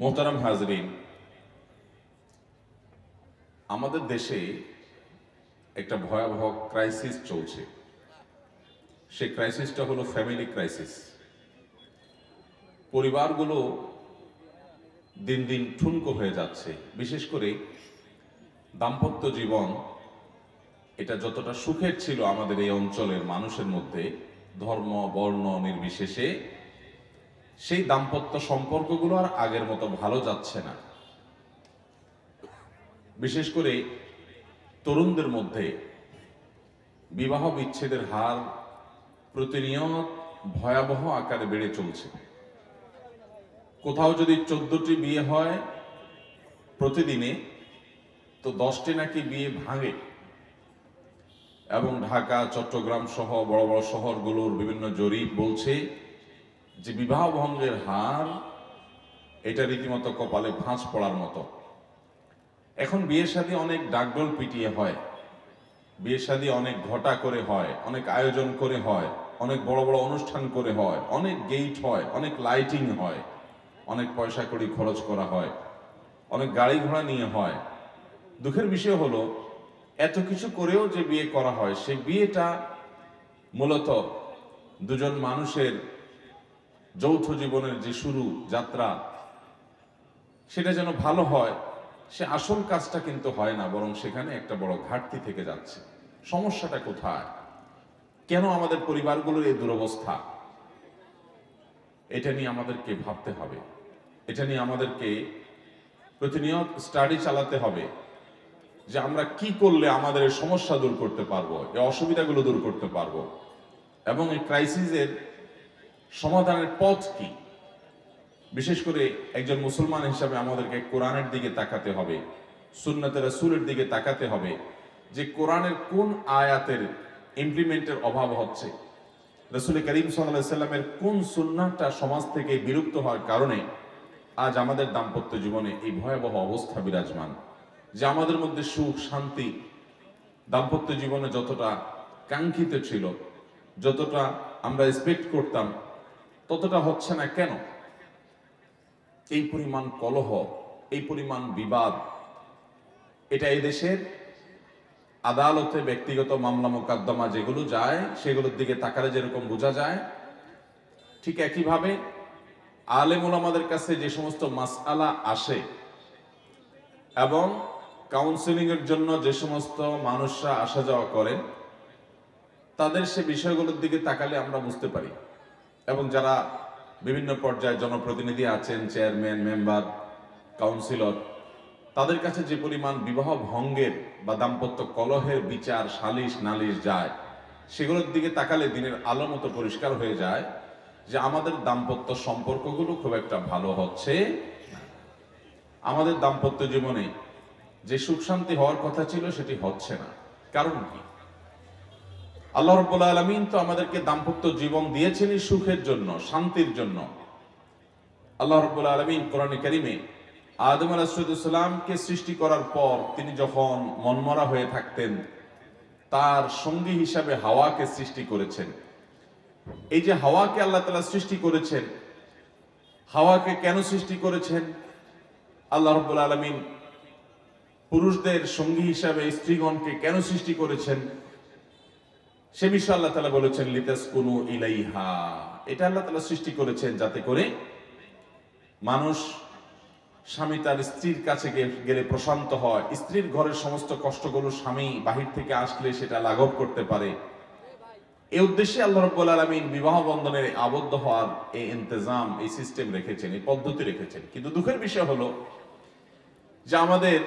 মোহতারাম হাজরিন, আমাদের দেশে একটা ভয়াবহ ক্রাইসিস চলছে। সেই ক্রাইসিসটা হলো ফ্যামিলি ক্রাইসিস। পরিবারগুলো দিন দিন ঠুনকো হয়ে যাচ্ছে। বিশেষ করে দাম্পত্য জীবন, এটা যতটা সুখের ছিল আমাদের এই অঞ্চলের মানুষের মধ্যে, ধর্ম বর্ণ নির্বিশেষে, সেই দাম্পত্য সম্পর্কগুলো আর আগের মতো ভালো যাচ্ছে না। বিশেষ করে তরুণদের মধ্যে বিবাহ বিচ্ছেদের হার প্রতিনিয়ত ভয়াবহ আকারে বেড়ে চলছে। কোথাও যদি 14টি বিয়ে হয় প্রতিদিনে, তো 10টি নাকি বিয়ে ভাঙে। এবং ঢাকা, চট্টগ্রাম সহ বড় বড় শহরগুলোর বিভিন্ন জরিপ বলছে যে বিবাহ ভঙ্গের হার এটা রীতিমতো কপালে ভাঁজ পড়ার মতো। এখন বিয়ে শাদী অনেক ডাকডোল পিটিয়ে হয়, বিয়ে শাদী অনেক ঘটা করে হয়, অনেক আয়োজন করে হয়, অনেক বড় বড় অনুষ্ঠান করে হয়, অনেক গেট হয়, অনেক লাইটিং হয়, অনেক পয়সা কড়ি খরচ করা হয়, অনেক গাড়ি ঘোড়া নিয়ে হয়। দুঃখের বিষয় হলো এত কিছু করেও যে বিয়ে করা হয়, সেই বিয়েটা মূলত দুজন মানুষের যৌথ জীবনের যে শুরু যাত্রা, সেটা যেন ভালো হয়, সে আসল কাজটা কিন্তু হয় না, বরং সেখানে একটা বড় ঘাটতি থেকে যাচ্ছে। সমস্যাটা কোথায়? কেন আমাদের পরিবারগুলোর এই দুরবস্থা? এটা নিয়ে আমাদেরকে ভাবতে হবে, এটা নিয়ে আমাদেরকে প্রতিনিয়ত স্টাডি চালাতে হবে যে আমরা কি করলে আমাদের এই সমস্যা দূর করতে পারবো, এই অসুবিধাগুলো দূর করতে পারবো, এবং এই ক্রাইসিসের সমাধানের পথ কি। বিশেষ করে একজন মুসলমান হিসাবে আমাদেরকে কোরআনের দিকে তাকাতে হবে, সুন্নতে রাসূলের দিকে তাকাতে হবে যে কোরআনের কোন আয়াতের ইমপ্লিমেন্টের অভাব হচ্ছে, রাসূল করিম সাল্লাল্লাহু আলাইহি সাল্লামের কোন সুন্নাহটা সমাজ থেকে বিলুপ্ত হওয়ার কারণে আজ আমাদের দাম্পত্য জীবনে এই ভয়াবহ অবস্থা বিরাজমান। যে আমাদের মধ্যে সুখ শান্তি দাম্পত্য জীবনে যতটা কাঙ্ক্ষিত ছিল, যতটা আমরা এক্সপেক্ট করতাম, ততটা হচ্ছে না কেন? এই পরিমাণ কলহ, এই পরিমাণ বিবাদ, এটা এই দেশের আদালতে ব্যক্তিগত মামলা মোকদ্দমা যেগুলো যায়, সেগুলোর দিকে তাকালে যেরকম বোঝা যায়, ঠিক একইভাবে আলেম ওলামাদের কাছে যে সমস্ত মাসআলা আসে এবং কাউন্সেলিং এর জন্য যে সমস্ত মানুষরা আসা যাওয়া করেন, তাদের সে বিষয়গুলোর দিকে তাকালে আমরা বুঝতে পারি। এবং যারা বিভিন্ন পর্যায়ে জনপ্রতিনিধি আছেন, চেয়ারম্যান, মেম্বার, কাউন্সিলর, তাদের কাছে যে পরিমাণ বিবাহ ভঙ্গের বা দাম্পত্য কলহের বিচার, সালিশ নালিশ যায়, সেগুলোর দিকে তাকালে দিনের আলো মতো পরিষ্কার হয়ে যায় যে আমাদের দাম্পত্য সম্পর্কগুলো খুব একটা ভালো হচ্ছে না। আমাদের দাম্পত্য জীবনে যে সুখ শান্তি হওয়ার কথা ছিল সেটি হচ্ছে না। কারণ কি? আল্লাহ রাব্বুল আলামিন তো আমাদেরকে দাম্পত্য জীবন দিয়েছেনই সুখের জন্য, শান্তির জন্য। আল্লাহ রাব্বুল আলামিন কোরআনে কারীমে আদম আলাইহিস সালামকে সৃষ্টি করার পর তিনি যখন মনমরা হয়ে থাকতেন, তার সঙ্গী হিসাবে হাওয়াকে সৃষ্টি করেছেন। এই যে হাওয়াকে আল্লাহ তাআলা সৃষ্টি করেছেন, হাওয়াকে কেন সৃষ্টি করেছেন? আল্লাহ রাব্বুল আলামিন পুরুষদের সঙ্গী হিসাবে স্ত্রীগণকে কেন সৃষ্টি করেছেন, সে বিষয়ে আল্লাহ তাআলা বলেছেন লিতাসকুনু ইলাইহা। এটা আল্লাহ তাআলা সৃষ্টি করেছেন যাতে করে মানুষ, স্বামী তার স্ত্রীর কাছে গেলে প্রশান্ত হয়, স্ত্রীর ঘরের সমস্ত কষ্টগুলো স্বামী বাহির থেকে আসলে সেটা লাঘব করতে পারে। এই উদ্দেশ্যে আল্লাহ রাব্বুল আলামিন বিবাহ বন্ধনে আবদ্ধ হওয়ার এই ইন্তজাম, এই সিস্টেম রেখেছেন, এই পদ্ধতি রেখেছেন। কিন্তু দুঃখের বিষয় হলো যে আমাদের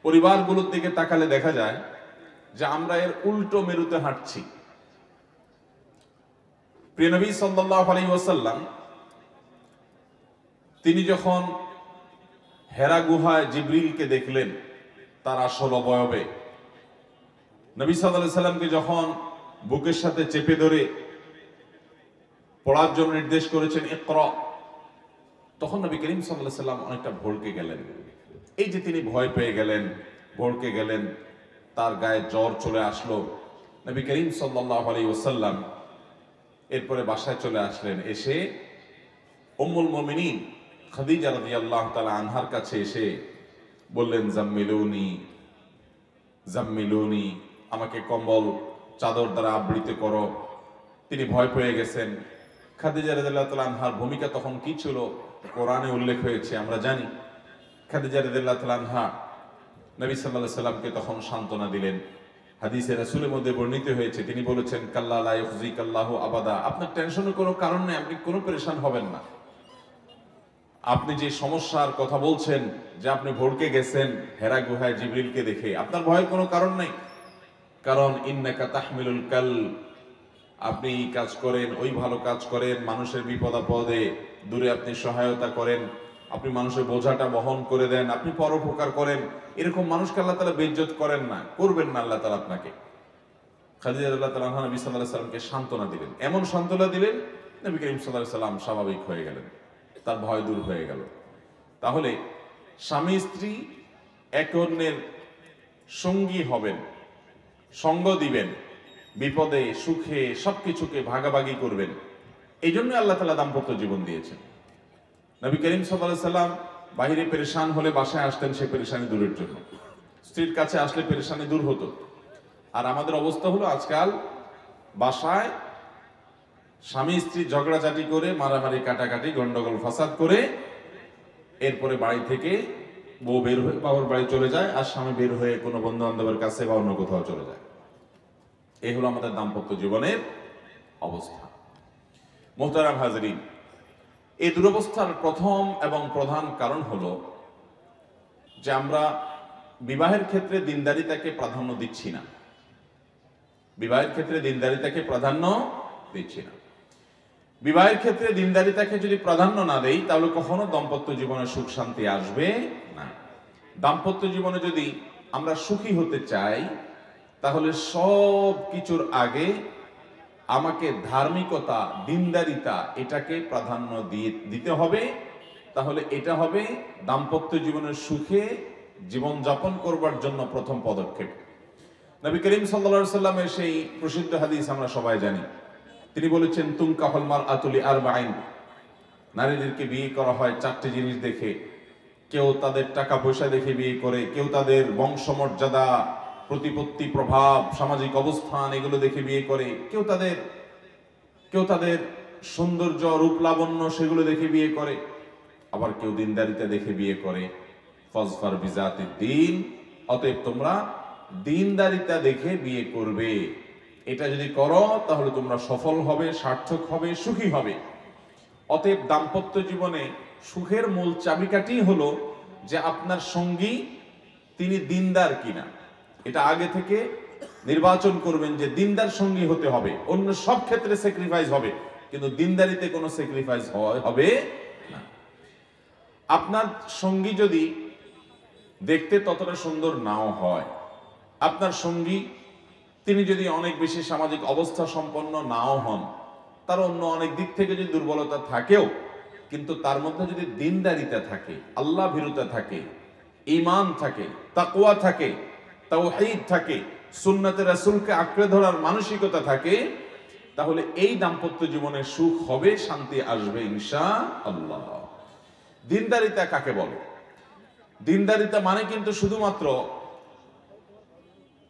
পরিবারগুলোর দিকে তাকালে দেখা যায় যে আমরা এর উল্টো মেরুতে হাঁটছি। প্রিয় নবী সাল্লাল্লাহু আলাইহি ওয়াসাল্লাম তিনি যখন হেরা গুহায় জিবরিলকে দেখলেন তার আসল অবয়বে, নবী সাল্লাল্লাহু আলাইহি সাল্লামকে যখন বুকের সাথে চেপে ধরে পড়ার জন্য নির্দেশ করেছেন ইকরা, তখন নবী করিম সাল্লাল্লাহু আলাইহি সাল্লাম অনেকটা ভড়কে গেলেন। এই যে তিনি ভয় পেয়ে গেলেন, ভড়কে গেলেন, তার গায়ে জ্বর চলে আসলো। নবী করিম সাল্লাল্লাহু আলাইহি ওয়াসাল্লাম এরপরে বাসায় চলে আসলেন। এসে উম্মুল মুমিনিন খাদিজা রাদিয়াল্লাহু তাআলা আনহার কাছে এসে বললেন, জাম্মিলুনি জাম্মিলুনি, আমাকে কম্বল চাদর দ্বারা আবৃত করো। তিনি ভয় পেয়ে গেছেন। খাদিজা রাদিয়াল্লাহু তাআলা আনহার ভূমিকা তখন কি ছিল কোরআনে উল্লেখ হয়েছে আমরা জানি। খাদিজা রাদিয়াল্লাহু তাআলা আনহা নবী সাল্লাল্লাহু আলাইহি সাল্লামকে তখন সান্ত্বনা দিলেন। হাদিসে রাসূলের মধ্যে বর্ণিত হয়েছে, তিনি বলেছেন, কাল্লা লা ইউখজিকাল্লাহু আবাদা, আপনার টেনশনের কোনো কারণ নেই, আপনি কোনো পেরেশান হবেন না। আপনি যে সমস্যার কথা বলছেন, যে আপনি ভড়কে গেছেন হেরা গুহায় জিবরিলকে দেখে, আপনার ভয়ের কোনো কারণ নেই। কারণ ইন্নাকা তাহমিলুল কাল, আপনি এই কাজ করেন, ওই ভালো কাজ করেন, মানুষের বিপদ আপদে দূরে আপনি সহায়তা করেন, আপনি মানুষের বোঝাটা বহন করে দেন, আপনি পরোপকার করেন। এরকম মানুষকে আল্লাহ তাআলা বেইজ্জত করেন না, করবেন না আল্লাহ তাআলা আপনাকে। খাদিজা রাদিয়াল্লাহু তাআলা আনহা নবী সাল্লাল্লাহু আলাইহি সাল্লামকে সান্ত্বনা দিলেন। এমন সান্ত্বনা দিলেন, নবী করিম সাল্লাল্লাহু আলাইহি সাল্লাম স্বাভাবিক হয়ে গেলেন, তার ভয় দূর হয়ে গেল। তাহলে স্বামী স্ত্রী একে অন্যের সঙ্গী হবেন, সঙ্গ দিবেন, বিপদে সুখে সবকিছুকে ভাগাভাগি করবেন। এই জন্য আল্লাহ তাআলা দাম্পত্য জীবন দিয়েছেন। নবী করিম সাল্লাল্লাহু আলাইহি সাল্লাম বাহিরে পেরেশান হলে বাসায় আসতেন সে পেরেশানি দূরের জন্য, স্ত্রীর কাছে আসলে পেরেশানি দূর হতো। আর আমাদের অবস্থা হলো আজকাল বাসায় স্বামী স্ত্রী ঝগড়াঝাটি করে, মারামারি কাটাকাটি গন্ডগোল ফাসাদ করে, এরপরে বাড়ি থেকে বউ বের হয়ে বাবার বাড়ি চলে যায়, আর স্বামী বের হয়ে কোনো বন্ধু বান্ধবের কাছে বা অন্য কোথাও চলে যায়। এই হলো আমাদের দাম্পত্য জীবনের অবস্থা। মুহতারাম হাজরিন, এই দুরবস্থার প্রথম এবং প্রধান কারণ হলো যে আমরা বিবাহের ক্ষেত্রে দিনদারিতাকে প্রাধান্য দিচ্ছি না। বিবাহের ক্ষেত্রে দিনদারিতাকে প্রাধান্য দিচ্ছি না। বিবাহের ক্ষেত্রে দিনদারিতাকে যদি প্রাধান্য না দেই, তাহলে কখনো দাম্পত্য জীবনে সুখ শান্তি আসবে না। দাম্পত্য জীবনে যদি আমরা সুখী হতে চাই, তাহলে সব কিছুর আগে আমাকে ধার্মিকতা, দিনদারিতা, এটাকে প্রাধান্য দিতে হবে। তাহলে এটা হবে দাম্পত্য জীবনের সুখে জীবন যাপন করবার জন্য প্রথম পদক্ষেপ। নবী করিম সাল্লাল্লাহু আলাইহি সাল্লামের সেই প্রসিদ্ধ হাদিস আমরা সবাই জানি। তিনি বলেছেন, তুনকাহুল মারআতু লিআরবাঈন, নারীদেরকে বিয়ে করা হয় চারটি জিনিস দেখে। কেউ তাদের টাকা পয়সা দেখে বিয়ে করে, কেউ তাদের বংশমর্যাদা, প্রতিপত্তি, প্রভাব, সামাজিক অবস্থান এগুলো দেখে বিয়ে করে, কেউ তাদের সৌন্দর্য, রূপ লাবণ্য সেগুলো দেখে বিয়ে করে, আবার কেউ দিনদারিতা দেখে বিয়ে করে। ফাজফার বিজাতিদ দ্বীন, অতএব তোমরা দিনদারিতা দেখে বিয়ে করবে। এটা যদি করো তাহলে তোমরা সফল হবে, সার্থক হবে, সুখী হবে। অতএব দাম্পত্য জীবনে সুখের মূল চাবিকাঠি হলো যে আপনার সঙ্গী তিনি দিনদার কিনা। এটা আগে থেকে নির্বাচন করবেন যে দিনদার সঙ্গী হতে হবে। অন্য সব ক্ষেত্রে স্যাক্রিফাইস হবে, কিন্তু দিনদারিতে কোনো স্যাক্রিফাইস হবে না। আপনার সঙ্গী যদি দেখতে ততটা সুন্দর নাও হয়, আপনার সঙ্গী তিনি যদি অনেক বেশি সামাজিক অবস্থা সম্পন্ন নাও হন, তার অন্য অনেক দিক থেকে যদি দুর্বলতা থাকেও, কিন্তু তার মধ্যে যদি দিনদারিতা থাকে, আল্লাহ ভীরুতা থাকে, ঈমান থাকে, তাকওয়া থাকে, তাওহীদ থাকে, সুন্নাতে রাসূলকে আঁকড়ে ধরার মানসিকতা থাকে, তাহলে এই দাম্পত্য জীবনে সুখ হবে, শান্তি আসবে ইনশাআল্লাহ। দিনদারিতা কাকে বলে? দিনদারিতা মানে কিন্তু শুধুমাত্র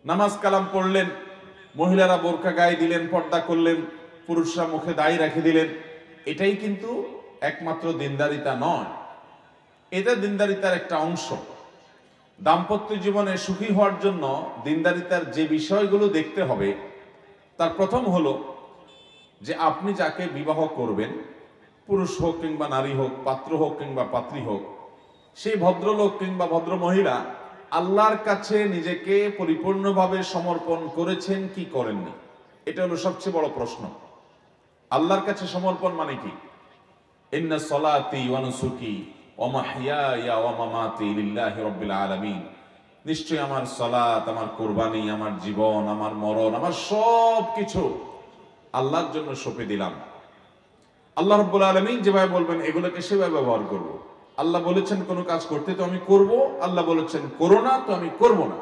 নামাজ কালাম পড়লেন, মহিলারা বোরকা গায়ে দিলেন, পর্দা করলেন, পুরুষরা মুখে দাড়ি রেখে দিলেন, এটাই কিন্তু একমাত্র দিনদারিতা নয়। এটা দিনদারিতার একটা অংশ। দাম্পত্য জীবনে সুখী হওয়ার জন্য দিনদারিতার যে বিষয়গুলো দেখতে হবে, তার প্রথম হলো যে আপনি যাকে বিবাহ করবেন, পুরুষ হোক কিংবা নারী হোক, পাত্র হোক কিংবা পাত্রী হোক, সেই ভদ্রলোক কিংবা ভদ্র মহিলা আল্লাহর কাছে নিজেকে পরিপূর্ণভাবে সমর্পণ করেছেন কি করেননি। এটা হলো সবচেয়ে বড় প্রশ্ন। আল্লাহর কাছে সমর্পণ মানে কি? ইন্না সলাতি ওয়া নুসুকি ওয়া মাহইয়ায়া ওয়া মামাতি লিল্লাহি রাব্বিল আলামিন, নিশ্চয়ই আমার সালাত, আমার কুরবানি, আমার জীবন, আমার মরণ, আমার সব কিছু আল্লাহর জন্য সঁপে দিলাম। আল্লাহ রাব্বুল আলামিন যেভাবে বলবেন এগুলোকে সেভাবে ব্যবহার করব। আল্লাহ বলেছেন কোনো কাজ করতে তো আমি করব, আল্লাহ বলেছেন করো না তো আমি করব না।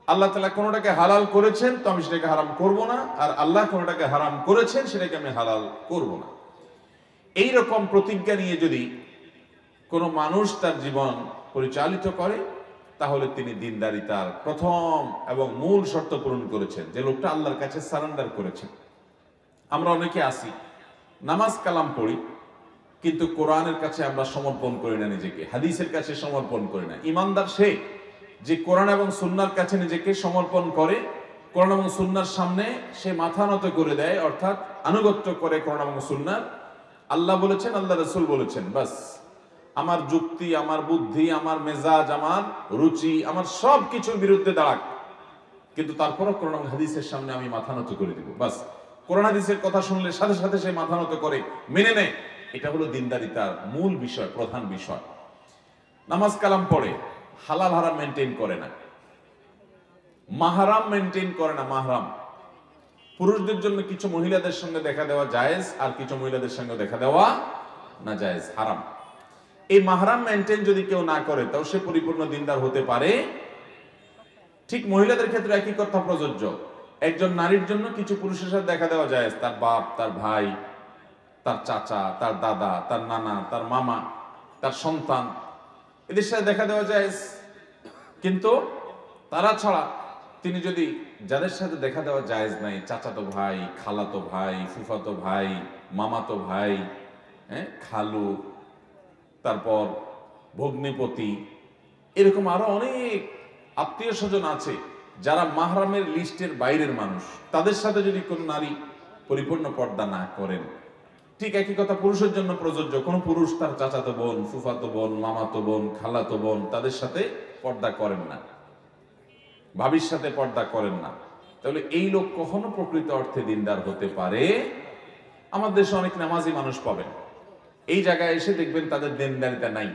আল্লাহ তাআলা কোনোটাকে হালাল করেছেন তো আমি সেটাকে হারাম করব না, আর আল্লাহ কোনোটাকে হারাম করেছেন সেটাকে আমি হালাল করব না। এই রকম প্রতিজ্ঞা নিয়ে যদি কোনো মানুষ তার জীবন পরিচালিত করে, তাহলে তিনি দিনদারিতার প্রথম এবং মূল শর্ত পূরণ করেছেন, যে লোকটা আল্লাহর কাছে সারেন্ডার করেছেন। আমরা অনেকে আসি, নামাজ কালাম পড়ি, কিন্তু কোরআনের কাছে আমরা সমর্পণ করি না নিজেকে, হাদিসের কাছে সমর্পণ করি না। ইমানদার সে যে কোরআন এবং সুন্নাহর কাছে নিজেকে সমর্পণ করে, কোরআন এবং সুন্নাহর সামনে সে মাথা নত করে দেয়, অর্থাৎ আনুগত্য করে কোরআন এবং সুন্নাহর। আল্লাহ বলেছেন, আল্লাহ রাসূল বলেছেন, বাস আমার যুক্তি, আমার বুদ্ধি, আমার মেজাজ, আমার রুচি, আমার সব কিছুর বিরুদ্ধে দাঁড়াক, কিন্তু তারপরও কোরআন এবং হাদিসের সামনে আমি মাথা নত করে দিব। বাস কোরআন হাদিসের কথা শুনলে সাথে সাথে সে মাথা নত করে মেনে নেয়। এটা হলো দিনদারিতার মূল বিষয়, প্রধান বিষয়। নামাজ কালাম পড়ে, হালাল হারাম মেনটেন করে না, মাহরাম মেনটেন করে না। মাহরাম পুরুষদের জন্য কিছু মহিলাদের সঙ্গে দেখা দেওয়া জায়েজ, আর কিছু মহিলাদের সঙ্গে দেখা দেওয়া না জায়েজ, হারাম। এই মাহরাম মেনটেন যদি কেউ না করে, তাও সে পরিপূর্ণ দিনদার হতে পারে। ঠিক মহিলাদের ক্ষেত্রে একই কথা প্রযোজ্য। একজন নারীর জন্য কিছু পুরুষের সাথে দেখা দেওয়া জায়েজ, তার বাপ, তার ভাই, তার চাচা, তার দাদা, তার নানা, তার মামা, তার সন্তান, এদের সাথে দেখা দেওয়া জায়েজ। কিন্তু তারা ছাড়া তিনি যদি, যাদের সাথে দেখা দেওয়া জায়েজ নাই, চাচাতো ভাই, খালাতো ভাই, ফুফাতো ভাই, মামাতো ভাই, খালু, তারপর ভগ্নিপতি, এরকম আরো অনেক আত্মীয় স্বজন আছে যারা মাহরামের লিস্টের বাইরের মানুষ, তাদের সাথে যদি কোন নারী পরিপূর্ণ পর্দা না করেন, ঠিক একই কথা পুরুষের জন্য প্রযোজ্য। কোন পুরুষ তার চাচাতো বোন, ফুফাতো বোন, মামাতো বোন, খালাতো বোন, তাদের সাথে পর্দা করেন না, ভাবির সাথে পর্দা করেন না, তাহলে এই লোক কখনো প্রকৃত অর্থে দিনদার হতে পারে? আমাদের দেশে অনেক নামাজি মানুষ পাবেন, এই জায়গায় এসে দেখবেন তাদের দিনদারিতা নাই।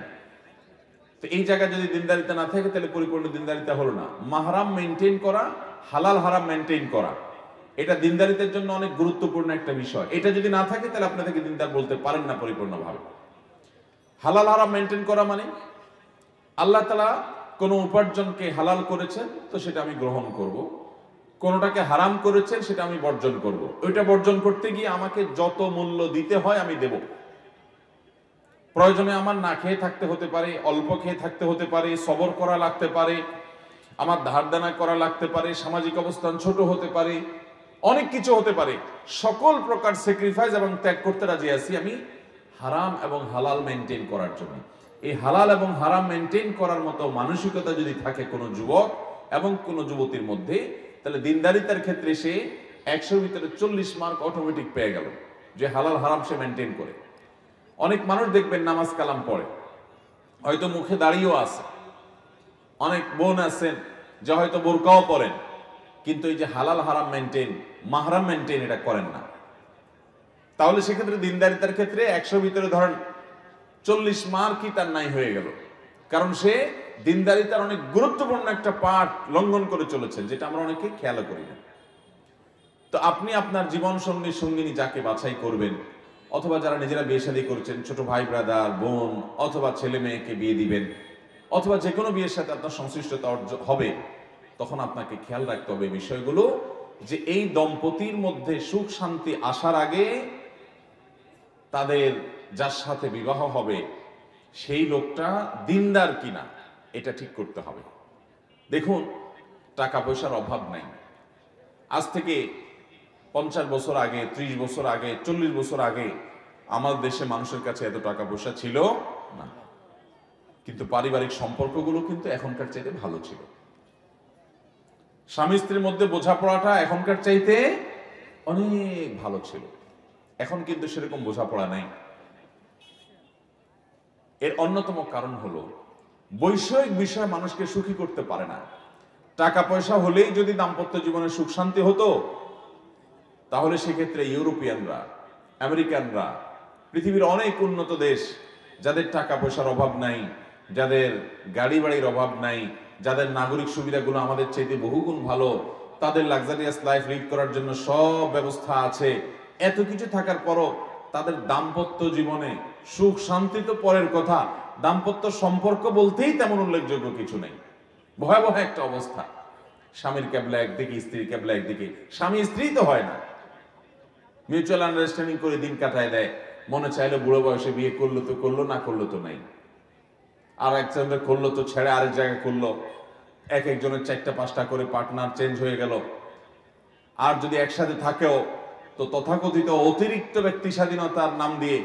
তো এই জায়গায় যদি দিনদারিতা না থাকে, তাহলে পরিপূর্ণ দিনদারিতা হলো না। মাহরাম মেনটেন করা, হালাল হারাম মেনটেন করা, এটা দিনদারিতার জন্য অনেক গুরুত্বপূর্ণ একটা বিষয়। এটা যদি না থাকে, তাহলে আপনি তাকে দিনদার বলতে পারেন না পরিপূর্ণভাবে। হালাল হারাম মেনটেন করা মানে আল্লাহ তাআলা কোন উপার্জনকে হালাল করেছেন, তো সেটা আমি গ্রহণ করব। কোনটাকে হারাম করেছেন, সেটা আমি বর্জন করব। ওইটা বর্জন করতে গিয়ে আমাকে যত মূল্য দিতে হয় আমি দেব। প্রয়োজনে আমার না খেয়ে থাকতে হতে পারে, অল্প খেয়ে থাকতে হতে পারে, সবর করা লাগতে পারে, আমার ধার দেনা করা লাগতে পারে, সামাজিক অবস্থান ছোট হতে পারে, অনেক কিছু হতে পারে। সকল প্রকার স্যাক্রিফাইস এবং ত্যাগ করতে রাজি আছি আমি হারাম এবং হালাল মেনটেন করার জন্য। এই হালাল এবং হারাম মেনটেন করার মতো মানসিকতা যদি থাকে কোনো যুবক এবং কোনো যুবতীর মধ্যে, তাহলে দিনদারিতার ক্ষেত্রে সে 100 ভিতরে 40 মার্ক অটোমেটিক পেয়ে গেল, যে হালাল হারাম সে মেনটেন করে। অনেক মানুষ দেখবেন নামাজ কালাম পড়ে, হয়তো মুখে দাঁড়িয়েও আছে, অনেক বোন আছেন যে হয়তো বোরকাও পরেন, কিন্তু এই যে হালাল হারাম মেনটেন, মাহরাম মেনটেন এটা করেন না। তাহলে সেক্ষেত্রে দিনদারিতার ক্ষেত্রে 100 ভিতরে ধরেন 40 মার্কই তার নাই হয়ে গেল, কারণ সে দিনদারিতার অনেক গুরুত্বপূর্ণ একটা পার্ট লঙ্ঘন করে চলেছেন, যেটা আমরা অনেকে খেয়াল করি না। তো আপনি আপনার জীবন সঙ্গী সঙ্গিনী যাকে বাছাই করবেন, অথবা যারা নিজেরা বিয়ে শাদী করেছেন, ছোট ভাই ব্রাদার বোন, অথবা ছেলে মেয়েকে বিয়ে দিবেন, অথবা যে কোনো বিয়ের সাথে আপনার সংশ্লিষ্টতা হবে, তখন আপনাকে খেয়াল রাখতে হবে বিষয়গুলো, যে এই দম্পতির মধ্যে সুখ শান্তি আসার আগে তাদের যার সাথে বিবাহ হবে সেই লোকটা দিনদার কিনা এটা ঠিক করতে হবে। দেখুন, টাকা পয়সার অভাব নাই। আজ থেকে 50 বছর আগে, 30 বছর আগে, 40 বছর আগে আমাদের দেশে মানুষের কাছে এত টাকা পয়সা ছিল না, কিন্তু পারিবারিক সম্পর্কগুলো কিন্তু এখনকার চাইতে ভালো ছিল। স্বামী স্ত্রীর মধ্যে বোঝাপড়াটা এখনকার চাইতে অনেক ভালো ছিল। এখন কিন্তু সেরকম বোঝাপড়া নাই। এর অন্যতম কারণ হলো বৈষয়িক বিষয় মানুষকে সুখী করতে পারে না। টাকা পয়সা হলেই যদি দাম্পত্য জীবনে সুখ শান্তি হতো, তাহলে সেক্ষেত্রে ইউরোপিয়ানরা, আমেরিকানরা, পৃথিবীর অনেক উন্নত দেশ, যাদের টাকা পয়সার অভাব নাই, যাদের গাড়ি বাড়ির অভাব নাই, যাদের নাগরিক সুবিধাগুলো আমাদের চাইতে বহুগুণ ভালো, তাদের লাক্সারিয়াস লাইফ লিড করার জন্য সব ব্যবস্থা আছে, এত কিছু থাকার পরও তাদের দাম্পত্য জীবনে সুখ শান্তি তো পরের কথা, দাম্পত্য সম্পর্ক বলতেই তেমন উল্লেখযোগ্য কিছু নেই। ভয়াবহ একটা অবস্থা। স্বামীর ক্যাবলা একদিকে, স্ত্রীর ক্যাবলা একদিকে, স্বামী স্ত্রী তো হয় না, মিউচুয়াল আন্ডারস্ট্যান্ডিং করে দিন কাটায় দেয়। মনে চাইলে বুড়ো বয়সে বিয়ে করলো তো করলো, না করলো তো নাই। আর একজনের করলো তো ছেড়ে আরেক জায়গায় করলো, এক একজনের 4টা-5টা করে পার্টনার চেঞ্জ হয়ে গেল। আর যদি একসাথে থাকেও তো তথাকথিত অতিরিক্ত ব্যক্তি স্বাধীনতার নাম দিয়ে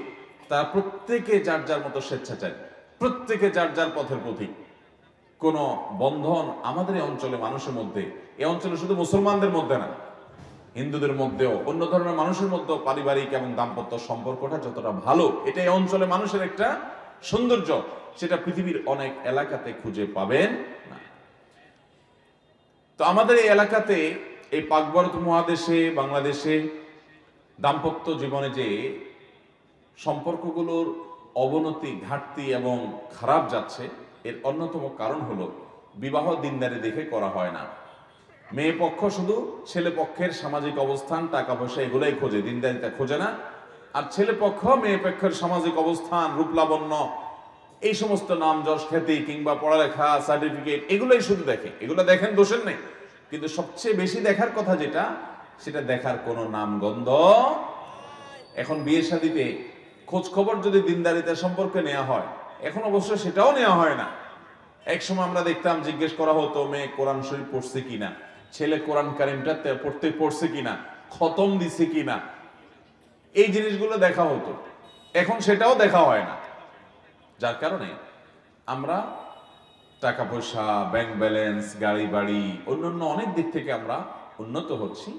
তারা প্রত্যেকে যার যার মতো স্বেচ্ছাচারী, প্রত্যেকে যার যার পথের পথিক। কোন বন্ধন আমাদের এই অঞ্চলে মানুষের মধ্যে, এই অঞ্চলে শুধু মুসলমানদের মধ্যে না, হিন্দুদের মধ্যেও, অন্য ধরনের মানুষের মধ্যেও পারিবারিক এবং দাম্পত্য সম্পর্কটা যতটা ভালো, এটা এই অঞ্চলে মানুষের একটা সৌন্দর্য, সেটা পৃথিবীর অনেক এলাকাতে খুঁজে পাবেন না। তো আমাদের এই এলাকাতে, এই পাক ভারত মহাদেশে, বাংলাদেশে দাম্পত্য জীবনে যে সম্পর্কগুলোর অবনতি, ঘাটতি এবং খারাপ যাচ্ছে, এর অন্যতম কারণ হলো বিবাহ দিনদারি দেখে করা হয় না। মেয়ে পক্ষ শুধু ছেলে পক্ষের সামাজিক অবস্থান, টাকা পয়সা এগুলাই খোঁজে, দিনদারিতা খোঁজে না। আর ছেলে পক্ষ মেয়ে পক্ষের সামাজিক অবস্থান, রূপলাবণ্য, এই সমস্ত নাম যশ খ্যাতি কিংবা পড়ালেখা, সার্টিফিকেট, এগুলোই শুধু দেখে। এগুলো দেখেন, দোষের নেই, কিন্তু সবচেয়ে বেশি দেখার কথা যেটা, সেটা দেখার কোনো নামগন্ধ। এখন বিয়ে শাদীতে খোঁজ খবর যদি দিনদারিতা সম্পর্কে নেওয়া হয়, এখন অবশ্য সেটাও নেওয়া হয় না। এক সময় আমরা দেখতাম, জিজ্ঞেস করা হতো মেয়ে কোরআন শরীফ পড়ছে কিনা, ছেলে কোরআন কারিমটা পড়ছে কিনা, খতম দিছে কিনা, এই জিনিসগুলো দেখা হতো। এখন সেটাও দেখা হয় না। যার কারণে আমরা টাকা পয়সা, ব্যাংক ব্যালেন্স, গাড়ি বাড়ি, অন্যান্য অনেক দিক থেকে আমরা উন্নত হচ্ছি,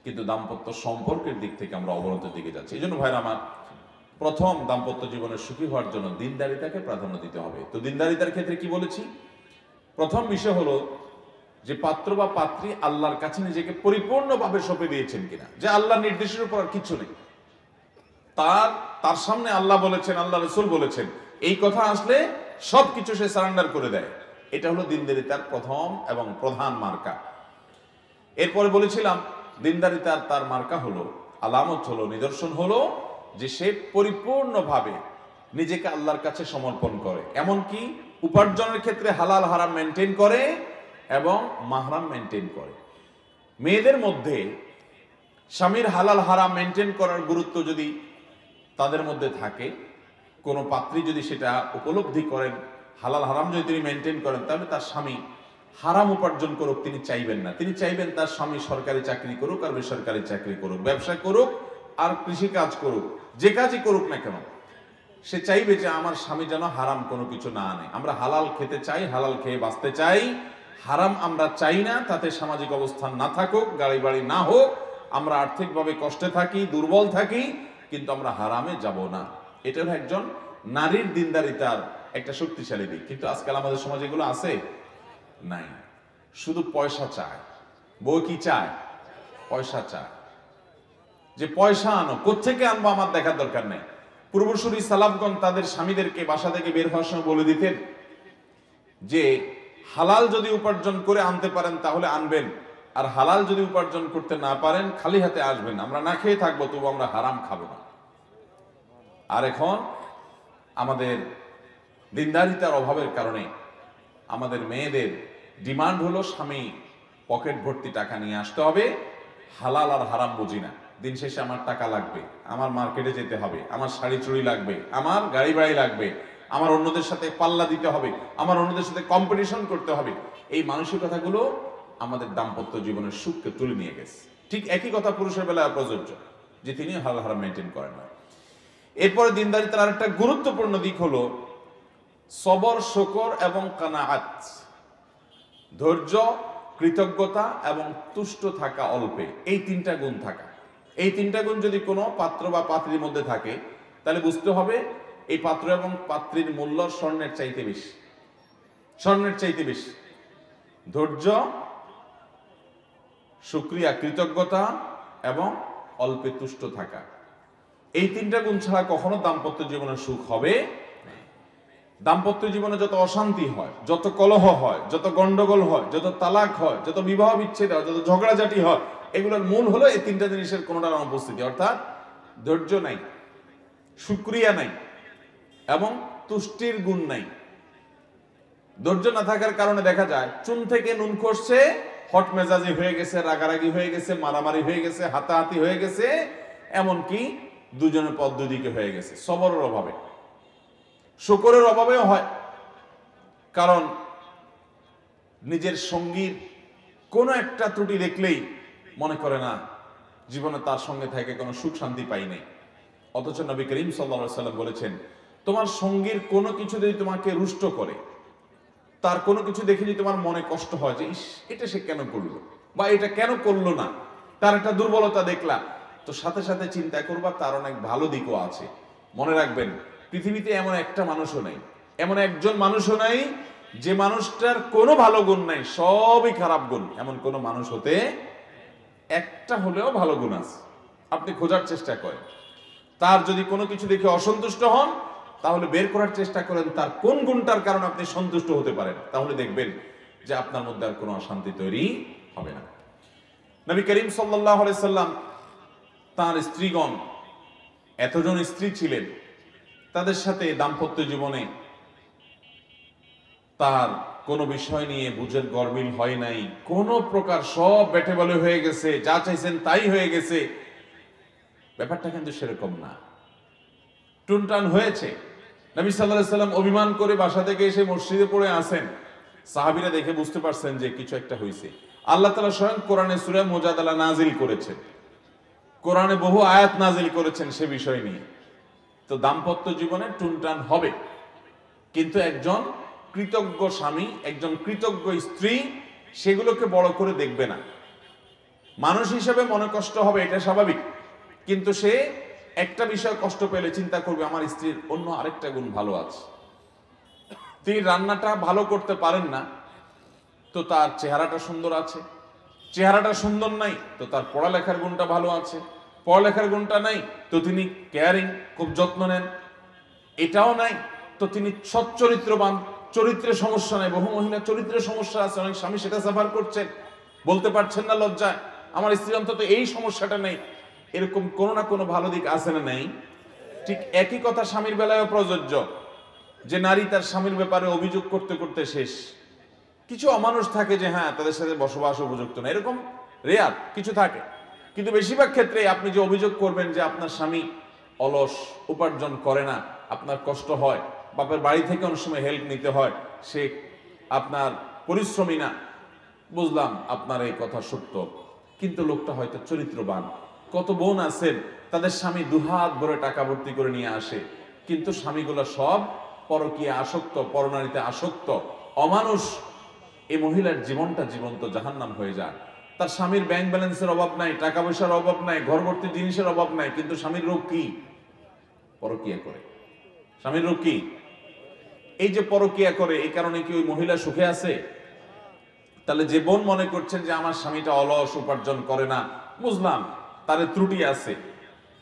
কিন্তু দাম্পত্য সম্পর্কের দিক থেকে আমরা অবনতির দিকে যাচ্ছি। এই জন্য ভাইরা আমার, প্রথম দাম্পত্য জীবনের সুখী হওয়ার জন্য দিনদারিতাকে প্রাধান্য দিতে হবে। তো দিনদারিতার ক্ষেত্রে কি বলেছি? প্রথম বিষয় হলো যে পাত্র বা পাত্রী আল্লাহর কাছে নিজেকে পরিপূর্ণভাবে সঁপে দিয়েছেন কিনা, যে আল্লাহর নির্দেশের উপর আর কিছু নেই, তার সামনে আল্লাহ বলেছেন, আল্লাহ রাসূল বলেছেন, এই কথা আসলে সবকিছু সে সারেন্ডার করে দেয়। এটা হলো দিনদারিতার প্রথম এবং প্রধান মার্কা। এরপরে বলেছিলাম দিনদারিতার তার মার্কা হলো, আলামত হলো, নিদর্শন হলো যে সে পরিপূর্ণভাবে নিজেকে আল্লাহর কাছে সমর্পণ করে, এমনকি উপার্জনের ক্ষেত্রে হালাল হারাম মেনটেন করে এবং মাহরাম মেনটেন করে। মেয়েদের মধ্যে স্বামীর হালাল হারাম মেনটেন করার গুরুত্ব যদি তাদের মধ্যে থাকে, কোনো পাত্রী যদি সেটা উপলব্ধি করেন, হালাল হারাম যদি তিনি মেনটেন করেন, তাহলে তার স্বামী হারাম উপার্জন করুক তিনি চাইবেন না। তিনি চাইবেন তার স্বামী সরকারি চাকরি করুক আর বেসরকারি চাকরি করুক, ব্যবসা করুক আর কৃষি কাজ করুক, যে কাজই করুক না কেন, সে চাইবে যে আমার স্বামী যেন হারাম কোনো কিছু না আনে। আমরা হালাল খেতে চাই, হালাল খেয়ে বাঁচতে চাই, হারাম আমরা চাই না। তাতে সামাজিক অবস্থান না থাকুক, গাড়ি বাড়ি না হোক, আমরা আর্থিকভাবে কষ্টে থাকি, দুর্বল থাকি, কিন্তু আমরা হারামে যাব না। এটা হলো একজন নারীর দিনদারিতার একটা শক্তিশালী দিক। কিন্তু আজকাল আমাদের সমাজে এগুলো আছে নাই, শুধু পয়সা চায়। বউ কি চায়? পয়সা চায়। যে পয়সা আনো, কোত্থেকে আনবো আমার দেখার দরকার নেই। পূর্বসূরি সালাফগণ তাদের স্বামীদেরকে বাসা থেকে বের হওয়ার সময় বলে দিতেন যে হালাল যদি উপার্জন করে আনতে পারেন তাহলে আনবেন, আর হালাল যদি উপার্জন করতে না পারেন খালি হাতে আসবেন। আমরা না খেয়ে থাকবো, তবু আমরা হারাম খাবো না। আর এখন আমাদের দিনদারিতার অভাবের কারণে আমাদের মেয়েদের ডিমান্ড হলো স্বামী পকেট ভর্তি টাকা নিয়ে আসতে হবে, হালাল আর হারাম বুঝি না। দিন শেষে আমার টাকা লাগবে, আমার মার্কেটে যেতে হবে, আমার শাড়ি চুড়ি লাগবে, আমার গাড়ি বাড়ি লাগবে, আমার অন্যদের সাথে পাল্লা দিতে হবে, আমার অন্যদের সাথে কম্পিটিশন করতে হবে। এই মানসিকতাগুলো আমাদের দাম্পত্য জীবনের সুখকে তুলে নিয়ে গেছে। ঠিক একই কথা পুরুষের বেলায় প্রযোজ্য, যে তিনি হালাল হারাম মেনটেন করেন না। এরপরে দিনদারিতার আরেকটা গুরুত্বপূর্ণ দিক হলো সবর, শকর এবং কানাআত, ধৈর্য, কৃতজ্ঞতা এবং তুষ্ট থাকা অল্পে। এই তিনটা গুণ থাকা, এই তিনটা গুণ যদি কোনো পাত্র বা পাত্রীর মধ্যে থাকে, তাহলে বুঝতে হবে এই পাত্র এবং পাত্রীর মূল্য স্বর্ণের চাইতে বেশি, স্বর্ণের চাইতে বেশি। ধৈর্য, শুকরিয়া, কৃতজ্ঞতা এবং অল্পে তুষ্ট থাকা, এই তিনটা গুণ ছাড়া কখনো দাম্পত্য জীবনের সুখ হবে। দাম্পত্য জীবনে যত অশান্তি হয়, যত কলহ হয়, যত গন্ডগোল হয়, যত তালাক হয়, যত বিবাহ বিচ্ছেদ হয়, যত ঝগড়াঝাটি হয়, এগুলোর মূল হলো এই তিনটা জিনিসের কোনোটার অনুপস্থিতি। অর্থাৎ ধৈর্য নাই, শুকরিয়া নাই এবং তুষ্টির গুণ নাই। ধৈর্য না থাকার কারণে দেখা যায় চুন থেকে নুন খসছে, হট মেজাজি হয়ে গেছে, রাগারাগি হয়ে গেছে, মারামারি হয়ে গেছে, হাতাহাতি হয়ে গেছে, এমনকি দুজনের পথ দুদিকে হয়ে গেছে। সবরের অভাবে, শুকরের অভাবেও হয়। কারণ নিজের সঙ্গীর কোনো একটা ত্রুটি দেখলেই মনে করে না জীবনে তার সঙ্গে থেকে কোনো সুখ শান্তি পাই নাই। অথচ নবী করিম সাল্লাল্লাহু আলাইহি সাল্লাম বলেছেন, তোমার সঙ্গীর কোনো কিছু যদি তোমাকে রুষ্ট করে, তার কোনো কিছু দেখে যদি তোমার মনে কষ্ট হয় যে ইস এটা সে কেন করলো বা এটা কেন করলো না, তার একটা দুর্বলতা দেখলা, তো সাথে সাথে চিন্তা করবা তার অনেক ভালো দিকও আছে। মনে রাখবেন, পৃথিবীতে এমন একটা মানুষও নাই, এমন একজন মানুষও নাই যে মানুষটার কোনো ভালো গুণ নাই, সবই খারাপ গুণ। এমন কোনো মানুষ হতে একটা হলেও ভালো গুণ আছে, আপনি খোঁজার চেষ্টা করেন। তার যদি কোনো কিছু দেখে অসন্তুষ্ট হন, তাহলে বের করার চেষ্টা করেন তার কোন গুণটার কারণে আপনি সন্তুষ্ট হতে পারেন, তাহলে দেখবেন যে আপনার মধ্যে আর কোনো অশান্তি তৈরি হবে না। নবী করিম সাল্লাল্লাহু আলাইহি সাল্লাম তার স্ত্রীগণ, এতজন স্ত্রী ছিলেন, তাদের সাথে দাম্পত্য জীবনে তার কোনো বিষয় নিয়ে বুঝের গরমিল হয় নাই, কোনো প্রকার, সব বেটে বলে হয়ে গেছে, যা চাইছেন তাই হয়ে গেছে। ব্যাপারটা কিন্তু সেরকম না, টুনটান হয়েছে। নবী সাল্লাল্লাহু আলাইহি সাল্লাম অভিমান করে বাসা থেকে এসে মসজিদে পড়ে আসেন, সাহাবীরা দেখে বুঝতে পারছেন যে কিছু একটা হয়েছে। আল্লাহ তাআলা স্বয়ং কোরআনে সূরা মুজাদালা নাজিল করেছেন, কোরআনে বহু আয়াত নাজিল করেছেন সে বিষয় নিয়ে। তো দাম্পত্য জীবনে টুনটান হবে, কিন্তু একজন কৃতজ্ঞ স্বামী, একজন কৃতজ্ঞ স্ত্রী সেগুলোকে বড় করে দেখবে না। মানুষ হিসেবে মনে কষ্ট হবে, এটা স্বাভাবিক, কিন্তু সে একটা বিষয় কষ্ট পেলে চিন্তা করবে আমার স্ত্রীর অন্য আরেকটা গুণ ভালো আছে। তিনি রান্নাটা ভালো করতে পারেন না, তো তার চেহারাটা সুন্দর আছে, চেহারাটা সুন্দর নাই তো তার পড়ালেখার গুণটা ভালো আছে, পড়ালেখার গুণটা নাই তো তিনি কেয়ারিং, খুব যত্ন নেন, এটাও নাই তো তিনি সচ্চরিত্রবান, চরিত্রের সমস্যা নাই। বহু মহিলা চরিত্রের সমস্যা আছে, অনেক স্বামী সেটা সাফার করছেন, বলতে পারছেন না লজ্জায়, আমার স্ত্রী অন্তত এই সমস্যাটা নেই। এরকম কোনো না কোনো ভালো দিক আছে না নেই? ঠিক একই কথা স্বামীর বেলায়ও প্রযোজ্য, যে নারী তার স্বামীর ব্যাপারে অভিযোগ করতে করতে শেষ। কিছু অমানুষ থাকে যে হ্যাঁ তাদের সাথে বসবাস উপযুক্ত না, এরকম রেয়ার কিছু থাকে, কিন্তু বেশিরভাগ ক্ষেত্রে আপনি যে অভিযোগ করবেন যে আপনার স্বামী অলস, উপার্জন করে না, আপনার কষ্ট হয়, বাপের বাড়ি থেকে অনেক সময় হেল্প নিতে হয়, সে আপনার পরিশ্রমী না, বুঝলাম আপনার এই কথা সত্য, কিন্তু লোকটা হয়তো চরিত্রবান। কত বোন আছেন তাদের স্বামী দুহাত ভরে টাকা ভর্তি করে নিয়ে আসে, কিন্তু স্বামীগুলো সব পরকীয়া আসক্ত, পরনারীতে আসক্ত, অমানুষ। এই মহিলার জীবনটা জীবন্ত জাহান্নাম হয়ে যায়। তার স্বামীর ব্যাংক ব্যালেন্সের অভাব নাই, টাকা পয়সার অভাব নাই, ঘর ভর্তি জিনিসের অভাব নাই, কিন্তু স্বামীর রোগ কি? পরকীয়া করে। স্বামীর রোগ কি? এই যে পরকীয়া করে, এই কারণে কি ওই মহিলা সুখে আছে? তাহলে যে বোন মনে করছেন যে আমার স্বামীটা অলস, উপার্জন করে না, বুঝলাম তার ত্রুটি আছে,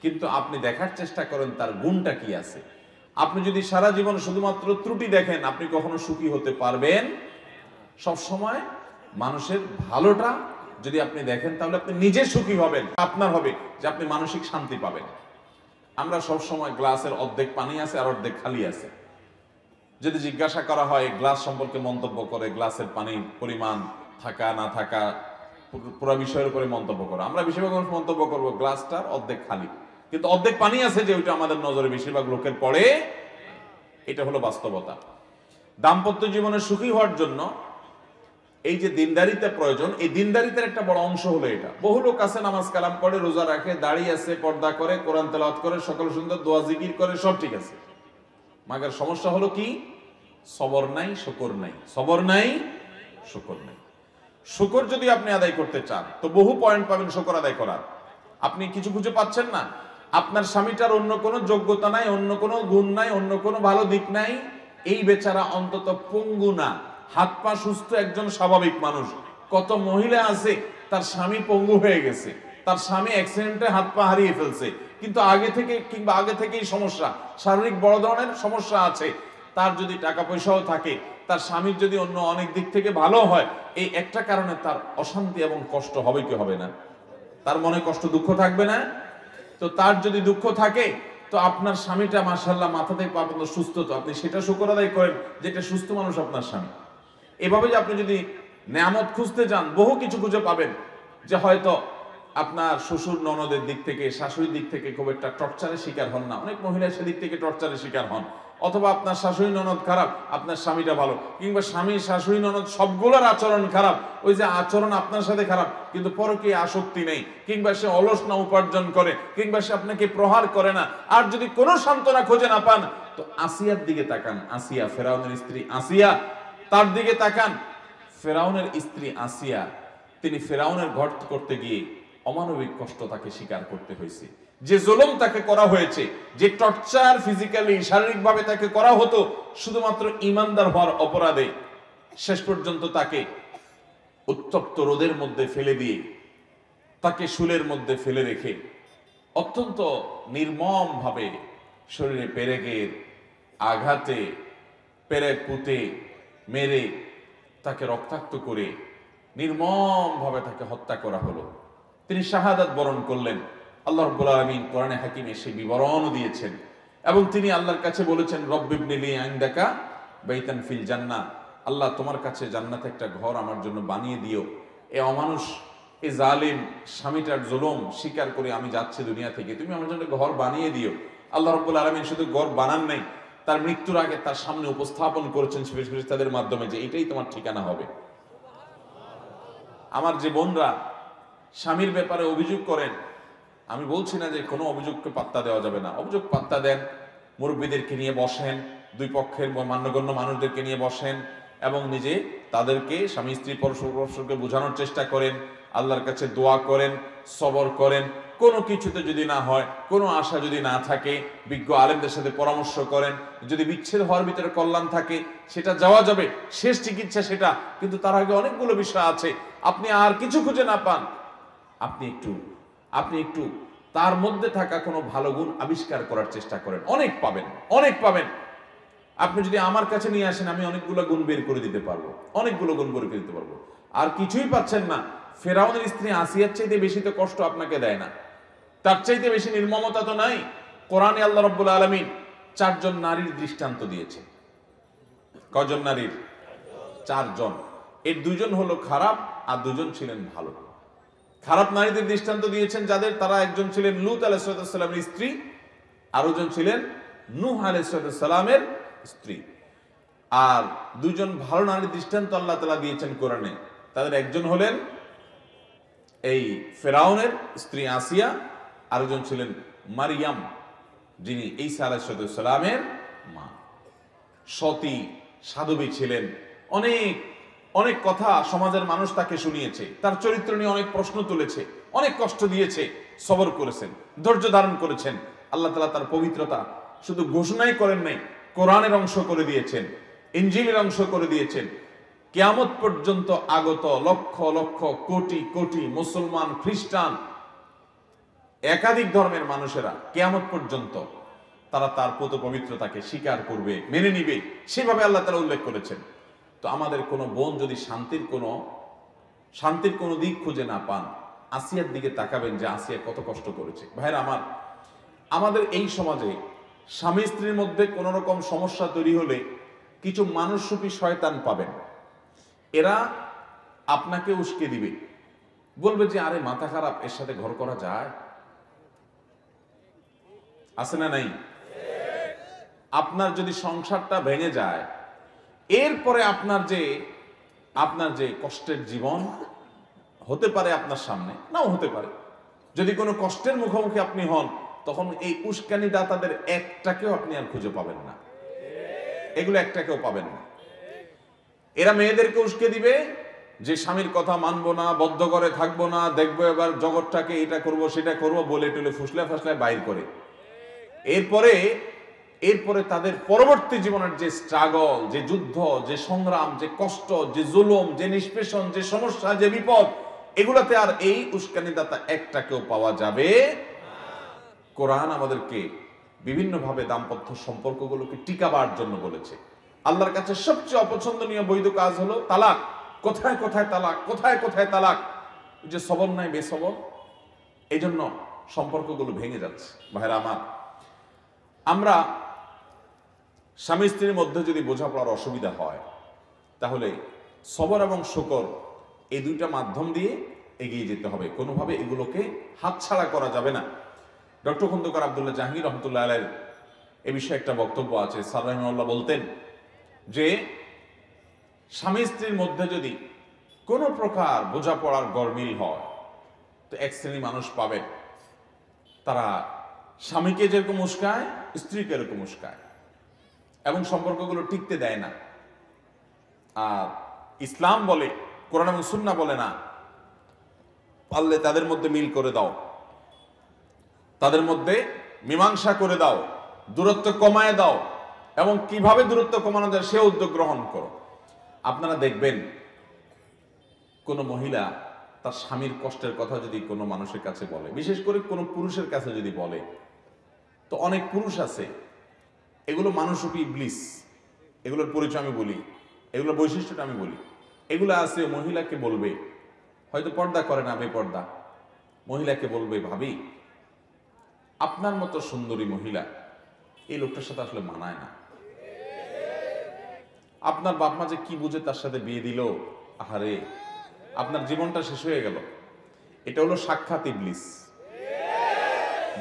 কিন্তু আপনি দেখার চেষ্টা করেন তার গুণটা কি আছে। আপনি যদি সারা জীবন শুধুমাত্র ত্রুটি দেখেন, আপনি কখনো সুখী হতে পারবেন? সব সময় মানুষের ভালোটা যদি আপনি দেখেন, তাহলে আপনি নিজে সুখী হবেন, আপনার হবে যে আপনি মানসিক শান্তি পাবেন। আমরা সব সময় গ্লাসের অর্ধেক পানি আছে আর অর্ধেক খালি আছে। যদি জিজ্ঞাসা করা হয় গ্লাস সম্পর্কে মন্তব্য করে, গ্লাসের পানির পরিমাণ থাকা না থাকা, পুরো বিষয়ের উপরে মন্তব্য করো, আমরা বেশিরভাগ মানুষ মন্তব্য করবো গ্লাসটার অর্ধেক খালি, কিন্তু অর্ধেক পানি আছে যে ওইটা আমাদের নজরে বেশিরভাগ লোকের পড়ে। এটা হলো বাস্তবতা। দাম্পত্য জীবনে সুখী হওয়ার জন্য এই যে দিনদারিতা প্রয়োজন, এই দিনদারিতার একটা বড় অংশ হলো এটা। বহু লোক আছে নামাজ কালাম পড়ে, রোজা রাখে, দাঁড়িয়ে আছে, পর্দা করে, কোরআন তেলাওয়াত করে, সকল সুন্দর দোয়া জিকির করে, সব ঠিক আছে, মাগের সমস্যা হলো কি? সবর নাই, শুকর নাই, সবর নাই, শুকর নাই। শুকর যদি আপনি আদায় করতে চান তো বহু পয়েন্ট পাবেন শুকর আদায় করার। আপনি কিছু খুঁজে পাচ্ছেন না, আপনার স্বামীটার অন্য কোনো যোগ্যতা নাই, অন্য কোনো গুণ নাই, অন্য কোনো ভালো দিক নাই, এই বেচারা অন্তত পঙ্গু না, হাত পা সুস্থ একজন স্বাভাবিক মানুষ। কত মহিলা আছে তার স্বামী পঙ্গু হয়ে গেছে, তার স্বামী অ্যাক্সিডেন্টে হাত পা হারিয়ে ফেলছে, কিন্তু আগে থেকে কিংবা আগে থেকেই সমস্যা, শারীরিক বড় ধরনের সমস্যা আছে। তার যদি টাকা পয়সাও থাকে, তার স্বামীর যদি অন্য অনেক দিক থেকে ভালো হয়, এই একটা কারণে তার অশান্তি এবং কষ্ট হবে কি হবে না? তার মনে কষ্ট, দুঃখ থাকবে না? তো তার যদি দুঃখ থাকে, তো আপনার স্বামীটা মাশাআল্লাহ মাথা থেকে পা পর্যন্ত সুস্থ, তো আপনি সেটা শুকর আদায় করেন যেটা সুস্থ মানুষ আপনার স্বামী। এভাবে যে আপনি যদি নেয়ামত খুঁজতে যান, বহু কিছু খুঁজে পাবেন, যে হয়তো আপনার শ্বশুর ননদের দিক থেকে, শাশুড়ির দিক থেকে খুব একটা টর্চারের শিকার হন না, অনেক মহিলা সেদিক থেকে টর্চারের শিকার হন, অথবা আপনার শাশুড়ি ননদ খারাপ, আপনার স্বামীটা ভালো, কিংবা স্বামী শাশুড়ি ননদ সবগুলোর আচরণ খারাপ, ওই যে আচরণ আপনার সাথে খারাপ কিন্তু পরকীয় আসক্তি নেই, কিংবা সে অলস না উপার্জন করে, কিংবা সে আপনাকে প্রহার করে না, আর যদি কোনো সান্ত্বনা খুঁজে না পান তো আসিয়ার দিকে তাকান। আসিয়া, ফেরাউনের স্ত্রী আসিয়া, তার দিকে তাকান। ফেরাউনের স্ত্রী আসিয়া, তিনি ফেরাউনের ঘর করতে গিয়ে অমানবিক কষ্ট তাকে স্বীকার করতে হয়েছে। যে জুলুম তাকে করা হয়েছে, যে টর্চার ফিজিক্যালি শারীরিকভাবে তাকে করা হতো শুধুমাত্র ইমানদার হওয়ার অপরাধে, শেষ পর্যন্ত তাকে উত্তপ্ত রোদের মধ্যে ফেলে দিয়ে, তাকে শুলের মধ্যে ফেলে রেখে অত্যন্ত নির্মম ভাবে শরীরে পেরেকের আঘাতে পেরেক পুঁতে মেরে তাকে রক্তাক্ত করে নির্মম ভাবে তাকে হত্যা করা হলো। তিনি শাহাদাত বরণ করলেন। আল্লাহ রাব্বুল আলামিন কোরআনে হাকিমে সেই বিবরণও দিয়েছেন এবং তিনি আল্লাহর কাছে বলেছেন, রব্বিবনি লি ইনদাকা বাইতান ফিল জান্নাহ, আল্লাহ তোমার কাছে জান্নাতে একটা ঘর আমার জন্য বানিয়ে দিও। এ অমানুষ, এ জালিম স্বামীটার জুলুম স্বীকার করে আমি যাচ্ছি দুনিয়া থেকে, তুমি আমার জন্য ঘর বানিয়ে দিও। আল্লাহ রাব্বুল আলামিন শুধু ঘর বানান নাই, তার মৃত্যুর আগে তার সামনে উপস্থাপন করেছেন ফেরেশতাদের মাধ্যমে যে এটাই তোমার ঠিকানা হবে। আমার যে বোনরা স্বামীর ব্যাপারে অভিযোগ করেন, আমি বলছি না যে কোনো অভিযোগকে পাত্তা দেওয়া যাবে না, অভিযোগ পাত্তা দেন, মুরব্বীদেরকে নিয়ে বসেন, দুই পক্ষের মান্যগণ্য মানুষদেরকে নিয়ে বসেন এবং নিজে তাদেরকে স্বামী স্ত্রী পরস্পরকে বোঝানোর চেষ্টা করেন, আল্লাহর কাছে দোয়া করেন, সবর করেন। কোনো কিছুতে যদি না হয়, কোনো আশা যদি না থাকে, বিজ্ঞ আলেমদের সাথে পরামর্শ করেন। যদি বিচ্ছেদ হওয়ার ভিতরে কল্যাণ থাকে সেটা যাওয়া যাবে, শেষ চিকিৎসা সেটা, কিন্তু তার আগে অনেকগুলো বিষয় আছে। আপনি আর কিছু খুঁজে না পান, আপনি একটু তার মধ্যে থাকা কোনো ভালো গুণ আবিষ্কার করার চেষ্টা করেন, অনেক পাবেন, অনেক পাবেন। আপনি যদি আমার কাছে নিয়ে আসেন, আমি অনেকগুলো গুণ বের করে দিতে পারবো, অনেকগুলো গুণ বের করে দিতে পারবো। আর কিছুই পাচ্ছেন না, ফেরাউনের স্ত্রী আসিয়ার চাইতে বেশি তো কষ্ট আপনাকে দেয় না, তার চাইতে বেশি নির্মমতা তো নাই। কোরআনে আল্লাহ রাব্বুল আলামিন 4 জন নারীর দৃষ্টান্ত দিয়েছে। কজন নারীর? 4 জন। এর 2 জন হলো খারাপ আর 2 জন ছিলেন ভালো। খারাপ নারীদের দৃষ্টান্ত দিয়েছেন যাদের, তারা একজন ছিলেন লূত আলাইহিস সালামের স্ত্রী, আরো জন ছিলেন নূহ আলাইহিস সালামের স্ত্রী। আর 2 জন ভালো নারীর দৃষ্টান্ত আল্লাহ তাআলা দিয়েছেন কোরআনে। তাদের একজন হলেন এই ফেরাউনের স্ত্রী আসিয়া, আরেকজন ছিলেন মারিয়াম, যিনি ঈসা আলাইহিস সালামের মা। সতী সাধবী ছিলেন, অনেক অনেক কথা সমাজের মানুষ তাকে শুনিয়েছে, তার চরিত্র নিয়ে অনেক প্রশ্ন তুলেছে, অনেক কষ্ট দিয়েছে, সবর করেছেন, ধৈর্য ধারণ করেছেন। আল্লাহ তাআলা তার পবিত্রতা শুধু ঘোষণাই করেন নাই, কোরআনের অংশ করে দিয়েছেন, ইনজিলের অংশ করে দিয়েছেন। কিয়ামত পর্যন্ত আগত লক্ষ লক্ষ কোটি কোটি মুসলমান, খ্রিস্টান, একাধিক ধর্মের মানুষেরা কিয়ামত পর্যন্ত তারা তার পুত পবিত্রতাকে স্বীকার করবে, মেনে নিবে, সেভাবে আল্লাহ তাআলা উল্লেখ করেছেন। তো আমাদের কোনো বোন যদি শান্তির কোনো দিক খুঁজে না পান, আসিয়ার দিকে তাকাবেন যে আসিয়া কত কষ্ট করেছে। ভাইরা আমার, আমাদের এই সমাজে স্বামী স্ত্রীর মধ্যে কোনো রকম সমস্যা তৈরি হলে কিছু মানুষরূপী শয়তান পাবেন। এরা আপনাকে উস্কে দিবে, বলবে যে আরে মাথা খারাপ, এর সাথে ঘর করা যায়? আছে না নাই? আপনার যদি সংসারটা ভেঙে যায়, এরপরে আপনার যে কষ্টের জীবন হতে পারে আপনার সামনে, নাও হতে পারে, যদি কোনো কষ্টের মুখোমুখি আপনি হন, তখন এই উস্কানি দাতাদের একটাকেও আপনি আর খুঁজে পাবেন না, এগুলো একটাকেও পাবেন না। এরা মেয়েদেরকে উস্কে দিবে যে স্বামীর কথা মানবো না, বদ্ধ করে থাকবো না, দেখবো এবার জগৎটাকে, এটা করব সেটা করব বলে টলে ফুসলায় ফাসলায় বাইর করে। এরপরে তাদের পরবর্তী জীবনের যে স্ট্রাগল, যে যুদ্ধ, যে সংগ্রাম, যে কষ্ট, যে জুলুম, যে নিষ্পেষণ, যে সমস্যা, যে বিপদ, এগুলাতে আর এই উস্কানিদাতা একটাকেও পাওয়া যাবে। কোরআন আমাদেরকে বিভিন্নভাবে দাম্পত্য সম্পর্কগুলোকে টিকাবার জন্য বলেছে। আল্লাহর কাছে সবচেয়ে অপছন্দনীয় বৈধ কাজ হলো তালাক। কোথায় কোথায় তালাক, কোথায় কোথায় তালাক, যে সবর নাই বেসবর, এই জন্য সম্পর্কগুলো ভেঙে যাচ্ছে। ভাইরা আমার, আমরা স্বামী স্ত্রীর মধ্যে যদি বোঝাপড়ার অসুবিধা হয়, তাহলে সবর এবং শুকর এই দুইটা মাধ্যম দিয়ে এগিয়ে যেতে হবে, কোনোভাবে এগুলোকে হাতছাড়া করা যাবে না। ডক্টর খন্দকার আব্দুল্লাহ জাহাঙ্গীর রহমতুল্লাহ আলাইহির এ বিষয়ে একটা বক্তব্য আছে। স্যার রাহিমাহুল্লাহ বলতেন যে স্বামী স্ত্রীর মধ্যে যদি কোনো প্রকার বোঝাপড়ার গরমিল হয়, তো এক শ্রেণী মানুষ পাবেন তারা স্বামীকে যেরকম উস্কায়, স্ত্রীকে এরকম উস্কায় এবং সম্পর্কগুলো টিকতে দেয় না। আর ইসলাম বলে, কোরআন এবং সুন্নাহ বলে না, পারলে তাদের মধ্যে মিল করে দাও, তাদের মধ্যে মীমাংসা করে দাও, দূরত্ব কমায় দাও, এবং কিভাবে দূরত্ব কমানো যায় সে উদ্যোগ গ্রহণ করো। আপনারা দেখবেন কোনো মহিলা তার স্বামীর কষ্টের কথা যদি কোনো মানুষের কাছে বলে, বিশেষ করে কোনো পুরুষের কাছে যদি বলে, তো অনেক পুরুষ আছে, এগুলো মানুষরূপী ইবলিস, এগুলোর পরিচয় আমি বলি, এগুলোর বৈশিষ্ট্যটা আমি বলি। এগুলো আছে মহিলাকে বলবে, হয়তো পর্দা করে না, বেপর্দা, মহিলাকে বলবে, ভাবি আপনার মতো সুন্দরী মহিলা এই লোকটার সাথে আসলে মানায় না, আপনার বাপ মা যে কি বুঝে তার সাথে বিয়ে দিল, আহারে আপনার জীবনটা শেষ হয়ে গেল। এটা হলো সাক্ষাৎ ইবলিস।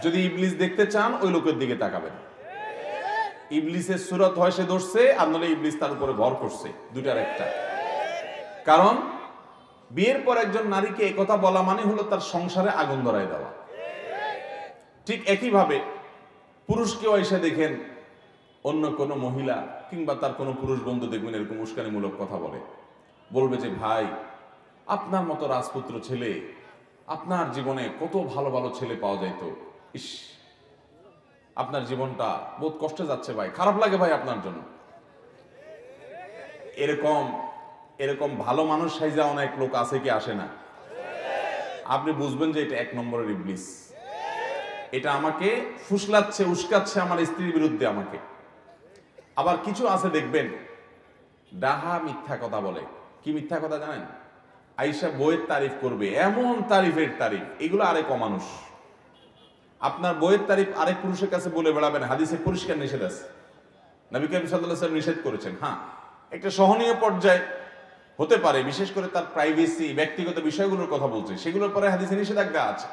যদি ইবলিস দেখতে চান ওই লোকের দিকে তাকাবেন। ইবলিসের সুরত হয় সে ধরছে, আর নাহলে ইবলিস তার উপরে ভর করছে, দুটার একটা। কারণ বিয়ের পর একজন নারীকে এই কথা বলা মানে হলো তার সংসারে আগুন ধরায় দেওয়া। ঠিক একইভাবে পুরুষকেও এসে দেখেন অন্য কোনো মহিলা কিংবা তার কোনো পুরুষ বন্ধু দেখবেন এরকম উস্কানিমূলক কথা বলবে যে ভাই আপনার মতো রাজপুত্র ছেলে, আপনার জীবনে কত ভালো ভালো ছেলে পাওয়া যাইত, ইস আপনার জীবনটা বহুত কষ্টে যাচ্ছে ভাই, খারাপ লাগে ভাই আপনার জন্য। এরকম এরকম ভালো মানুষ সাইজা অনেক লোক আছে কি আসে না? আপনি বুঝবেন যে এটা এক নম্বরের ইবলিস। এটা আমাকে ফুসলাচ্ছে, উস্কাচ্ছে আমার স্ত্রীর বিরুদ্ধে আমাকে। আবার কিছু আছে দেখবেন ডাহা মিথ্যা কথা বলে। কি মিথ্যা কথা জানেন? আইসা বইয়ের তারিফ করবে, এমন তারিফের তারিফ, এগুলো আরেক অমানুষ। আপনার বইয়ের তারিফ আরেক পুরুষের কাছে বলে বেড়াবেন, হাদিসে পরিষ্কার নিষেধ আছে, নবী করিম সাল্লাল্লাহু আলাইহি ওয়াসাল্লাম নিষেধ করেছেন। হ্যাঁ, একটা সহনীয় পর্যায়ে হতে পারে, বিশেষ করে তার প্রাইভেসি, ব্যক্তিগত বিষয়গুলোর কথা বলছে, সেগুলোর পরে হাদিসে নিষেধাজ্ঞা আছে।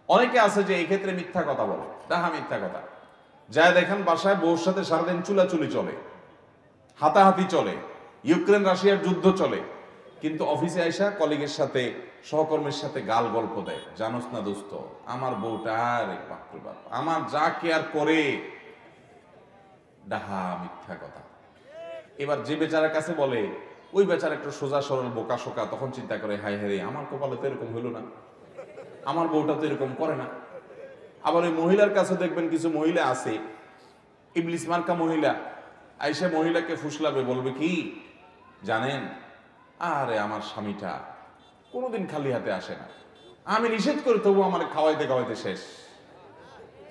অনেকে আছে যে এই ক্ষেত্রে মিথ্যা কথা বলে, ডাহা মিথ্যা কথা। যা দেখেন বাসায় বউর সাথে সারাদিন চুলাচুলি চলে, হাতাহাতি চলে, ইউক্রেন রাশিয়ার যুদ্ধ চলে, কিন্তু অফিসে আইসা কলিগের সাথে, সহকর্মীর সাথে গাল গল্প দেয়, জানোস না দোস্ত আমার বউটা রে বাপরে বাপ, আমার যা কেয়ার করে। ডাহা মিথ্যা কথা। এবার যে বেচারার কাছে বলে, ওই বেচারা একটু সোজা সরল বোকা শোকা, তখন চিন্তা করে হায় হায় রে আমার কপালে তো এরকম হইল না, আমার বউটা তো এরকম করে না। আবার ওই মহিলার কাছে দেখবেন কিছু মহিলা আছে, ইবলিস মার্কা মহিলা, আইসা মহিলাকে ফুসলাবে, বলবে কি জানেন, আরে আমার স্বামীটা কোনোদিন খালি হাতে আসে না, আমি নিষেধ করি তবু আমার খাওয়াইতে খাওয়াইতে শেষ,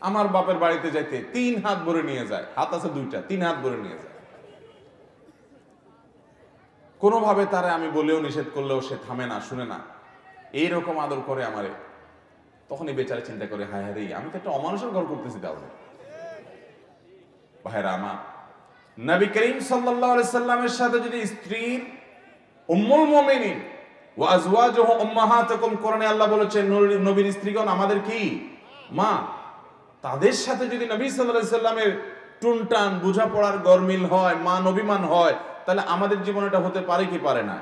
আমার বাপের বাড়িতে যাইতে 3 হাত ভরে নিয়ে যায়, হাত আছে 2টা, 3 হাত ভরে নিয়ে যায়। কোনোভাবে তারে আমি বলেও নিষেধ করলেও সে থামে না, শুনে না, এইরকম আদর করে আমারে। তখন এই বেচারা চিন্তা করে হায় হায় রে আমি তো একটা অমানুষের ঘর করতেছি। তাহলে ভাইরা আমার, নবী করিম সাল্লাল্লাহু আলাইহি সাল্লামের সাথে যদি স্ত্রীর উম্মুল মুমিনিন ওয়া আজওয়াজুহু উম্মাহাতুকুম, কোরআনে আল্লাহ বলেছেন নবীর স্ত্রীগণ আমাদের কি মা, তাদের সাথে যদি নবী সাল্লাল্লাহু আলাইহি সাল্লামের টুনটান বুঝাপড়ার গরমিল হয়, মান অভিমান হয়, তাহলে আমাদের জীবনে এটা হতে পারে কি পারে না?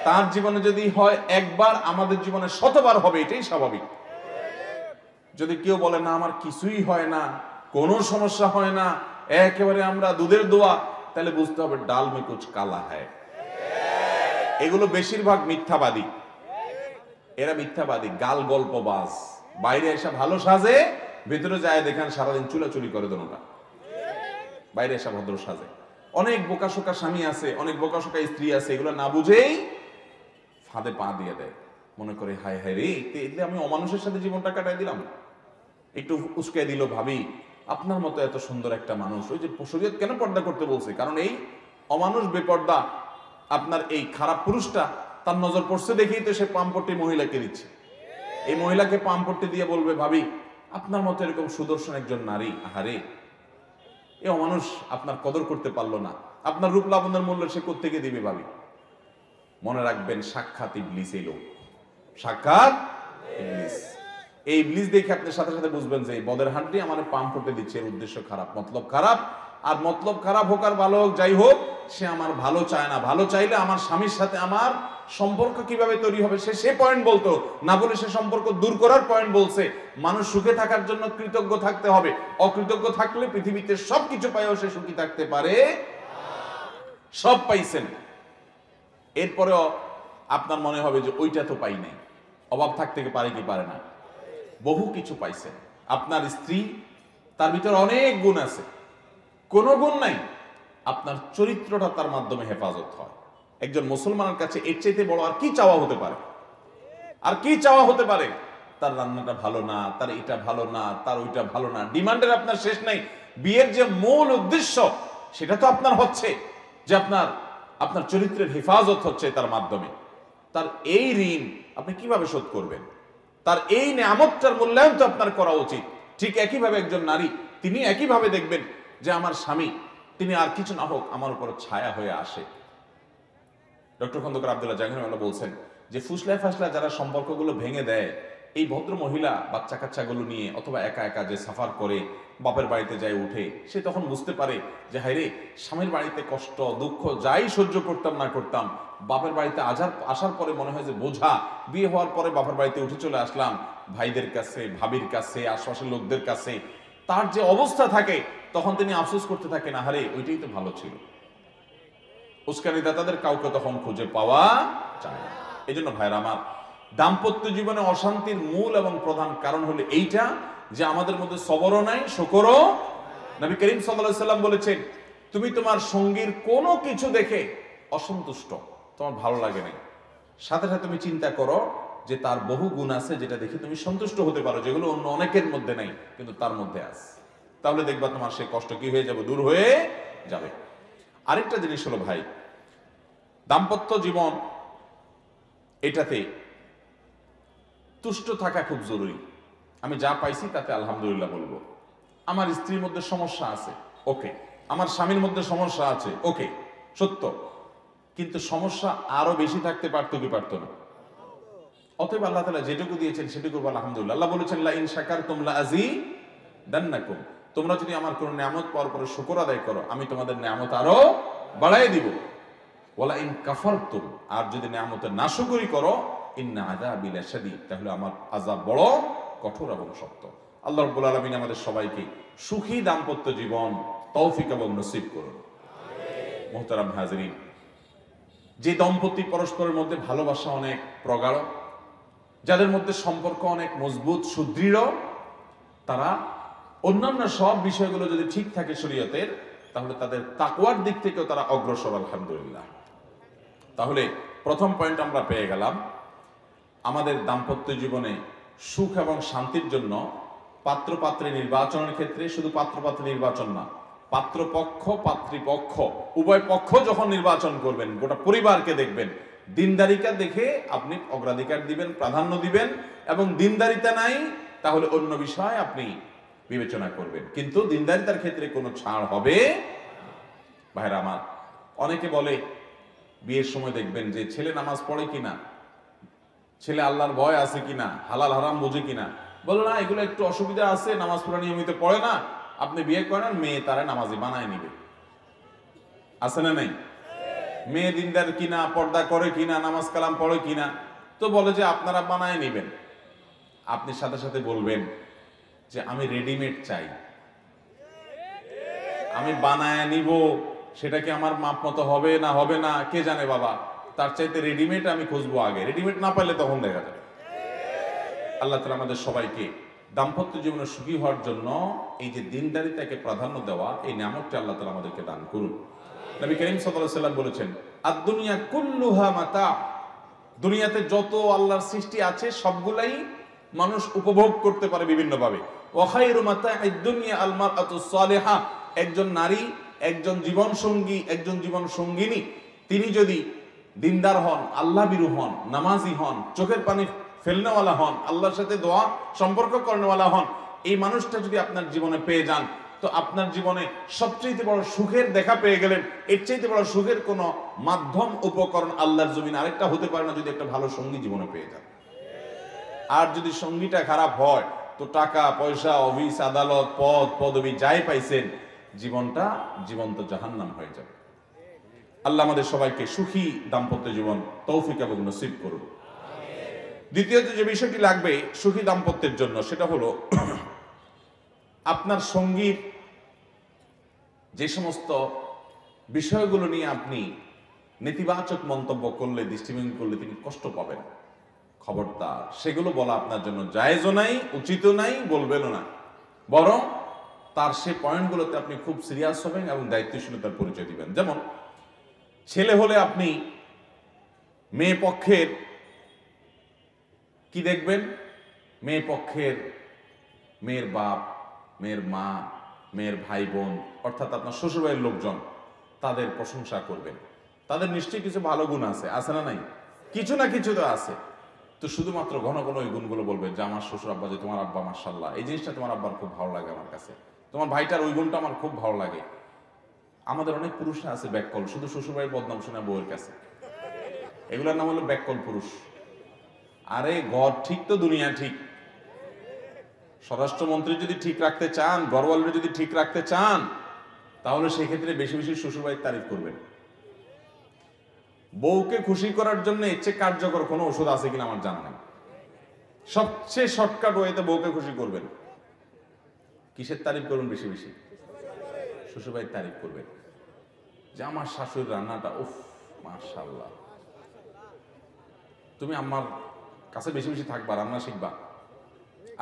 তার জীবনে যদি হয় একবার, আমাদের জীবনে শতবার হবে, এটাই স্বাভাবিক। যদি কেউ বলে না আমার কিছুই হয় না, কোনো সমস্যা হয় না, একেবারে আমরা দুধের দোয়া, তাহলে বুঝতে হবে ডাল মে কুছ কালা হ্যায়। এগুলো বেশিরভাগ মিথ্যাবাদী, এরা মিথ্যাবাদী, গাল গল্পবাজ, বাইরে এসে ভালো সাজে, ভেতরে যায় দেখেন সারাদিন চুলাচুলি করে দোনোটা, বাইরে এসে ভদ্র সাজে। অনেক বোকাশোকা স্বামী আছে, অনেক বোকাশোকা স্ত্রী আছে, এগুলো না বুঝেই ফাঁদে পা দিয়ে দেয়, মনে করে হায় হায় রে এতে আমি অমানুষের সাথে জীবনটা কাটাই দিলাম। একটু উস্কে দিল, ভাবি আপনার মতো এত সুন্দর একটা মানুষ, ওই যে শরীয়ত কেন পর্দা করতে বলছে, কারণ এই অমানুষ বেপর্দা আপনার এই খারাপ পুরুষটা তার নজর পড়ছে দেখেই তো সে পামপট্টি মহিলাকে দিচ্ছে। এই মহিলাকে পামপট্টি দিয়ে বলবে ভাবি আপনার মতো এরকম সুদর্শন একজন নারী, আহারে এ অমানুষ আপনার কদর করতে পারলো না, আপনার রূপ লাবণ্যের মূল্য সে কোত্থেকে দিবে ভাবি। মনে রাখবেন সাক্ষাৎ ইবলিস এই লোক, সাক্ষাৎ ইবলিস। এই ইবলিস দেখে আপনি সাথে সাথে বুঝবেন যে এই বদের হাড্ডি আমার পাম করতে দিচ্ছে, এর উদ্দেশ্য খারাপ, মতলব খারাপ। আর মতলব খারাপ হোক আর ভালো হোক, যাই হোক, সে আমার ভালো চায় না। ভালো চাইলে আমার স্বামীর সাথে আমার সম্পর্ক কিভাবে তৈরি হবে সে পয়েন্ট বলতো না, বলে সে সম্পর্ক দূর করার পয়েন্ট বলছে। মানুষ সুখে থাকার জন্য কৃতজ্ঞ থাকতে হবে। অকৃতজ্ঞ থাকলে পৃথিবীতে সবকিছু পাইও সে সুখী থাকতে পারে। সব পাইছেন, এরপরেও আপনার মনে হবে যে ওইটা তো পাই নাই। অভাব থাকতে পারে কি পারে না? বহু কিছু পাইছেন। আপনার স্ত্রী, তার ভিতরে অনেক গুণ আছে, কোনো গুণ নাই, আপনার চরিত্রটা তার মাধ্যমে হেফাজত হয়। একজন মুসলমানের কাছে এর চাইতে বড় আর কি চাওয়া হতে পারে? আর কি চাওয়া হতে পারে? তার রান্নাটা ভালো না, তার এটা ভালো না, তার ওইটা ভালো না। ডিমান্ডের আপনার শেষ নাই। বিয়ের যে মূল উদ্দেশ্য সেটা তো আপনার হচ্ছে যে আপনার চরিত্রের হেফাজত হচ্ছে তার মাধ্যমে। তার এই ঋণ আপনি কিভাবে শোধ করবেন? তার এই নিয়ামতটার মূল্যায়ন তো আপনার করা উচিত। ঠিক একইভাবে একজন নারী, তিনি একইভাবে দেখবেন যে আমার স্বামী, তিনি আর কিছু না হোক আমার উপর ছায়া হয়ে আসে। ডক্টর খন্দকার আব্দুল্লাহ জাহাঙ্গীর বলছেন যে ফুসলায় ফাসলায় যারা সম্পর্কগুলো ভেঙে দেয়, এই ভদ্র মহিলা বাচ্চা কাচ্চাগুলো নিয়ে অথবা একা একা যে সাফার করে বাপের বাড়িতে যায় উঠে, সে তখন বুঝতে পারে যে হায় রে, স্বামীর বাড়িতে কষ্ট দুঃখ যাই সহ্য করতাম না করতাম, বাপের বাড়িতে আসার পরে মনে হয় যে বোঝা। বিয়ে হওয়ার পরে বাপের বাড়িতে উঠে চলে আসলাম, ভাইদের কাছে, ভাবির কাছে, আশপাশের লোকদের কাছে তার যে অবস্থা থাকে, তখন তিনি আফসোস করতে থাকেন, আহারে ওইটাই তো ভালো ছিল। উস্কানিদাতাদের কাউকে তখন খুঁজে পাওয়া যায় না। এই জন্য ভাইরা আমার, দাম্পত্য জীবনে অশান্তির মূল এবং প্রধান কারণ হলো এইটা যে আমাদের মধ্যে সবরও নাই, শুকরও। নবী করিম সাল্লাল্লাহু আলাইহি সাল্লাম বলেছেন, তুমি তোমার সঙ্গীর কোনো কিছু দেখে অসন্তুষ্ট, তোমার ভালো লাগে না, সাথে সাথে তুমি চিন্তা করো যে তার বহু গুণ আছে যেটা দেখে তুমি সন্তুষ্ট হতে পারো, যেগুলো অন্য অনেকের মধ্যে নাই কিন্তু তার মধ্যে আছে। তাহলে দেখবা তোমার সে কষ্ট কি হয়ে যাবে, দূর হয়ে যাবে। আরেকটা জিনিস হলো ভাই, দাম্পত্য জীবন এটাতে তুষ্ট থাকা খুব জরুরি। আমি যা পাইছি তাতে আলহামদুলিল্লাহ বলবো। আমার স্ত্রীর মধ্যে সমস্যা আছে, ওকে। আমার স্বামীর মধ্যে সমস্যা আছে, ওকে, সত্য। কিন্তু সমস্যা আরো বেশি থাকতে পারতো কি পারতো না? অতএব আল্লাহ তাআলা যেটুকু দিয়েছেন সেটুকু আলহামদুলিল্লাহ। আল্লাহ বলেছেন, লা ইন শাকারতুম লা আযীদান্নাকুম, তোমরা যদি আমার কোন নিয়ামত পাওয়ার পরে শুকর আদায় করো, আমি তোমাদের নিয়ামত আরো বাড়াই দিব। ওয়ালা ইন কাফারতুম, আর যদি নিয়ামতের নাশকরি করো, ইন্না আযাবি লাশাদীদ, তাহলে আমার আযাব বড় কঠোর এবং শক্ত। আল্লাহ রাব্বুল আলামিন আমাদের সবাইকে সুখী দাম্পত্য জীবন তৌফিক এবং নসিব করুন। মুহতারাম হাজিরিন, যে দম্পতি পরস্পরের মধ্যে ভালোবাসা অনেক প্রগাঢ়, যাদের মধ্যে সম্পর্ক অনেক মজবুত সুদৃঢ়, তারা অন্যান্য সব বিষয়গুলো যদি ঠিক থাকে শরীয়তের, তাহলে তাদের তাকওয়ার দিক থেকেও তারা অগ্রসর, আলহামদুলিল্লাহ। তাহলে প্রথম পয়েন্ট আমরা পেয়ে গেলাম, আমাদের দাম্পত্য জীবনে সুখ এবং শান্তির জন্য পাত্রপাত্রী নির্বাচনের ক্ষেত্রে শুধু পাত্রপাত্রী নির্বাচন না, পাত্রপক্ষ পাত্রীপক্ষ উভয় পক্ষ যখন নির্বাচন করবেন, গোটা পরিবারকে দেখবেন, দিনদারিকা দেখে আপনি অগ্রাধিকার দিবেন, প্রাধান্য দিবেন, এবং দিনদারিতা নাই তাহলে অন্য বিষয় আপনি বিবেচনা করবেন। কিন্তু দিনদারিতার ক্ষেত্রে কোনো ছাড় হবে। ভাইরা আমার, অনেকে বলে বিয়ের সময় দেখবেন যে ছেলে নামাজ পড়ে কিনা, ছেলে আল্লাহর ভয় আছে কিনা, হালাল হারাম বোঝে কিনা। বলো না, এগুলো একটু অসুবিধা আছে, নামাজ পড়া নিয়মিত পড়ে না, আপনি বিয়ে করেন, মেয়ে তারা নামাজি বানায় নিবে। আছে না নেই? মেয়ে দিনদার কিনা, পর্দা করে কিনা, নামাজ কালাম পড়ে কিনা, তো বলে যে আপনারা বানায় নিবেন। আপনি সাথে সাথে বলবেন যে আমি রেডিমেড চাই, আমি বানায় নিব, সেটা কি আমার মাপ মতো হবে না হবে না কে জানে বাবা, তার চাইতে রেডিমেড আমি খুঁজবো আগে, রেডিমেড না পাইলে তখন দেখা যাবে। আল্লাহ তাআলা আমাদের সবাইকে দাম্পত্য জীবনে সুখী হওয়ার জন্য এই যে দিনদারিতাকে প্রাধান্য দেওয়া, এই নিয়ামতটা আল্লাহ তাআলা আমাদেরকে দান করুন। নবী করিম সাল্লাল্লাহু আলাইহি ওয়াসাল্লাম বলেছেন, আদ-দুনিয়া কুল্লুহা মাতা, দুনিয়াতে যত আল্লাহর সৃষ্টি আছে সবগুলাই মানুষ উপভোগ করতে পারে বিভিন্ন ভাবে। ওয়া খায়রু মাতা'আদ দুনিয়া আল মারআতুস সালিহা, একজন নারী, একজন জীবন সঙ্গী, একজন জীবন সঙ্গিনী, তিনি যদি দিনদার হন, আল্লাহ বিরু হন, নামাজি হন, চোখের পানি ফেলনেওয়ালা হন, আল্লাহর সাথে দোয়া সম্পর্ক করনেওয়ালা হন, এই মানুষটা যদি আপনার জীবনে পেয়ে যান, তো আপনার জীবনে সবচেয়ে বড় সুখের দেখা পেয়ে গেলেন। এর চাইতে বড় সুখের কোনো মাধ্যম উপকরণ আল্লাহর জমিনে আরেকটা হতে পারে না, যদি একটা ভালো সঙ্গী জীবনে পেয়ে যান। আর যদি সঙ্গীটা খারাপ হয় তো টাকা পয়সা, অফিস আদালত, পদ পদবি যাই পাইছেন, জীবনটা জীবন্ত জাহান্নাম হয়ে যাবে। আল্লাহ আমাদের সবাইকে সুখী দাম্পত্য জীবন তৌফিক এবং নসিব করুন। দ্বিতীয়ত যে বিষয়টি লাগবে সুখী দাম্পত্যের জন্য, সেটা হলো আপনার সঙ্গীর যে সমস্ত বিষয়গুলো নিয়ে আপনি নেতিবাচক মন্তব্য করলে, দৃষ্টিভঙ্গি করলে তিনি কষ্ট পাবেন, খবরদার সেগুলো বলা আপনার জন্য জায়েজও নাই, উচিতও নাই, বলবেনও না। বরং তার সে পয়েন্টগুলোতে আপনি খুব সিরিয়াস হবেন এবং দায়িত্বশীলতার পরিচয় দিবেন। যেমন ছেলে হলে আপনি মেয়ে পক্ষের কি দেখবেন? মেয়ে পক্ষের মেয়ের বাপ, মেয়ের মা, মেয়ের ভাই বোন, অর্থাৎ আপনার শ্বশুরবাড়ির লোকজন, তাদের প্রশংসা করবেন। তাদের নিশ্চয়ই কিছু ভালো গুণ আছে, আছে না নাই? কিছু না কিছু তো আছে। তো শুধুমাত্র ঘন ঘন ওই গুণগুলো বলবেন যে আমার শ্বশুর আব্বা, যে তোমার আব্বা মাশাআল্লাহ, এই জিনিসটা তোমার আব্বার খুব ভালো লাগে আমার কাছে, তোমার ভাইটার ওই গুণটা আমার খুব ভালো লাগে। আমাদের অনেক পুরুষরা আছে ব্যাককল, শুধু শ্বশুরবাড়ির বদনাম শোনা বউয়ের কাছে। এগুলোর নাম হলো ব্যাককল পুরুষ। আরে ঘর ঠিক তো দুনিয়া ঠিক। স্বরাষ্ট্রমন্ত্রী যদি ঠিক রাখতে চান, ঘরওয়ালিরা যদি ঠিক রাখতে চান, তাহলে সেই ক্ষেত্রে বেশি বেশি শ্বশুরবাড়ির তারিফ করবেন। বউকে খুশি করার জন্য এর চেয়ে কার্যকর কোনো ওষুধ আছে কিনা আমার জানা নেই। সবচেয়ে শর্টকাট ওয়েতে বউকে খুশি করবেন। কিসের তারিফ করবেন বেশি বেশি? শ্বশুরবাড়ির তারিফ করবেন, যে আমার শাশুড়ির রান্নাটা উফ মাশাআল্লাহ, তুমি আমার কাছে বেশি বেশি থাকবা, রান্না শিখবা।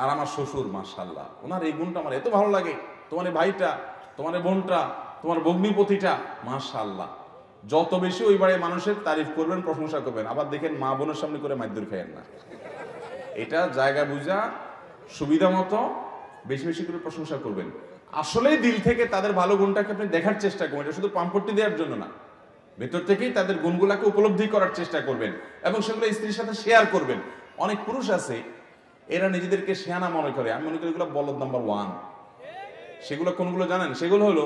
আর আমার শ্বশুর মাশাআল্লাহ, ওনার এই গুণটা আমার এত ভালো লাগে, তোমার এই ভাইটা, তোমার এই বোনটা, তোমার ভগ্নিপতিটা মাশাআল্লাহ। যত বেশি ওই বাড়ির মানুষের তারিফ করবেন, প্রশংসা করবেন। আবার দেখেন মা বোনের সামনে করে মাইদুর খাইয়েন না। এটা জায়গা বুঝা সুবিধা মতো বেশি বেশি করে প্রশংসা করবেন। আসলেই দিল থেকে তাদের ভালো গুণটাকে আপনি দেখার চেষ্টা করবেন। এটা শুধু পাম্পট্টি দেওয়ার জন্য না, ভেতর থেকেই তাদের গুণগুলাকে উপলব্ধি করার চেষ্টা করবেন এবং সেগুলো স্ত্রীর সাথে শেয়ার করবেন। অনেক পুরুষ আছে এরা নিজেদেরকে শেয়ানা মনে করে। আমি মনে করি এগুলো বলদ নাম্বার 1। সেগুলো কোনগুলো জানেন? সেগুলো হলো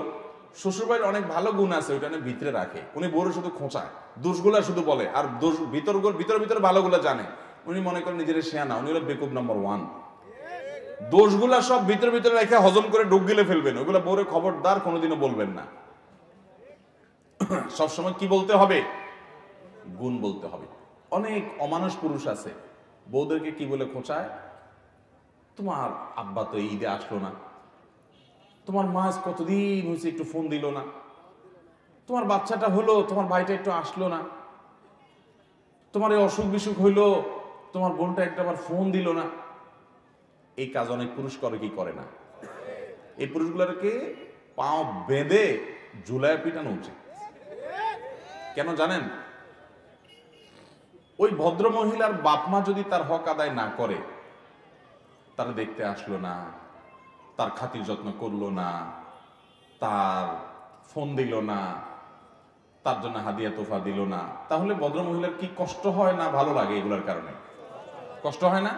শ্বশুরবাড়ির অনেক ভালো গুণ আছে, ওইটা ভিতরে রাখে। উনি বড় শুধু খোঁচায়, দোষগুলা শুধু বলে, আর দোষ ভিতর ভালোগুলো জানে। উনি মনে করেন নিজের শেয়ানা, উনি হলো বেকুব নাম্বার 1। দোষগুলা সব ভিতরে রেখে হজম করে ডুব গিলে ফেলবেন। ওইগুলো বউরে খবরদার কোনোদিনও বলবেন না। সবসময় কি বলতে হবে? গুণ বলতে হবে। অনেক অমানুষ পুরুষ আছে বউদেরকে কি বলে খোঁচায়, তোমার আব্বা তো ঈদে আসলো না, তোমার মা কতদিন হয়েছে একটু ফোন দিল না, তোমার বাচ্চাটা হলো, তোমার ভাইটা একটু আসলো না, তোমার এই অসুখ বিসুখ হইলো, তোমার বোনটা একটা আবার ফোন দিল না। এই কাজ অনেক পুরুষ করে কি করে না? এই পুরুষগুলোকে পাও বেঁধে ঝুলায় পিটানো উচিত। কেন জানেন? ওই ভদ্র মহিলার বাপ মা যদি তার হক আদায় না করে, তারা দেখতে আসলো না, তার খাতির যত্ন করলো না, তার ফোন দিল না, তার জন্য হাদিয়া তোফা দিল না, তাহলে ভদ্র মহিলার কি কষ্ট হয় না ভালো লাগে? এগুলোর কারণে কষ্ট হয় না?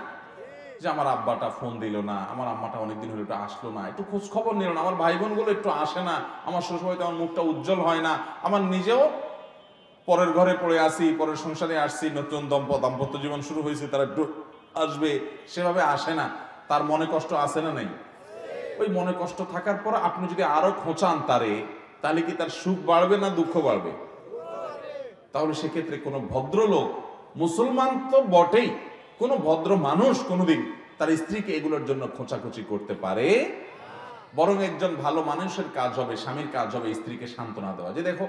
যে আমার আব্বাটা ফোন দিল না, আমার আম্মাটা অনেকদিন হলো একটু আসলো না, একটু খোঁজ খবর নিল না, আমার ভাই বোনগুলো একটু আসে না, আমার শ্বশুরবাড়িতে আমার মুখটা উজ্জ্বল হয় না, আমার নিজেও পরের ঘরে পড়ে আসি, পরের সংসারে আসছি, নতুন দাম্পত্য জীবন শুরু হয়েছে, তারা একটু আসবে, সেভাবে আসে না। তার মনে কষ্ট আছে না নাই? ওই মনে কষ্ট থাকার পর আপনি যদি আরো খোঁচান তারে, তাহলে কি তার সুখ বাড়বে না দুঃখ বাড়বে? তাহলে সেক্ষেত্রে কোনো ভদ্রলোক, মুসলমান তো বটেই, কোনো ভদ্র মানুষ কোনোদিন তার স্ত্রীকে এগুলোর জন্য খোঁচাখুচি করতে পারে? বরং একজন ভালো মানুষের কাজ হবে, স্বামীর কাজ হবে স্ত্রীকে সান্ত্বনা দেওয়া, যে দেখো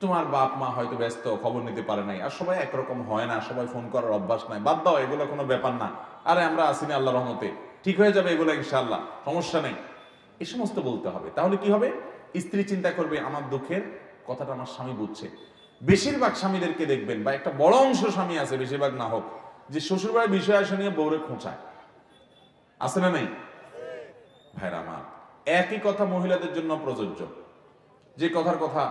তোমার বাপ মা হয়তো ব্যস্ত, খবর নিতে পারে নাই, আর সবাই একরকম হয় না, সবাই ফোন করার অভ্যাস নাই, বাদ দাও, এগুলো কোনো ব্যাপার না, আরে আমরা আসিনি, আল্লাহ রহমতে ঠিক হয়ে যাবে এগুলো ইনশাআল্লাহ, সমস্যা নেই, এই সমস্ত বলতে হবে। তাহলে কি হবে? স্ত্রী চিন্তা করবে আমার দুঃখের কথাটা আমার স্বামী বুঝছে। বেশিরভাগ স্বামীদেরকে দেখবেন, বা একটা বড় অংশ স্বামী আছে, বেশিরভাগ না হোক, যে শ্বশুরবাড়ির বিষয় আসে নিয়ে বউরে খোঁচায়, আছে না নেই? ভাইরা আমার, একই কথা মহিলাদের জন্য প্রযোজ্য। যে কথার কথা,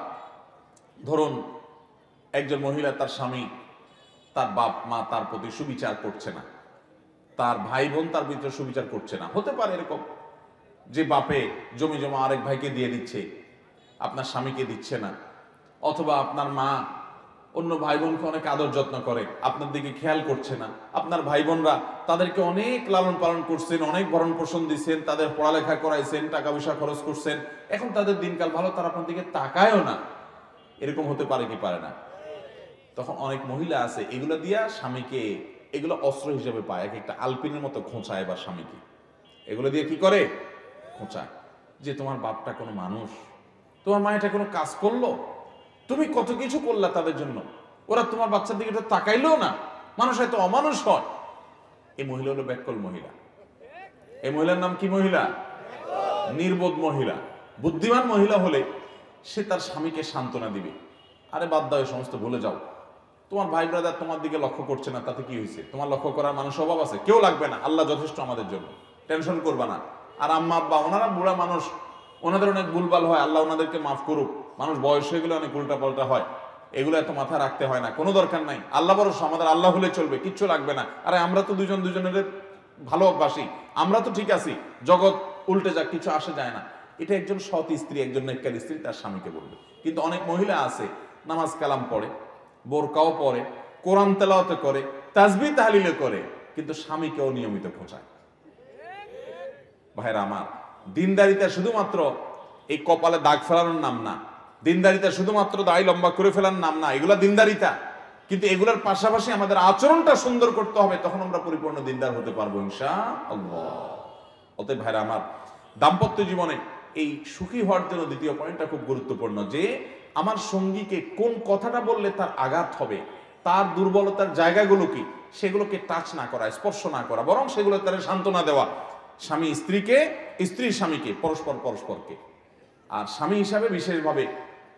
ধরুন একজন মহিলা, তার স্বামী, তার বাপ মা তার প্রতি সুবিচার করছে না, তার ভাই বোন তার ভিতরে সুবিচার করছে না। হতে পারে এরকম যে বাপে জমি জমা আরেক ভাইকে দিয়ে দিচ্ছে, আপনার স্বামীকে দিচ্ছে না, অথবা আপনার মা অন্য ভাই বোনকে অনেক আদর যত্ন করে, আপনার দিকে খেয়াল করছে না। আপনার ভাই বোনরা তাদেরকে অনেক লালন পালন করছেন, অনেক ভরণ পোষণ দিচ্ছেন, তাদের পড়ালেখা করাইছেন, টাকা পয়সা খরচ করছেন, এখন তাদের দিনকাল ভালো, তারা আপনার দিকে তাকায়ও না। এরকম হতে পারে কি পারে না? তখন অনেক মহিলা আছে এগুলো দিয়া স্বামীকে এগুলো অস্ত্র হিসেবে পায়, এক একটা আলপিনের মতো খোঁচায় বা স্বামীকে এগুলো দিয়ে কি করে খোঁচায়, যে তোমার বাপটা কোনো মানুষ, তোমার মা এটা কোনো কাজ করলো, তুমি কত কিছু করলা তাদের জন্য, ওরা তোমার বাচ্চার দিকে তো তাকাইলো না, মানুষ হয়তো অমানুষ হয়। এই মহিলা হলো ব্যাককল মহিলা। এই মহিলার নাম কি মহিলা? নির্বোধ মহিলা। বুদ্ধিমান মহিলা হলে সে তার স্বামীকে সান্ত্বনা দিবে, আরে বাদ দাও, এই সমস্ত ভুলে যাও, তোমার ভাই ব্রাদার তোমার দিকে লক্ষ্য করছে না, তাতে কি হয়েছে, তোমার লক্ষ্য করার মানুষ অভাব আছে, কেউ লাগবে না, আল্লাহ যথেষ্ট আমাদের জন্য, টেনশন করবা না। আর আম্মা আব্বা ওনারা বুড়া মানুষ, ওনাদের অনেক ভুলভাল হয়, আল্লাহ ওনাদেরকে মাফ করুক, মানুষ বয়স হয়ে গেলে অনেক উল্টা পাল্টা হয়, এগুলো এত মাথা রাখতে হয় না, কোনো দরকার নাই, আল্লাহ ভরসা, আমাদের আল্লাহ হলে চলবে, কিচ্ছু লাগবে না। আরে আমরা তো দুজন দুজনের ভালোবাসি, আমরা তো ঠিক আছি, জগৎ উল্টে যাক, কিছু আসে যায় না। এটা একজন সৎ স্ত্রী, একজন নেককার স্ত্রী তার স্বামীকে বলবে। কিন্তু অনেক মহিলা আছে নামাজ কালাম পড়ে, বোরকাও পড়ে, কোরআন তেলাওয়াত করে, তাসবিহ তাহলিল করে, কিন্তু স্বামীকেও নিয়মিত খোঁচায়। ভাইরা আমার, দিনদারিতা শুধুমাত্র এই কপালে দাগ ফেলানোর নাম না, দিনদারিতা শুধুমাত্র দাড়ি লম্বা করে ফেলার নাম না, এগুলা দিনদারিতা, কিন্তু এগুলোর পাশাপাশি আমাদের আচরণটা সুন্দর করতে হবে, তখন আমরা পরিপূর্ণ দিনদার হতে পারবো ইনশাআল্লাহ। অতএব ভাইরা আমার, দাম্পত্য জীবনে এই সুখী হওয়ার জন্য দ্বিতীয় পয়েন্টটা খুব গুরুত্বপূর্ণ, যে আমার সঙ্গীকে কোন কথাটা বললে তার আঘাত হবে, তার দুর্বলতার জায়গাগুলো কি, সেগুলোকে টাচ না করা, স্পর্শ না করা, বরং সেগুলো তার সান্ত্বনা দেওয়া। স্বামী স্ত্রীকে, স্ত্রী স্বামীকে, পরস্পর পরস্পরকে। আর স্বামী হিসাবে বিশেষভাবে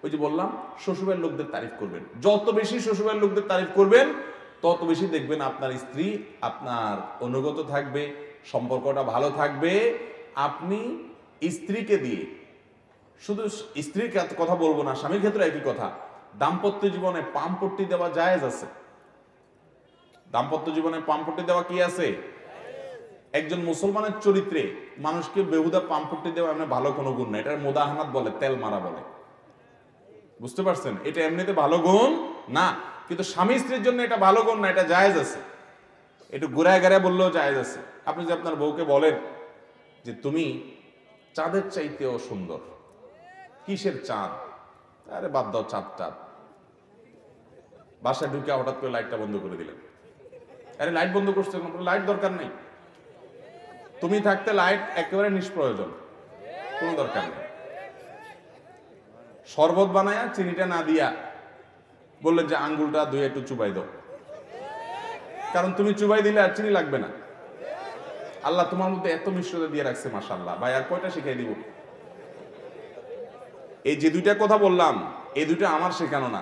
ওই যে বললাম, শ্বশুরের লোকদের তারিফ করবেন, যত বেশি শ্বশুরের লোকদের তারিফ করবেন তত বেশি দেখবেন আপনার স্ত্রী আপনার অনুগত থাকবে, সম্পর্কটা ভালো থাকবে। আপনি স্ত্রীকে দিয়ে, শুধু স্ত্রীর কথা বলবো না, স্বামীর ক্ষেত্রে একই কথা, দাম্পত্য জীবনে পামপট্টি দেওয়া জায়েজ আছে। দাম্পত্য জীবনে পামপট্টি দেওয়া কি আছে? একজন মুসলমানের চরিত্রে মানুষকে বেহুদা পামপট্টি দেওয়া এমনি ভালো কোনো গুণ না, এটার মুদাহানাত বলে, তেল মারা বলে, বুঝতে পারছেন? এটা এমনিতে ভালো গুণ না, কিন্তু স্বামী স্ত্রীর জন্য এটা ভালো গুণ না, এটা জায়েজ আছে। একটু ঘুরায় গাড়ায় বললেও জায়েজ আছে। আপনি যে আপনার বউকে বলেন যে তুমি চাঁদের চাইতেও সুন্দর, কিসের চাঁদ, আরে বাদ দাও চাঁদ চাঁদ, বাসায় ঢুকে হঠাৎ করে লাইটটা বন্ধ করে দিলেন, আরে লাইট বন্ধ করছে, লাইট দরকার নেই, তুমি থাকতে লাইট একেবারে নিষ্প্রয়োজন, কোনো দরকার নেই। শরবত বানায়া চিনিটা না দিয়া বললেন যে আঙ্গুলটা ধুয়ে একটু চুবাই দাও, কারণ তুমি চুবাই দিলে আর চিনি লাগবে না। আল্লাহ তোমার মধ্যে এত মিশ্রতা দিয়ে রাখছে, মাশাআল্লাহ। ভাই আর কয়টা শিখাই দিব? এই যে দুইটা কথা বললাম, এই দুইটা আমার শেখানো না,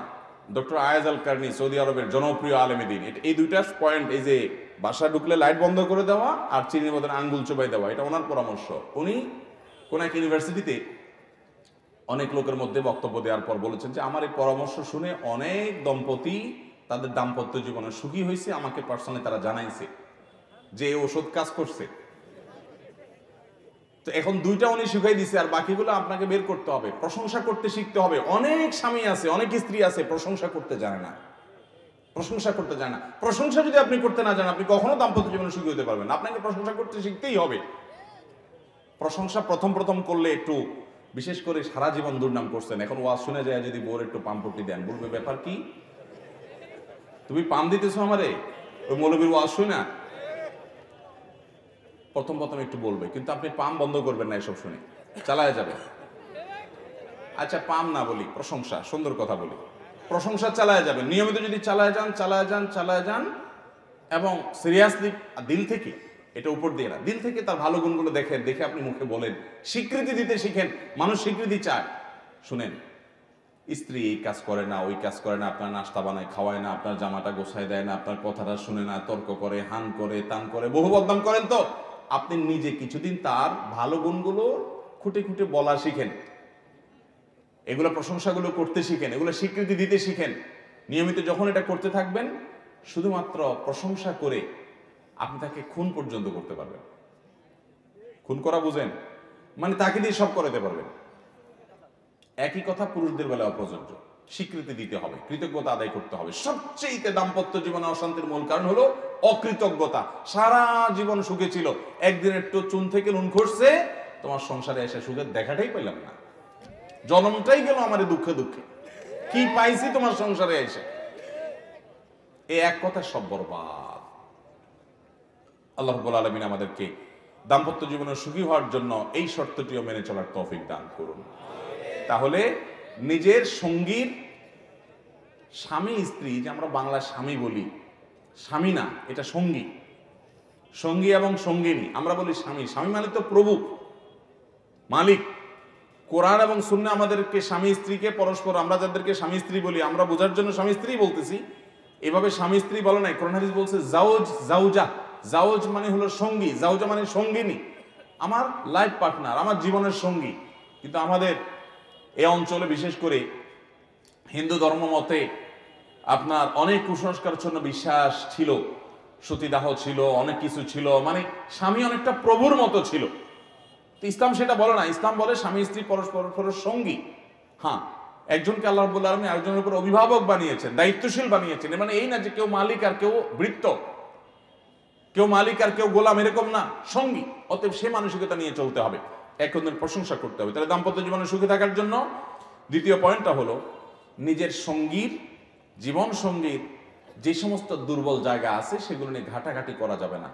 ডক্টর আয়াজ আল কারনি, সৌদি আরবের জনপ্রিয় আলেমে দ্বীন, এই দুইটা পয়েন্ট, এই যে বাসা ঢুকলে লাইট বন্ধ করে দেওয়া আর চিনির মধ্যে আঙ্গুল চুবাই দেওয়া, এটা ওনার পরামর্শ। উনি কোন এক ইউনিভার্সিটিতে অনেক লোকের মধ্যে বক্তব্য দেওয়ার পর বলেছেন যে আমার এই পরামর্শ শুনে অনেক দম্পতি তাদের দাম্পত্য জীবনে সুখী হয়েছে, আমাকে পার্সোনালি তারা জানাইছে যে ওষুধ কাজ করছে। তো এখন দুইটা উনি শিখাই দিছে, আর বাকিগুলো আপনাকে বের করতে হবে, প্রশংসা করতে শিখতে হবে। অনেক স্বামী আছে, অনেক স্ত্রী আছে প্রশংসা করতে জানে না, প্রশংসা করতে জানে না। প্রশংসা যদি আপনি করতে না জানেন, আপনি কখনো দাম্পত্য জীবনে সুখী হতে পারবেন না। আপনাকে প্রশংসা করতে শিখতেই হবে। প্রশংসা প্রথম প্রথম করলে একটু, বিশেষ করে সারা জীবন দুর্নাম করছেন, এখন ওয়াজ শুনে যায় যদি বোর একটু পাম্পটি দেন, বলবে ব্যাপার কি, তুমি পাম দিতেছো আমারে, ওই মৌলবীর ওয়াজ শুই না। প্রথম প্রথম একটু বলবে, কিন্তু আপনি পাম বন্ধ করবেন না, এসব শুনে চালায় যাবে। আচ্ছা পাম না বলি, প্রশংসা, সুন্দর কথা বলি, প্রশংসা চালায় যাবেন, নিয়মিত যদি চালায় যান চালায় যান চালায় যান, এবং সিরিয়াসলি দিল থেকে, এটা উপর দিয়ে না, দিল থেকে তার ভালো গুণগুলো দেখেন, দেখে আপনি মুখে বলেন, স্বীকৃতি দিতে শিখেন। মানুষ স্বীকৃতি চায়। শুনেন, স্ত্রী এই কাজ করে না, ওই কাজ করে না, আপনার নাস্তা বানায় খাওয়ায় না, আপনার জামাটা গোছায় দেয় না, আপনার কথাটা শুনে না, তর্ক করে, হান করে, তান করে, বহু বদনাম করেন। তো আপনি নিজে কিছুদিন তার ভালো গুণগুলো খুঁটে খুঁটে বলা শিখেন, এগুলো প্রশংসাগুলো করতে শিখেন, এগুলো স্বীকৃতি দিতে শিখেন। নিয়মিত যখন এটা করতে থাকবেন, শুধুমাত্র প্রশংসা করে আপনি তাকে খুন পর্যন্ত করতে পারবেন। খুন করা বুঝেন, মানে তাকে দিয়ে সব করাতে পারবেন। একই কথা পুরুষদের বেলাও প্রযোজ্য। স্বীকৃতি দিতে হবে, কৃতজ্ঞতা আদায় করতে হবে। সবচেয়ে দাম্পত্য জীবনে অশান্তির মূল কারণ হলো অকৃতজ্ঞতা। সারা জীবন সুখে ছিল, একদিন একটু চুন থেকে নুন খসছে, তোমার সংসারে এসে সুখের দেখাটাই পেলাম না, জন্মটাই গেল আমার দুঃখে দুঃখে, কি পাইছি তোমার সংসারে এসে? এই এক কথা সব বরবাদ। আল্লাহ রাব্বুল আলামিন আমাদেরকে দাম্পত্য জীবনে সুখী হওয়ার জন্য এই শর্তটিও মেনে চলার তৌফিক দান করুন। তাহলে নিজের সঙ্গীর, স্বামী স্ত্রী যে আমরা বাংলা স্বামী বলি, স্বামী না, এটা সঙ্গী। সঙ্গী এবং সঙ্গিনী আমরা বলি স্বামী। স্বামী মানে তো প্রভু, মালিক। কোরআন এবং সুন্নাহ আমাদেরকে স্বামী স্ত্রীকে পরস্পর, আমরা যাদেরকে স্বামী স্ত্রী বলি, আমরা বোঝার জন্য স্বামী স্ত্রী বলতেছি, এভাবে স্বামী স্ত্রী বলে নাই। কোরআন হাদিস বলছে জাওজ জাওজা। জাওজ মানে হলো সঙ্গী, জাওজা মানে সঙ্গিনী, আমার লাইফ পার্টনার, আমার জীবনের সঙ্গী। কিন্তু আমাদের এই অঞ্চলে বিশেষ করে হিন্দু ধর্ম মতে আপনার অনেক কুসংস্কারচ্ছন্ন বিশ্বাস ছিল, সতীদাহ ছিল, অনেক কিছু ছিল, মানে স্বামী অনেকটা প্রভুর মতো ছিল। তো ইসলাম সেটা বলে না। ইসলাম বলে স্বামী স্ত্রী পরস্পরের সঙ্গী। হ্যাঁ, একজনকে আল্লাহ রাব্বুল আলামিন আরেকজনের উপর অভিভাবক বানিয়েছেন, দায়িত্বশীল বানিয়েছেন। মানে এই না যে কেউ মালিক আর কেউ ভৃত্য, কেউ মালিক আর কেউ গোলাম, এরকম না, সঙ্গী। অতএব সে মানসিকতা নিয়ে চলতে হবে, এক অন্যের প্রশংসা করতে হবে। তাহলে দাম্পত্য জীবনে সুখী থাকার জন্য দ্বিতীয় পয়েন্টটা হলো নিজের সঙ্গীর, জীবন সঙ্গীর যে সমস্ত দুর্বল জায়গা আছে সেগুলো নিয়ে ঘাটাঘাটি করা যাবে না,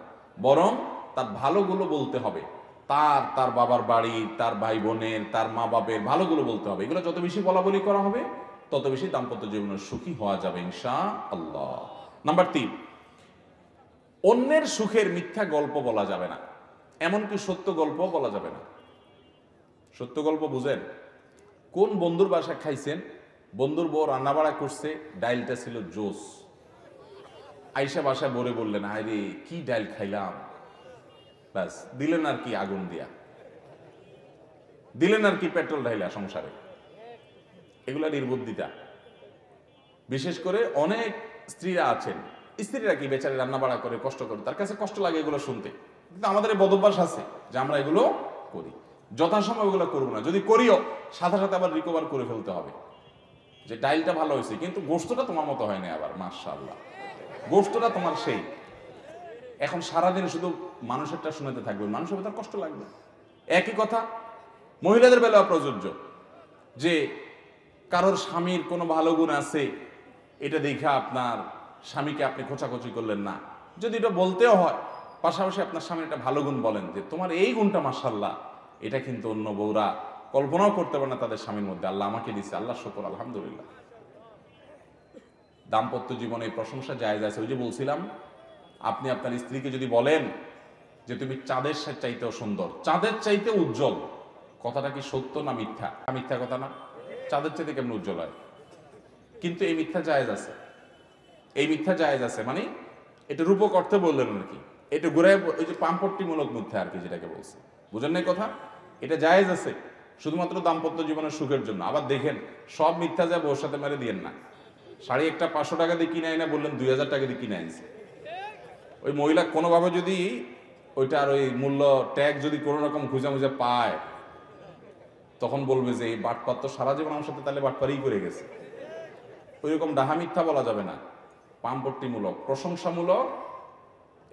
বরং তার ভালোগুলো বলতে হবে। তার বাবার বাড়ি, তার ভাই বোনের, তার মা বাপের ভালোগুলো বলতে হবে। এগুলো যত বেশি বলা বলি করা হবে তত বেশি দাম্পত্য জীবনে সুখী হওয়া যাবে ইনশাআল্লাহ। নাম্বার 3, অন্যের সুখের মিথ্যা গল্প বলা যাবে না, এমনকি সত্য গল্প বলা যাবে না। সত্য গল্প বুঝেন? কোন বন্ধুর বাসায় খাইছেন, বন্ধুর বউ রান্না বাড়া করছে, ডাইলটা ছিল জোস, আইসা বাসায় বলে বললেন আরে কি ডাইল খাইলাম, ব্যাস দিলেন আর কি আগুন দিয়া, দিলেন আর কি পেট্রোল ঢাইলা সংসারে। এগুলা নির্বুদ্ধিতা। বিশেষ করে অনেক স্ত্রীরা আছেন, স্ত্রীরা কি বেচারে রান্না বাড়া করে, কষ্ট করে, তার কাছে কষ্ট লাগে এগুলো শুনতে, কিন্তু আমাদের এই বদভ্যাস আছে যে আমরা এগুলো করি। যথাসময় ওগুলো করবো না, যদি করিও সাথে সাথে আবার রিকভার করে ফেলতে হবে যে ডাইলটা ভালো হয়েছে কিন্তু গোশতটা তোমার মতো হয়নি, আবার মাশাআল্লাহ গোশতটা তোমার সেই। এখন সারাদিন শুধু মানুষেরটা শুনাতে থাকবে, মানুষের তার কষ্ট লাগবে। একই কথা মহিলাদের বেলাও প্রযোজ্য, যে কারোর স্বামীর কোনো ভালো গুণ আছে, এটা দেখে আপনার স্বামীকে আপনি খোঁচাখুচি করলেন না, যদি এটা বলতেও হয় পাশাপাশি আপনার স্বামীর একটা ভালো গুণ বলেন যে তোমার এই গুণটা মাশাআল্লাহ, এটা কিন্তু অন্য বউরা কল্পনাও করতে পারে না তাদের স্বামীর মধ্যে, আল্লাহ আমাকে দিচ্ছে, আল্লাহ শুকর আলহামদুলিল্লাহ। দাম্পত্য জীবনে প্রশংসা জায়েজ আছে। ওই যে বলছিলাম, আপনি আপনার স্ত্রীকে যদি বলেন যে তুমি চাঁদের চাইতেও সুন্দর, চাঁদের চাইতে উজ্জ্বল, কথাটা কি সত্য না মিথ্যা? মিথ্যা কথা না? চাঁদের চাইতে কেমন উজ্জ্বল হয়? কিন্তু এই মিথ্যা জায়েজ আছে, এই মিথ্যা জায়েজ আছে, মানে এটা রূপক অর্থে বললেন আর কি, এটা ঘুরায় ওই যে পাম্পট্টিমূলক মিথ্যা আর কি, যেটাকে বলছে, বুঝেন নাই কথা? এটা জায়েজ আছে শুধুমাত্র দাম্পত্য জীবনের সুখের জন্য। আবার দেখেন, সব মিথ্যা যা বউর সাথে মেরে দিয়েন না। শাড়ি একটা 500 টাকা দিয়ে কিনে আইনা বললেন 2000 টাকা দিয়ে কিনে আনছে, ওই মহিলা কোনোভাবে যদি ওইটার ওই মূল্য ট্যাগ যদি কোনো রকম খুঁজে মুজে পায়, তখন বলবে যে এই বাটপার তো সারা জীবন আমার সাথে তাহলে বাটপারই করে গেছে। ওই রকম ডাহা মিথ্যা বলা যাবে না। পাম্পট্টিমূলক, প্রশংসামূলক,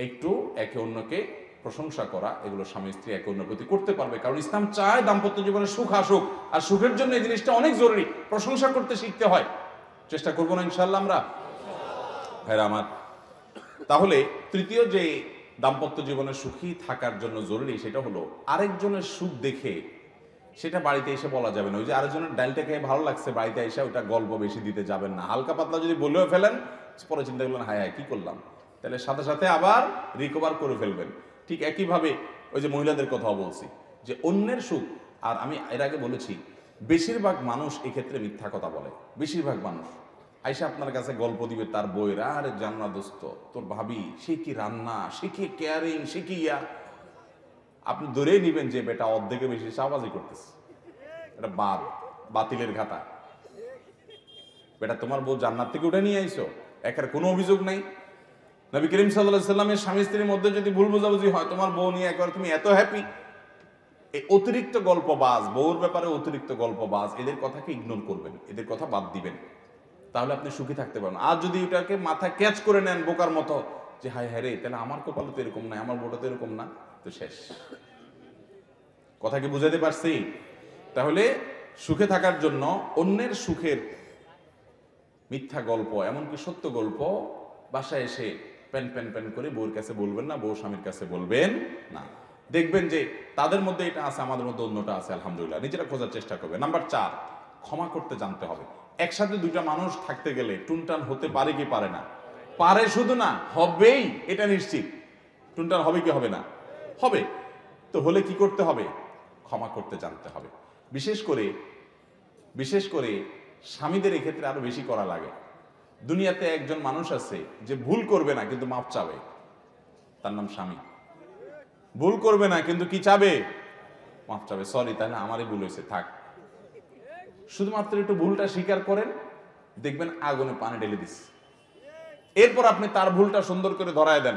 একটু একে অন্যকে প্রশংসা করা, এগুলো স্বামী স্ত্রী একে অন্যের প্রতি করতে পারবে, কারণ ইসলাম চায় দাম্পত্য জীবনে সুখ আসুক, আর সুখের জন্য এই জিনিসটা অনেক জরুরি, প্রশংসা করতে শিখতে হয়। চেষ্টা করবো না ইনশাআল্লাহ আমরা, ভাইরা আমার। তাহলে তৃতীয় যে দাম্পত্য জীবনে সুখী থাকার জন্য জরুরি, সেটা হলো আরেকজনের সুখ দেখে সেটা বাড়িতে এসে বলা যাবে না। ওই যে আরেকজনের ডালটা খেয়ে ভালো লাগছে, বাড়িতে এসে ওটা গল্প বেশি দিতে যাবেন না। হালকা পাতলা যদি বলেও ফেলেন, পরে চিন্তা করলেন হায় হায় কি করলাম, তাহলে সাথে সাথে আবার রিকভার করে ফেলবেন। ঠিক একইভাবে ওই যে মহিলাদের কথাও বলছি, যে অন্যের সুখ, আর আমি এর আগে বলেছি বেশিরভাগ মানুষ এক্ষেত্রে মিথ্যা কথা বলে। বেশিরভাগ মানুষ আইসা আপনার কাছে গল্প দিবে তার বইয়ের, আরে জান্না দোস্ত তোর ভাবি সে কি রান্না, সে কি কেয়ারিং, সে কি ইয়া। আপনি ধরেই নিবেন যে বেটা অর্ধেকে বেশি চাওয়াবাজি করতেছে, এটা বাতিলের ঘাটা। বেটা তোমার বউ জান্নাত থেকে উঠে নিয়ে আইসো, একের কোনো অভিযোগ নাই। নবী করিম সাল্লাল্লাহু আলাইহি সাল্লামের স্বামী স্ত্রীর মধ্যে যদি ভুল বোঝাবুঝি হয়, তোমার বউ নিয়ে একবার তুমি এত হ্যাপি, এই অতিরিক্ত গল্পবাজ, বউর ব্যাপারে অতিরিক্ত গল্পবাজ, এদের কথাকে ইগনোর করবেন, এদের কথা বাদ দিবেন, তাহলে আপনি সুখী থাকতে পারবেন। আর যদি এটাকে মাথায় ক্যাচ করে নেন বোকার মতো যে হায় হায় রে, তাহলে আমার কপালে তো এরকম নাই, আমার বউটা তো এরকম না, তো শেষ। কথা কি বুঝাতে পারছি? তাহলে সুখে থাকার জন্য অন্যের সুখের মিথ্যা গল্প, এমনকি সত্য গল্প বাসায় এসে প্যান প্যান প্যান করে বউর কাছে বলবেন না, বউ স্বামীর কাছে বলবেন না। দেখবেন যে তাদের মধ্যে এটা আছে, আমাদের মধ্যে অন্যটা আছে, আলহামদুলিল্লাহ। নিজেরা খোঁজার চেষ্টা করবে। নাম্বার 4, ক্ষমা করতে জানতে হবে। একসাথে দুইটা মানুষ থাকতে গেলে টুনটান হতে পারে কি পারে না? পারে, শুধু না, হবেই, এটা নিশ্চিত। টুনটান হবে কি হবে না? হবে। তো হলে কি করতে হবে? ক্ষমা করতে জানতে হবে। বিশেষ করে স্বামীদের এক্ষেত্রে আরো বেশি করা লাগে। দুনিয়াতে একজন মানুষ আছে যে ভুল করবে না কিন্তু মাপ চাবে, তার নাম স্বামী। ভুল করবে না কিন্তু কি চাবে? মাপ চাবে। সরি, তাহলে আমারই ভুল হয়েছে, থাক। শুধুমাত্র একটু ভুলটা স্বীকার করেন, দেখবেন আগুনে পানি ঢেলে দিস। এরপর আপনি তার ভুলটা সুন্দর করে ধরায় দেন।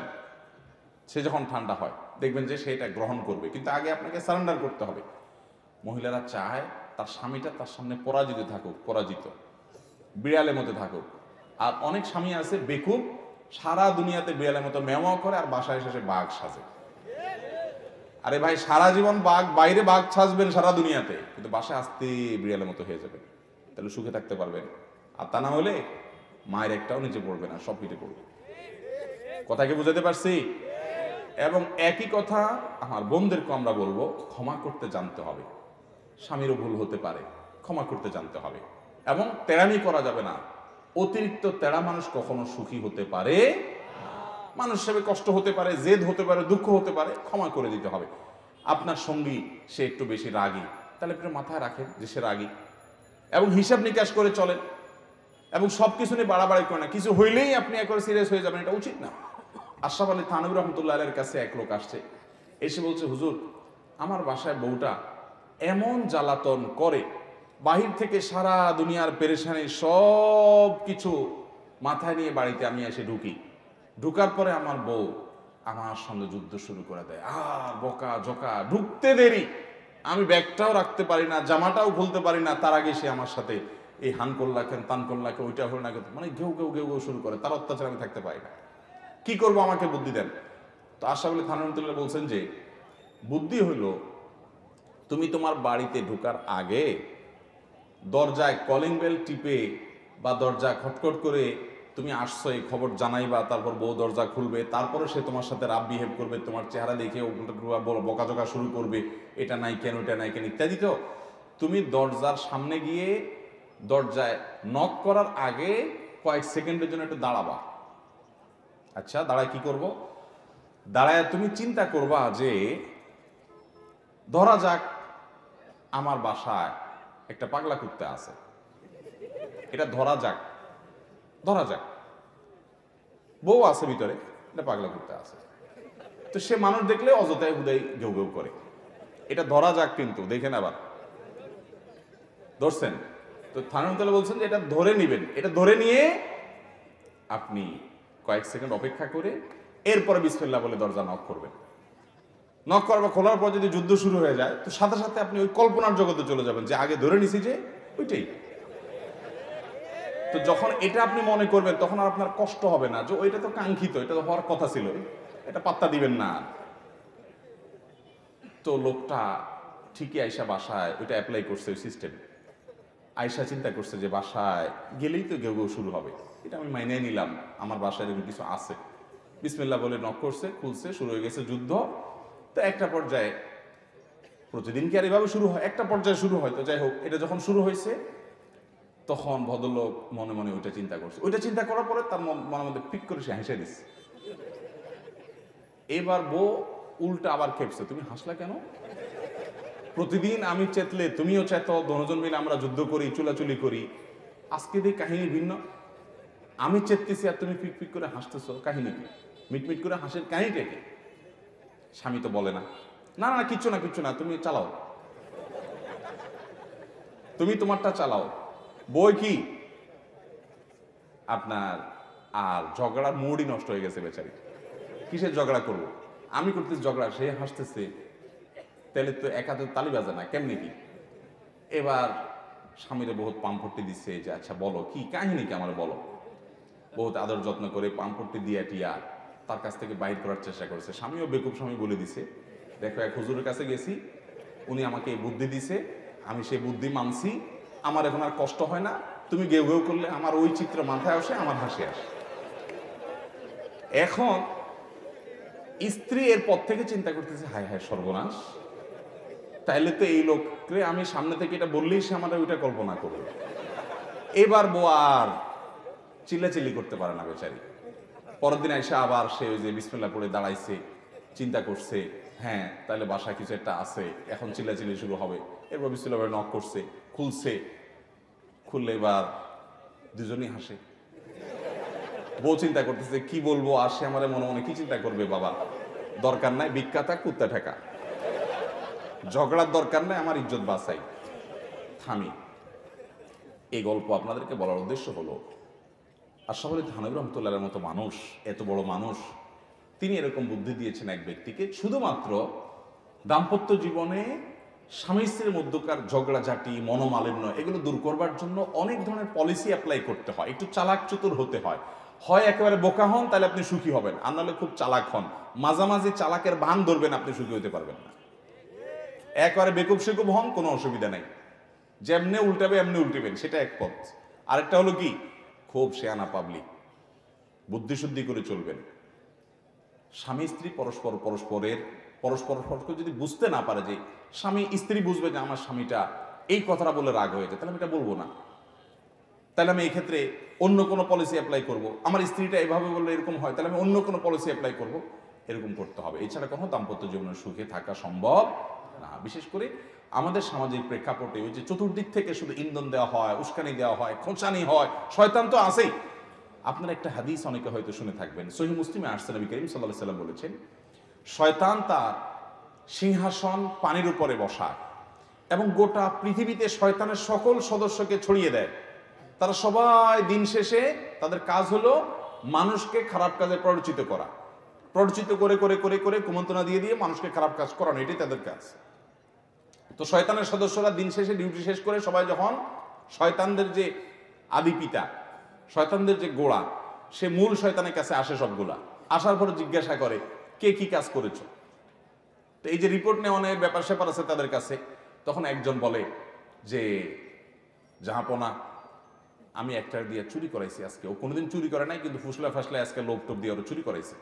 সে যখন ঠান্ডা হয় দেখবেন যে সেটা গ্রহণ করবে, কিন্তু আগে আপনাকে সারেন্ডার করতে হবে। মহিলারা চায় তার স্বামীটা তার সামনে পরাজিত থাকুক, পরাজিত, বিড়ালের মতো থাকুক। আর অনেক স্বামী আছে বেকুব, সারা দুনিয়াতে বিড়ালের মতো মেওয়া করে আর বাসায় এসে বাঘ সাজে। আরে ভাই, সারা জীবন বাঘ, বাইরে বাঘ সাজবেন সারা দুনিয়াতে, কিন্তু বাসায় আসতে বিড়ালের মতো হয়ে যাবেন, তাহলে সুখে থাকতে পারবেন? আর তা না হলে মায়ের একটাও নিচে পড়বে না, সব পিঠে পড়বে। কথা কি বুঝাতে পারছি? এবং একই কথা আমার বোনদেরকে আমরা বলবো, ক্ষমা করতে জানতে হবে। স্বামীরও ভুল হতে পারে, ক্ষমা করতে জানতে হবে। এবং তেড়ামি করা যাবে না। অতিরিক্ত তেড়া মানুষ কখনো সুখী হতে পারে। মানুষ হিসেবে কষ্ট হতে পারে, জেদ হতে পারে, দুঃখ হতে পারে, ক্ষমা করে দিতে হবে। আপনার সঙ্গী সে একটু বেশি রাগী, তাহলে একটু মাথায় রাখেন যে সে রাগী, এবং হিসাব নিকাশ করে চলেন, এবং সবকিছু নিয়ে বাড়াবাড়ি করে না। কিছু হইলেই আপনি একবার সিরিয়াস হয়ে যাবেন, এটা উচিত না। আশরাফ আলী থানভী রহমতুল্লাহ আলাইহির কাছে এক লোক আসছে, এসে বলছে, হুজুর, আমার বাসায় বউটা এমন জ্বালাতন করে, বাহির থেকে সারা দুনিয়ার পেরেশানি সব কিছু মাথায় নিয়ে বাড়িতে আমি এসে ঢুকি, ঢুকার পরে আমার বউ আমার সঙ্গে যুদ্ধ শুরু করে দেয়, আর বকা জকা, ঢুকতে দেরি, আমি ব্যাগটাও রাখতে পারি না, জামাটাও খুলতে পারি না, তার আগে সে আমার সাথে এই হান করলা কেন, তান করলা কেন, ওইটা হল না কেন, মানে ঘেউ ঘেউ ঘেউ ঘেউ শুরু করে। তার অত্যাচার আমি থাকতে পারি না, কি করবো, আমাকে বুদ্ধি দেন। তো আশরাফ আলী থানভী রহমতুল্লাহ বলছেন যে বুদ্ধি হলো, তুমি তোমার বাড়িতে ঢোকার আগে দরজায় কলিং বেল টিপে বা দরজা খটখট করে তুমি আসছো এই খবর জানাইবা, তারপর বউ দরজা খুলবে, তারপরে সে তোমার সাথে রাব বিহেভ করবে, তোমার চেহারা দেখে বকাঝকা শুরু করবে, এটা নাই কেন, এটা নাই কেন ইত্যাদি। তো তুমি দরজার সামনে গিয়ে দরজায় নক করার আগে কয়েক সেকেন্ডের জন্য একটু দাঁড়াবা। আচ্ছা, দাঁড়ায় কি করব? দাঁড়ায় তুমি চিন্তা করবা যে ধরা যাক আমার বাসায় একটা পাগলা কুত্তা আছে, এটা ধরা যাক বউ আছে ভিতরে, এটা পাগলা কুত্তা আছে, তো সে মানুষ দেখলে অযথায় হুদাই ঘেউ ঘেউ করে, এটা ধরা যাক, কিন্তু দেখেন আবার ধরছেন। তো থানভী বলছেন যে এটা ধরে নিবেন, এটা ধরে নিয়ে আপনি কয়েক সেকেন্ড অপেক্ষা করে এরপরে বিসমিল্লাহ বলে দরজা নক করবেন। নক করবা, খোলার পর যদি যুদ্ধ শুরু হয়ে যায়, তো সাথে সাথে আপনি ওই কল্পনার জগতে চলে যাবেন যে আগে ধরে নিছি যে ওইটাই। তো যখন এটা আপনি মনে করবেন, তখন আর আপনার কষ্ট হবে না যে ওইটা তো কাঙ্ক্ষিত, এটা তো হওয়ার কথা ছিল, এটা পাত্তা দিবেন না। তো লোকটা ঠিকই আয়সা বাসায় ওইটা অ্যাপ্লাই করছে, ওই সিস্টেম। আয়সা চিন্তা করছে যে বাসায় গেলেই তো ঘেউ ঘেউ শুরু হবে, এটা আমি মাইনে নিলাম, আমার বাসায় এরকম কিছু আছে। বিসমিল্লাহ বলে নক করছে, খুলছে, শুরু হয়ে গেছে যুদ্ধ। তো একটা পর্যায়ে, প্রতিদিন কি আর এভাবে শুরু হয়, একটা পর্যায়ে শুরু হয়। তো যাই হোক, এটা যখন শুরু হয়েছে তখন ভদ্রলোক মনে মনে ওইটা চিন্তা করছে, ওইটা চিন্তা করার পরে তার মনের মধ্যে পিক করে সে হেসে দিচ্ছে। এবার বউ উল্টা আবার খেপছে, তুমি হাসলা কেন? প্রতিদিন আমি চেতলে তুমিও চেতো, দুজন মিলে আমরা যুদ্ধ করি, চুলাচুলি করি, আজকে দিয়ে কাহিনী ভিন্ন। আমি চেততেছি আর তুমি পিক পিক করে হাসতেছো, কাহিনী কি? মিটমিট করে হাসের কাহিনীটা কি? স্বামী তো বলে না, না না কিচ্ছু না কিচ্ছু না, তুমি চালাও, তুমি তোমারটা চালাও। বই কি আপনার, আর ঝগড়ার মুডই নষ্ট হয়ে গেছে বেচারি। কিসের ঝগড়া করবো, আমি করতেছি ঝগড়া, সে হাসতেছে। তাহলে তো এক হাতে তালি বাজে না, কেমনি কি? এবার স্বামীরে বহুত পাম্পট্টি দিচ্ছে যে আচ্ছা বলো কি কাহিনী, কি আমার বলো। বহুত আদর যত্ন করে পাম্পট্টি দিয়া টিয়া তার কাছ থেকে বাইর করার চেষ্টা করেছে। স্বামীও বেকুব স্বামী বলে দিছে, দেখো এক হুজুরের কাছে গেছি, উনি আমাকে এই বুদ্ধি দিছে, আমি সেই বুদ্ধি মানছি, আমার এখন আর কষ্ট হয় না, তুমি গেউ গেউ করলে আমার ওই চিত্র মাথায় আসে, আমার হাসি আসে। এখন স্ত্রী এর পর থেকে চিন্তা করতেছে হায় হায় সর্বনাশ, তাইলে তো এই লোককে আমি সামনে থেকে এটা বললেই সে আমার ওইটা কল্পনা করবে। এবার বউ আর চিল্লাচিল্লি করতে পারে না বেচারি। পরের দিন এসে আবার সে ওই যে বিসমিল্লাহ পড়ে দাঁড়াইছে, চিন্তা করছে হ্যাঁ তাহলে বাসায় কিছু একটা আছে, এখন চিল্লাচিল্লি শুরু হবে। এরপর বিসমিল্লাহ পড়ে নক করছে, খুলছে, খুললে এবার দুজনই হাসে। বউ চিন্তা করতেছে কি বলবো, আর সে আমার মনে মনে কি চিন্তা করবে, বাবা দরকার নাই বিখ্যাতা কুত্তা ঠেকা, ঝগড়ার দরকার নাই, আমার ইজ্জত বাঁচাই, থামি। এই গল্প আপনাদেরকে বলার উদ্দেশ্য হলো আশরাফ আলী থানভী রহমতুল্লাহের মতো মানুষ, এত বড় মানুষ, তিনি এরকম বুদ্ধি দিয়েছেন এক ব্যক্তিকে শুধুমাত্র দাম্পত্য জীবনে স্বামী স্ত্রীর মধ্যকার ঝগড়াঝাটি, মনোমালিন্য এগুলো দূর করবার জন্য অনেক ধরনের পলিসি অ্যাপ্লাই করতে হয়, একটু চালাক চতুর হতে হয়। হয় একেবারে বোকা হন, তাহলে আপনি সুখী হবেন, আর নাহলে খুব চালাক হন, মাঝামাঝি চালাকের ভান ধরবেন, আপনি সুখী হতে পারবেন না। একবারে বেকুব সেকুব হন, কোনো অসুবিধা নেই, যেমনে উল্টাবে এমনি উল্টিবেন, সেটা এক পথ। আরেকটা হলো কি, খুব শেয়ানা পাবলিক, বুদ্ধিশুদ্ধি করে চলবেন। স্বামী স্ত্রী পরস্পর যদি বুঝতে না পারে, যে স্বামী স্ত্রী বুঝবে যে আমার স্বামীটা এই কথাটা বলে রাগ হয়েছে, তাহলে আমি এটা বলবো না, তাহলে আমি এই ক্ষেত্রে অন্য কোনো পলিসি অ্যাপ্লাই করব। আমার স্ত্রীটা এভাবে বললে এরকম হয়, তাহলে আমি অন্য কোনো পলিসি অ্যাপ্লাই করব, এরকম করতে হবে। এছাড়া কোনো দাম্পত্য জীবনের সুখে থাকা সম্ভব না। বিশেষ করে আমাদের সামাজিক প্রেক্ষাপটে ওই যে চতুর্দিক থেকে শুধু ইন্ধন দেওয়া হয়, উস্কানি দেওয়া হয়, খোঁচানি হয়, শয়তান তো আছেই। আপনার একটা হাদিস অনেকে হয়তো শুনে থাকবেন, সহিহ মুসলিমে আসছে, নবী করিম সাল্লাল্লাহু আলাইহি সাল্লাম বলেছেন, শয়তান তার সিংহাসন পানির উপরে বসায় এবং গোটা পৃথিবীতে শয়তানের সকল সদস্যকে ছড়িয়ে দেয়। তারা সবাই দিন শেষে তাদের কাজ হলো মানুষকে খারাপ কাজে প্ররোচিত করা, প্ররোচিত করে করে করে করে কুমন্ত্রণা দিয়ে দিয়ে মানুষকে খারাপ কাজ করানো, এটাই তাদের কাজ। তো শয়তানের সদস্যরা দিন শেষে ডিউটি শেষ করে সবাই যখন শয়তানদের যে আদি পিতা, শয়তানদের যে গোড়া, সে মূল শয়তানের কাছে আসে, সবগুলা আসার পরে জিজ্ঞাসা করে কে কি কাজ করেছ। তো এই যে রিপোর্ট নেওয়ার ব্যাপার স্যাপার আছে তাদের কাছে, তখন একজন বলে যে জাহাপনা আমি একটা দিয়ে চুরি করাইছি আজকে। ও কোনোদিন চুরি করে নাই, কিন্তু ফুসলা ফাসলা আজকে লোভ টোপ দিয়ে ওরা চুরি করাইছে।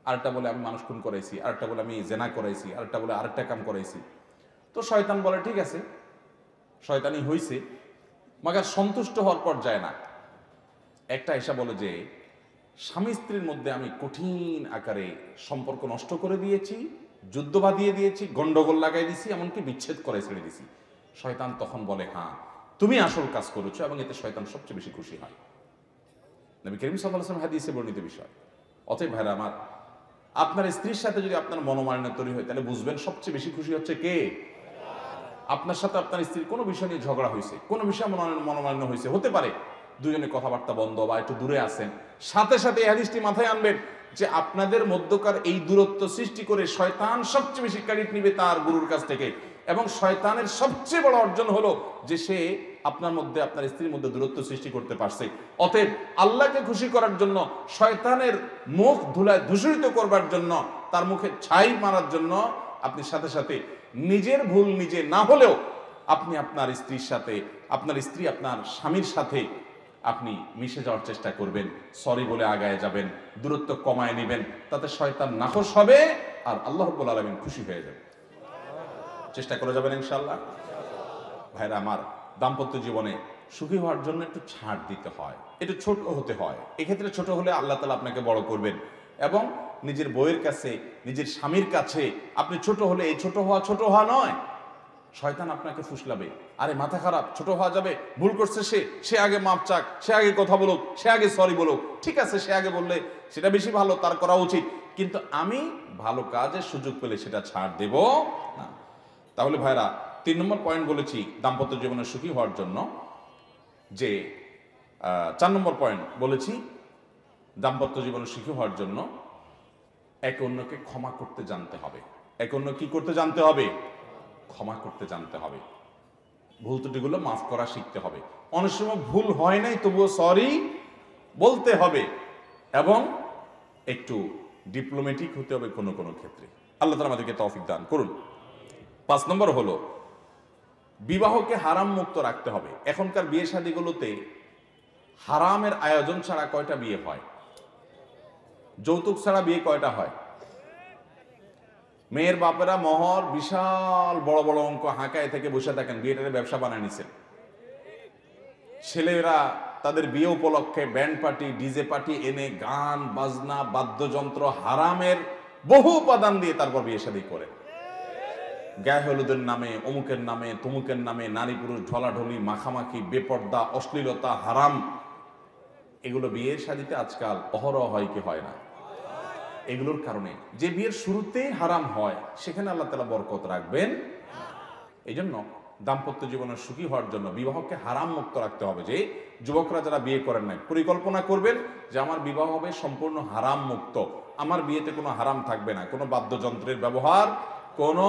আরেকটা বলে আমি মানুষ খুন করাইছি, আরেকটা বলে আমি জেনা করাইছি, আরেকটা বলে আরেকটা কাম করাইছি। তো শয়তান বলে ঠিক আছে, শয়তানি হইছে, মাগার সন্তুষ্ট হওয়ার পর যায় না। একটা এসা বলে যে স্বামী স্ত্রীর মধ্যে আমি কঠিন আকারে সম্পর্ক নষ্ট করে দিয়েছি, যুদ্ধ বাঁধিয়ে দিয়েছি, গন্ডগোল লাগাই দিছি, এমনকি বিচ্ছেদ করে ছেড়ে দিছি। শয়তান তখন বলে হ্যাঁ তুমি আসল কাজ করেছো, এবং এতে শয়তান সবচেয়ে বেশি খুশি হয়। নবী করিম সাল্লাল্লাহু আলাইহি ওয়াসাল্লাম হাদিসে বর্ণিত বিষয়। অতএব ভাইরা আমার, আপনার স্ত্রীর সাথে যদি আপনার মনোমালিন্য তৈরি হয়, তাহলে বুঝবেন সবচেয়ে বেশি খুশি হচ্ছে কে? আপনার সাথে আপনার স্ত্রীর কোনো বিষয় নিয়ে ঝগড়া হয়েছে, কোনো বিষয়ে মনোমালিন্য হয়েছে, হতে পারে দুজনে কথাবার্তা বন্ধ বা একটু দূরে আছেন, সাথে সাথে এই হাদিসটি মাথায় আনবেন যে আপনাদের মধ্যকার এই দূরত্ব সৃষ্টি করে শয়তান সবচেয়ে বেশি ক্রেডিট নিবে তার গুরুর কাছ থেকে, এবং শয়তানের সবচেয়ে বড় অর্জন হলো যে সে আপনার মধ্যে, আপনার স্ত্রীর মধ্যে দূরত্ব সৃষ্টি করতে পারছে। অতএব আল্লাহকে খুশি করার জন্য, শয়তানের মুখ ধুলায় ধূসরিত করবার জন্য, তার মুখে ছাই মারার জন্য আপনি সাথে সাথে নিজের ভুল নিজে না হলেও আপনি আপনার স্ত্রীর সাথে, আপনার স্ত্রী আপনার স্বামীর সাথে আপনি মিশে যাওয়ার চেষ্টা করবেন, সরি বলে আগায় যাবেন, দূরত্ব কমায় নেবেন, তাতে শয়তান নাখোশ হবে আর আল্লাহ রাব্বুল আলামিন খুশি হয়ে যাবে। চেষ্টা করে যাবেন ইনশাআল্লাহ। ভাইরা আমার, দাম্পত্য জীবনে সুখী হওয়ার জন্য একটু ছাড় দিতে হয়, একটু ছোট হতে হয়। এক্ষেত্রে ছোট হলে আল্লাহ তাআলা আপনাকে বড় করবেন, এবং নিজের বউয়ের কাছে, নিজের স্বামীর কাছে আপনি ছোট হলে এই ছোট হওয়া নয়, শয়তান আপনাকে ফুসলাবে, আরে মাথা খারাপ, ছোট হওয়া যাবে, ভুল করছে সে আগে মাপ চাক, সে আগে কথা বলুক, সে আগে সরি বলুক, ঠিক আছে সে আগে বললে সেটা বেশি ভালো, তার করা উচিত, কিন্তু আমি ভালো কাজের সুযোগ পেলে সেটা ছাড় দেব না। তাহলে ভাইরা, 3 নম্বর পয়েন্ট বলেছি দাম্পত্য জীবনে সুখী হওয়ার জন্য, যে 4 নম্বর পয়েন্ট বলেছি দাম্পত্য জীবনে সুখী হওয়ার জন্য একে অন্যকে ক্ষমা করতে জানতে হবে। একে অন্য কি করতে জানতে হবে? ক্ষমা করতে জানতে হবে, ভুল ত্রুটিগুলো মাফ করা শিখতে হবে। অনেক সময় ভুল হয় নাই, তবুও সরি বলতে হবে এবং একটু ডিপ্লোম্যাটিক হতে হবে কোনো কোনো ক্ষেত্রে। আল্লাহ তাআলা আমাদেরকে তৌফিক দান করুন। 5 নম্বর হলো বিবাহকে হারাম মুক্ত রাখতে হবে। এখনকার বিয়ে শাদীগুলোতে হারামের আয়োজন ছাড়া কয়টা বিয়ে হয়? যৌতুক ছাড়া বিয়ে কয়টা হয়? মেয়ের বাপেরা মহর বিশাল বড় বড় অঙ্ক হাঁকায় থেকে বসে থাকেন, বিয়েটারে ব্যবসা বানায় নিছেন। ছেলেরা তাদের বিয়ে উপলক্ষে ব্যান্ড পার্টি, ডিজে পার্টি এনে গান বাজনা বাদ্যযন্ত্র হারামের বহু উপাদান দিয়ে তারপর বিয়ে শাদী করে। গায়ে হলুদের নামে, অমুকের নামে, তমুকের নামে নারী পুরুষ ঢলাঢলি, মাখামাখি, বেপর্দা, অশ্লীলতা, হারাম, এগুলো বিয়ের শাদীতে আজকাল অহরহ হয় কি হয় না? এগুলোর কারণে যে বিয়ের শুরুতেই হারাম হয় সেখানে আল্লাহ তাআলা বরকত রাখবেন। এই জন্য দাম্পত্য জীবনের সুখী হওয়ার জন্য বিবাহকে হারাম মুক্ত রাখতে হবে। যে যুবকরা যারা বিয়ে করেন নাই, পরিকল্পনা করবেন যে আমার বিবাহ হবে সম্পূর্ণ হারাম মুক্ত, আমার বিয়েতে কোনো হারাম থাকবে না, কোনো বাদ্যযন্ত্রের ব্যবহার, কোনো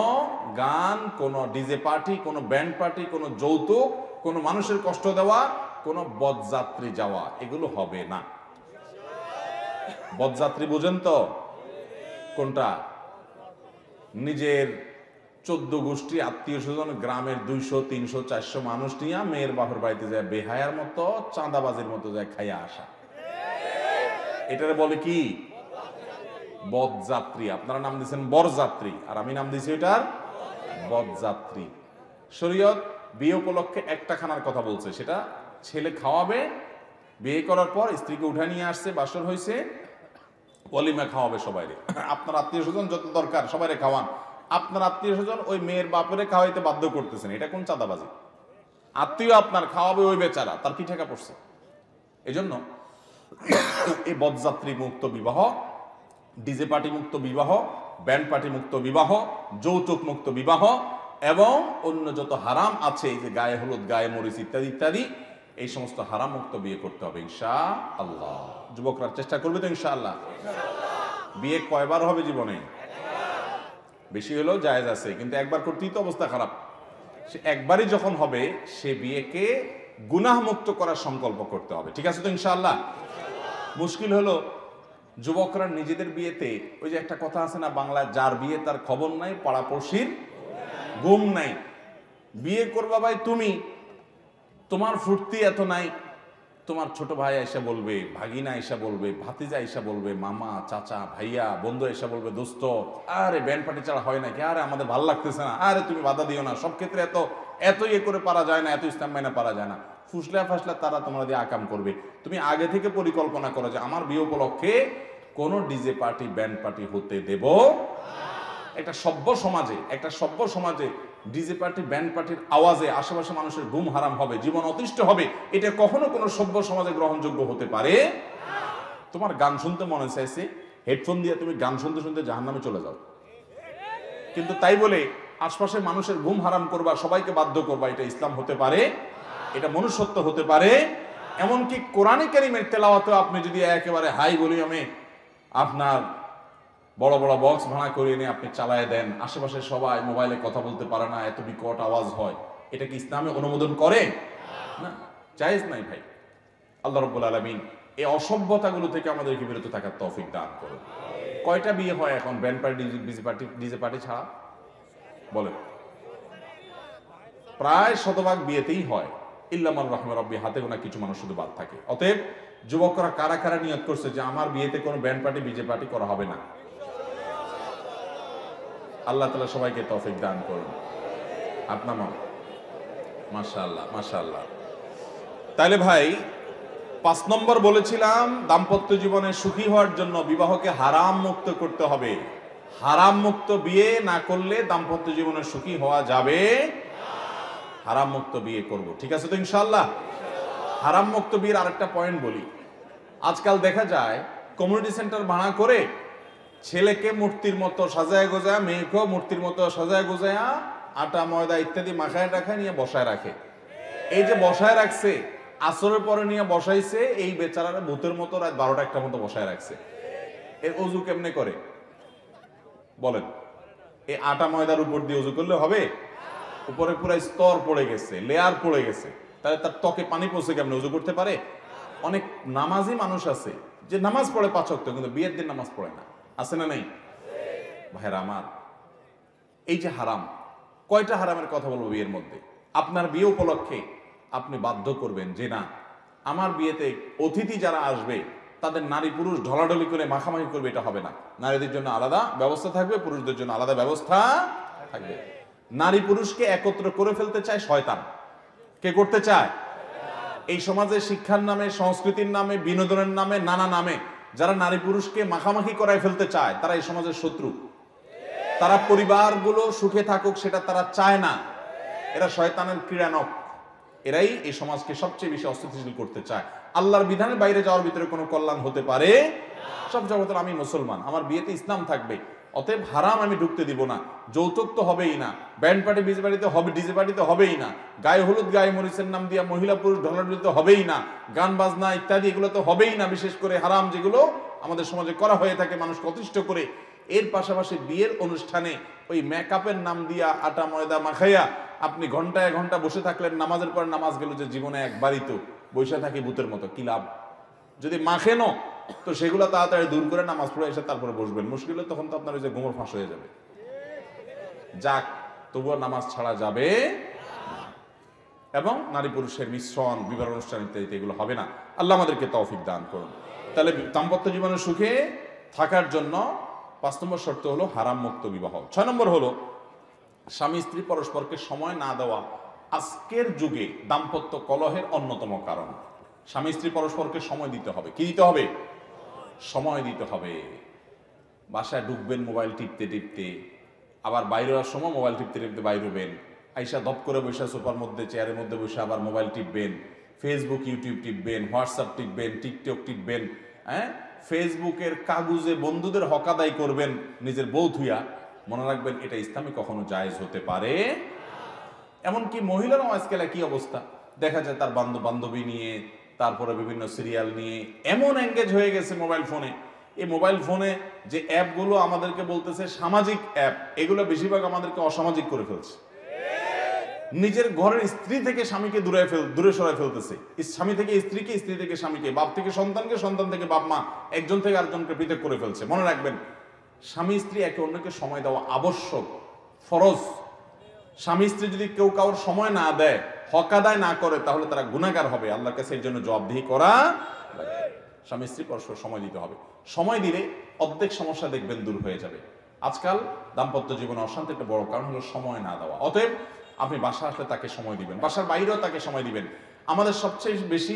গান, কোনো ডিজে পার্টি, কোনো ব্যান্ড পার্টি, কোনো যৌতুক, কোনো মানুষের কষ্ট দেওয়া, কোনো বরযাত্রী যাওয়া, এগুলো হবে না। বরযাত্রী বুঝেন তো কোনটা? নিজের 14 গোষ্ঠী আত্মীয় স্বজন, গ্রামের 200, 300, 400 মানুষ নিয়ে মেয়ের বাপের বাড়িতে যায় বেহায়ার মতো, চাঁদাবাজির মতো যায় খাইয়া আসা, এটারে বলে কি? বরযাত্রী। আপনারা নাম দিয়েছেন বরযাত্রী, আর আমি নাম দিয়েছি এটার বরযাত্রী। শরীয়ত বিয়ে উপলক্ষে একটা খানার কথা বলছে, সেটা ছেলে খাওয়াবে, বিয়ে করার পর স্ত্রীকে উঠে নিয়ে আসছে, বাসর হয়েছে, ওলিমা খাওয়াবে সবাইরে। আপনার আত্মীয় স্বজন যত দরকার সবাইরে খাওয়ান। আপনার আত্মীয় স্বজন ওই মেয়ের বাপেরে খাওয়াইতে বাধ্য করতেছেন, এটা কোন চাঁদাবাজি? আত্মীয় আপনার খাওয়াবে ওই বেচারা, তার কি ঠেকা পড়ছে? এজন্য এই বরযাত্রী মুক্ত বিবাহ, ডিজে পার্টি মুক্ত বিবাহ, ব্যান্ড পার্টি মুক্ত বিবাহ, যৌতুক মুক্ত বিবাহ এবং অন্য যত হারাম আছে, এই যে গায়ে হলুদ, গায়ে মরিচ ইত্যাদি ইত্যাদি, এই সমস্ত হারাম মুক্ত বিয়ে করতে হবে ইনশাআল্লাহ। যুবকরা চেষ্টা করবে তো ইনশাআল্লাহ? বিয়ে কয়বার হবে জীবনে? বেশি হলেও জায়েজ আছে, কিন্তু একবার করতেই তো অবস্থা খারাপ। সে একবারই যখন হবে সে বিয়েকে গুনাহ মুক্ত করার সংকল্প করতে হবে। ঠিক আছে তো ইনশাআল্লাহ? মুশকিল হলো যুবকরা নিজেদের বিয়েতে, ওই যে একটা কথা আছে না বাংলায়, যার বিয়ে তার খবর নাই, পাড়াপড়শির ঘুম নাই। বিয়ে করবা ভাই তুমি, তোমার ফুর্তি এত নাই, তোমার ছোট ভাই এসে বলবে, ভাগিনা এসে বলবে, ভাতিজা এসে বলবে, মামা, চাচা, ভাইয়া, বন্ধু এসে বলবে, দোস্ত আরে ব্যান্ড পার্টি ছাড়া হয় নাকি, আরে আমাদের ভালো লাগতেছে না, আরে তুমি বাধা দিও না, সব ক্ষেত্রে এত ইয়ে করে পারা যায় না, এত ইসলাম মাইনা পারা যায় না, ফুসলা ফাসলা তারা তোমরা দিয়ে আকাম করবে। তুমি আগে থেকে পরিকল্পনা করো যে আমার বিয়ে উপলক্ষে কোনো ডিজে পার্টি, ব্যান্ড পার্টি হতে দেব। একটা সভ্য সমাজে ডিজে পার্টি, ব্যান্ড পার্টির আওয়াজে আশেপাশে মানুষের ঘুম হারাম হবে, জীবন অতিষ্ঠ হবে, এটা কখনো কোনো সভ্য সমাজে গ্রহণযোগ্য হতে পারে। তোমার গান শুনতে মনে চাইছে, হেডফোন দিয়ে তুমি গান শুনতে শুনতে জাহান্নামে চলে যাও, কিন্তু তাই বলে আশপাশের মানুষের ঘুম হারাম করবা, সবাইকে বাধ্য করবা, এটা ইসলাম হতে পারে? এটা মনুষ্যত্ব হতে পারে? এমনকি কোরআনে কারীমের তেলাওয়াতে আপনি যদি একেবারে হাই ভলিউমে আপনার বড় বড় বক্স ভাড়া করে এনে আপনি চালায় দেন, আশেপাশে সবাই মোবাইলে কথা বলতে পারে না, এত বিকট আওয়াজ হয়, এটা কি ইসলামে অনুমোদন করে? না, জায়েজ নাই ভাই। আল্লাহ রাব্বুল আলামিন এই অসভ্যতাগুলো থেকে আমাদেরকে বিরত থাকার তৌফিক দান করুন। কয়টা বিয়ে হয় এখন ব্যান্ড পার্টি, ডিজে পার্টি ছাড়া? বলেন। প্রায় শতভাগ বিয়েতেই হয়, ইল্লা মান রাহিমা রাব্বি, হাতে গোনা কিছু মানুষ শুধু বাদ থাকে। অতএব যুবকরা কারা কারা নিয়ত করছে যে আমার বিয়েতে কোনো ব্যান্ড পার্টি, ডিজে পার্টি করা হবে না? আল্লাহ তাআলা সবাইকে তৌফিক দান করুন। আপনার মাশাআল্লাহ মাশাআল্লাহ। তাইলে ভাই 5 নম্বর বলেছিলাম, দাম্পত্য জীবনে সুখী হওয়ার জন্য বিবাহকে হারাম মুক্ত করতে হবে। হারাম মুক্ত বিয়ে না করলে দাম্পত্য জীবনে সুখী হওয়া যাবে। হারাম মুক্ত বিয়ে করব, ঠিক আছে তো ইনশাআল্লাহ? হারাম মুক্ত বিয়ের আরেকটা পয়েন্ট বলি। আজকাল দেখা যায় কমিউনিটি সেন্টার ভাড়া করে ছেলেকে মূর্তির মতো সাজায় গোজায়, মেয়েকেও মূর্তির মতো সাজায় গোজায়া আটা ময়দা ইত্যাদি মাখায় টাখায় নিয়ে বসায় রাখে। এই যে বসায় রাখছে, আসরের পরে নিয়ে বসাইছে, এই বেচারারা ভূতের মতো রাত 12টা-1টার মতো বসায় রাখছে। এর ওযু কেমনে করে বলেন? এই আটা ময়দার উপর দিয়ে ওযু করলে হবে? উপরে পুরো স্তর পড়ে গেছে, লেয়ার পড়ে গেছে, তাহলে তার ত্বকে পানি পৌঁছে কেমন উজু করতে পারে? অনেক নামাজি মানুষ আছে যে নামাজ পড়ে 5 ওয়াক্ত কিন্তু বিয়ের দিন নামাজ পড়ে না, আছে না নেই? ভাইরা আমার, এই যে হারাম, কয়টা হারামের কথা বলবো বিয়ের মধ্যে? আপনার বিয়ে উপলক্ষে আপনি বাধ্য করবেন যে না, আমার বিয়েতে অতিথি যারা আসবে তাদের নারী পুরুষ ঢলাঢলি করে মাখামাখি করবে, এটা হবে না। নারীদের জন্য আলাদা ব্যবস্থা থাকবে, পুরুষদের জন্য আলাদা ব্যবস্থা থাকবে। নারী পুরুষকে একত্র করে ফেলতে চায় শয়তান। কে করতে চায়? এই সমাজে শিক্ষার নামে, সংস্কৃতির নামে, বিনোদনের নামে, নানা নামে যারা নারী পুরুষকে মাখামাখি করায় ফেলতে চায় তারা এই সমাজের শত্রু। তারা পরিবারগুলো সুখে থাকুক সেটা তারা চায় না। এরা শয়তানের ক্রীড়ানক। এরাই এই সমাজকে সবচেয়ে বেশি অস্থিতিশীল করতে চায়। আল্লাহর বিধানের বাইরে যাওয়ার ভিতরে কোনো কল্যাণ হতে পারে? সব জগতের আমি মুসলমান, আমার বিয়েতে ইসলাম থাকবে, অতএব হারাম আমি ঢুকতে দিব না। যৌতুক তো হবেই না, ব্যান্ড পার্টি ডিজে পার্টিতে হবে, ডিজে পার্টিতে হবেই না, গায়ে হলুদ গায়ে মরিচের নাম দিয়া মহিলা পুরুষ ঢলাঢলিতে হবেই না, গান বাজনা ইত্যাদি এগুলো তো হবেই না। বিশেষ করে হারাম যেগুলো আমাদের সমাজে করা হয়ে থাকে মানুষকে অতিষ্ঠ করে। এর পাশাপাশি বিয়ের অনুষ্ঠানে ওই মেকআপের নাম দিয়া আটা ময়দা মাখাইয়া আপনি ঘন্টায় ঘন্টা বসে থাকলেন, নামাজের পর নামাজ গেল যে জীবনে একবারই তো বসে থাকি ভূতের মতো, কি লাভ? যদি মাখেনও তো সেগুলো তাড়াতাড়ি দূর করে নামাজ পড়ে এসে তারপরে বসবেন। মুশকিল তখন তো আপনার ওই যে গোমর ফাঁস হয়ে যাবে। যাক, তবুও নামাজ ছাড়া যাবে এবং নারী পুরুষের মিশ্রণ, বিবাহ অনুষ্ঠান ইত্যাদি এগুলো হবে না। আল্লাহ আমাদেরকে তৌফিক দান করুন। তাহলে দাম্পত্য জীবনের সুখে থাকার জন্য 5 নম্বর শর্ত হলো হারাম মুক্ত বিবাহ। 6 নম্বর হলো স্বামী স্ত্রী পরস্পরকে সময় না দেওয়া আজকের যুগে দাম্পত্য কলহের অন্যতম কারণ। স্বামী স্ত্রী পরস্পরকে সময় দিতে হবে। কি দিতে হবে? সময় দিতে হবে। বাসায় ঢুকবেন মোবাইল টিপতে টিপতে, আবার বাইরে হওয়ার সময় মোবাইল টিপতে টিপতে বাইরে হবেন, আইসা দপ করে বসে সোফার মধ্যে চেয়ারের মধ্যে বসে আবার মোবাইল টিপবেন, ফেসবুক ইউটিউব টিপবেন, হোয়াটসঅ্যাপ টিপবেন, টিকটক টিপবেন, হ্যাঁ, ফেসবুকের কাগজে বন্ধুদের হক আদায় করবেন নিজের বউ থুইয়া। মনে রাখবেন এটা ইসলামে কখনো জায়েজ হতে পারে। এমনকি মহিলারাও আজকাল একই অবস্থা, দেখা যায় তার বান্ধবী নিয়ে, তারপরে বিভিন্ন সিরিয়াল নিয়ে এমন এঙ্গেজ হয়ে গেছে মোবাইল ফোনে। এই মোবাইল ফোনে যে অ্যাপগুলো আমাদেরকে বলতেছে সামাজিক অ্যাপ, এগুলো বেশিরভাগ আমাদেরকে অসামাজিক করে ফেলছে। নিজের ঘরের স্ত্রী থেকে স্বামীকে দূরে সরাই ফেলতেছে, স্বামী থেকে স্ত্রীকে, স্ত্রী থেকে স্বামীকে, বাপ থেকে সন্তানকে, সন্তান থেকে বাপ মা, একজন থেকে আরেকজনকে পৃথক করে ফেলছে। মনে রাখবেন স্বামী স্ত্রী একে অন্যকে সময় দেওয়া আবশ্যক, ফরজ। স্বামী স্ত্রী যদি কেউ কারোর সময় না দেয়, হক আদায় না করে, তাহলে তারা গুনাহগার হবে, আল্লাহর কাছে এর জন্য জবাবদিহি করা লাগবে। স্বামী স্ত্রী পরস্পর সময় দিতে হবে। সময় দিলে অর্ধেক সমস্যা দেখবেন দূর হয়ে যাবে। আজকাল দাম্পত্য জীবনে অশান্তি একটা বড় কারণ হলো সময় না দেওয়া। অতএব আপনি বাসা আসলে তাকে সময় দিবেন, বাসার বাইরেও তাকে সময় দিবেন। আমাদের সবচেয়ে বেশি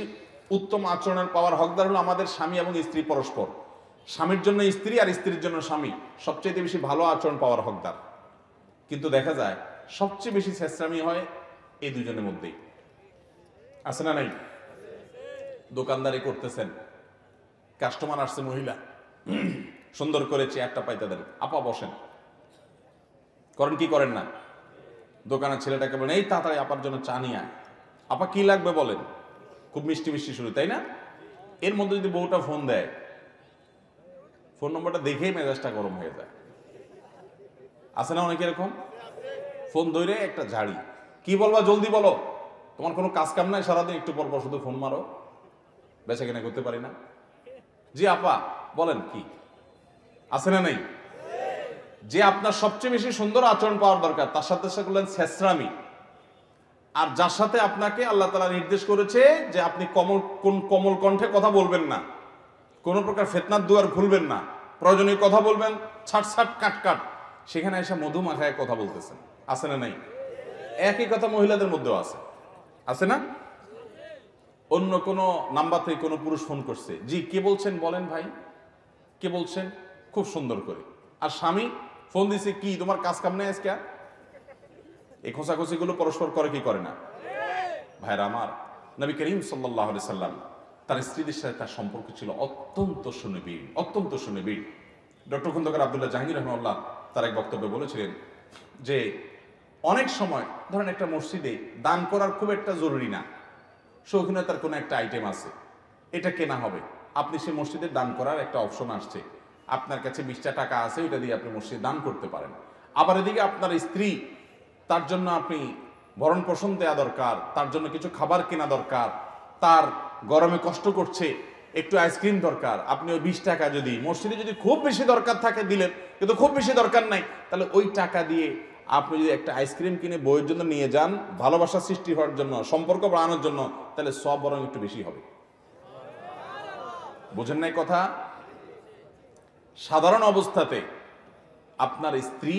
উত্তম আচরণের পাওয়ার হকদার হলো আমাদের স্বামী এবং স্ত্রী পরস্পর। স্বামীর জন্য স্ত্রী আর স্ত্রীর জন্য স্বামী সবচেয়ে বেশি ভালো আচরণ পাওয়ার হকদার। কিন্তু দেখা যায় সবচেয়ে বেশি ছেঁচড়ামি হয় এই দুজনের মধ্যেই। আছে না নাই? দোকানদারি করতেছেন, কাস্টমার আসছে মহিলা, সুন্দর করে চেয়ারটা পাইতে দেন, আপা বসেন, করেন কি করেন না? দোকানের ছেলেটাকে বলেন এই তাড়াতাড়ি আপার জন্য চা নিয়ে আয়। আপা কি লাগবে বলেন, খুব মিষ্টি মিষ্টি শুরু, তাই না? এর মধ্যে যদি বউটা ফোন দেয়, ফোন নম্বরটা দেখেই মেজাজটা গরম হয়ে যায়। আছে না অনেক এরকম? ফোন ধরে একটা ঝাড়ি, কি বলবা জলদি বলো, তোমার কোনো কাজ কাম নাই, সারাদিন একটু পর পর শুধু ফোন মারো, বেচা কেনা করতে পারি না। জি আপা বলেন কি, আছে না নেই? যে আপনার সবচেয়ে বেশি সুন্দর আচরণ পাওয়ার দরকার তার সাথে করলেন ছেঁচড়ামি। আর যার সাথে আপনাকে আল্লাহ তাআলা নির্দেশ করেছে যে আপনি কোমল কণ্ঠে কথা বলবেন না, কোনো প্রকার ফিতনার দুয়ার খুলবেন না, প্রয়োজনীয় কথা বলবেন ছাট ছাট কাট কাট, সেখানে এসে মধু মাখায় কথা বলতেছেন। আছে না নাই? একই কথা মহিলাদের মধ্যেও আছে, আছে না? অন্য কোনো নাম্বার থেকে কোনো পুরুষ ফোন করছে, জি কে বলছেন বলেন ভাই, কে বলছেন, খুব সুন্দর করে। আর স্বামী ফোন দিছে, কি তোমার কাজ কাম নেই আজকে? এই খোঁচাখুচিগুলো পরস্পর করে কি করে না? ভাইরা আমার, নবী করিম সাল্লাল্লাহু আলাইহি সাল্লাম তার স্ত্রীদের সাথে তার সম্পর্ক ছিল অত্যন্ত সুনিবিড়, অত্যন্ত সুনিবিড়। ডক্টর খন্দকার আব্দুল্লাহ জাহাঙ্গীর রহমাহুল্লাহ তার এক বক্তব্যে বলেছিলেন যে অনেক সময় ধরেন একটা মসজিদে দান করার খুব একটা জরুরি না, শৌখিনতার তার কোনো একটা আইটেম আছে, এটা কেনা হবে, আপনি সে মসজিদে দান করার একটা অপশন আসছে, আপনার কাছে 20টা টাকা আছে, ওইটা দিয়ে আপনি মসজিদে দান করতে পারেন। আবার এদিকে আপনার স্ত্রী তার জন্য আপনি ভরণ পোষণ দেওয়া দরকার, তার জন্য কিছু খাবার কেনা দরকার, তার গরমে কষ্ট করছে, একটু আইসক্রিম দরকার। আপনি ওই 20 টাকা যদি মসজিদে যদি খুব বেশি দরকার থাকে দিলেন, কিন্তু খুব বেশি দরকার নাই, তাহলে ওই টাকা দিয়ে আপনি যদি একটা আইসক্রিম কিনে বইয়ের জন্য নিয়ে যান, ভালোবাসা সৃষ্টি হওয়ার জন্য, সম্পর্ক বাড়ানোর জন্য, তাহলে সব বরং একটু বেশি হবে। বুঝেন নাই কথা? সাধারণ অবস্থাতে আপনার স্ত্রী,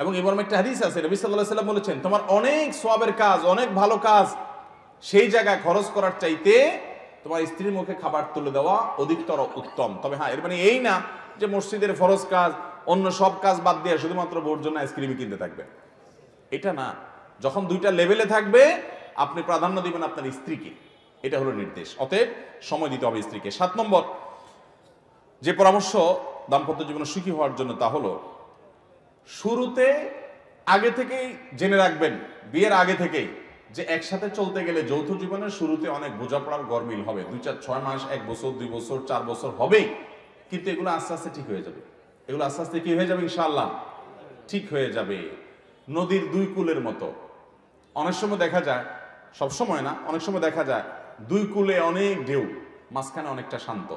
এবং এবার একটা হাদিস আছে, নবী সাল্লাল্লাহু আলাইহি ওয়াসাল্লাম বলেছেন, তোমার অনেক সওয়াবের কাজ, অনেক ভালো কাজ, সেই জায়গায় খরচ করার চাইতে তোমার স্ত্রীর মুখে খাবার তুলে দেওয়া অধিকতর উত্তম। তবে হ্যাঁ, এর মানে এই না যে মসজিদের ফরজ কাজ, অন্য সব কাজ বাদ দিয়ে শুধুমাত্র বউর জন্য আইসক্রিম কিনতে থাকবে, এটা না। যখন দুইটা লেভেলে থাকবে, আপনি প্রাধান্য দিবেন আপনার স্ত্রীকে, এটা হলো নির্দেশ। অতএব সময় দিতে হবে স্ত্রীকে। 7 নম্বর যে পরামর্শ দাম্পত্য জীবনে সুখী হওয়ার জন্য, তা হলো শুরুতে আগে থেকেই জেনে রাখবেন, বিয়ের আগে থেকেই, যে একসাথে চলতে গেলে যৌথ জীবনের শুরুতে অনেক বোঝাপড়ার গরমিল হবে। 2-4-6 মাস, 1 বছর, 2 বছর, 4 বছর হবেই, কিন্তু এগুলো আস্তে আস্তে ঠিক হয়ে যাবে। এগুলো আস্তে আস্তে কি হয়ে যাবে? ইনশাআল্লাহ ঠিক হয়ে যাবে। নদীর দুই কূলের মতো। অনেক সময় দেখা যায়, সব সময় না, অনেক সময় দেখা যায় দুই কূলে অনেক ঢেউ, মাঝখানে অনেকটা শান্ত।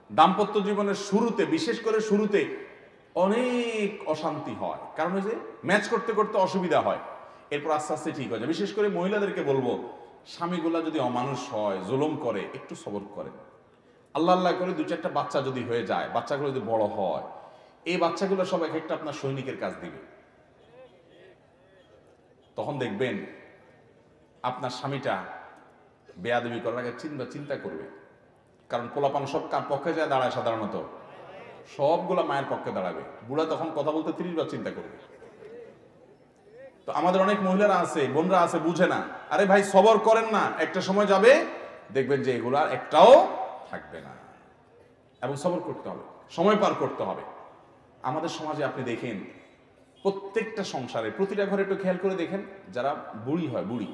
দাম্পত্য জীবনের শুরুতে, বিশেষ করে শুরুতে অনেক অশান্তি হয়, কারণ ওই যে ম্যাচ করতে করতে অসুবিধা হয়। এরপর আস্তে আস্তে ঠিক হয়ে যায়। বিশেষ করে মহিলাদেরকে বলবো, স্বামীগুলা যদি অমানুষ হয়, জুলুম করে, একটু সবর করে, আল্লাহ আল্লাহ করে 2-4টা বাচ্চা যদি হয়ে যায়, বাচ্চাগুলো যদি বড় হয়, এই বাচ্চাগুলো সব এক একটা আপনার সৈনিকের কাজ দিবে। তখন দেখবেন আপনার স্বামীটা বেয়াদবি করার আগে চিন্তা করবে, কারণ পোলাপান সব কার পক্ষে যায় দাঁড়ায়, সাধারণত সবগুলা মায়ের পক্ষে দাঁড়াবে। বুড়া তখন কথা বলতে 30 বার চিন্তা করবে। তো আমাদের অনেক মহিলারা আছে, বোনরা আছে, বুঝে না। আরে ভাই সবর করেন না, একটা সময় যাবে দেখবেন যে এগুলা একটাও থাকবে না। এবং সবর করতে হবে, সময় পার করতে হবে। আমাদের সমাজে আপনি দেখেন, প্রত্যেকটা সংসারে, প্রতিটা ঘরে একটু খেয়াল করে দেখেন, যারা বুড়ি হয়, বুড়ি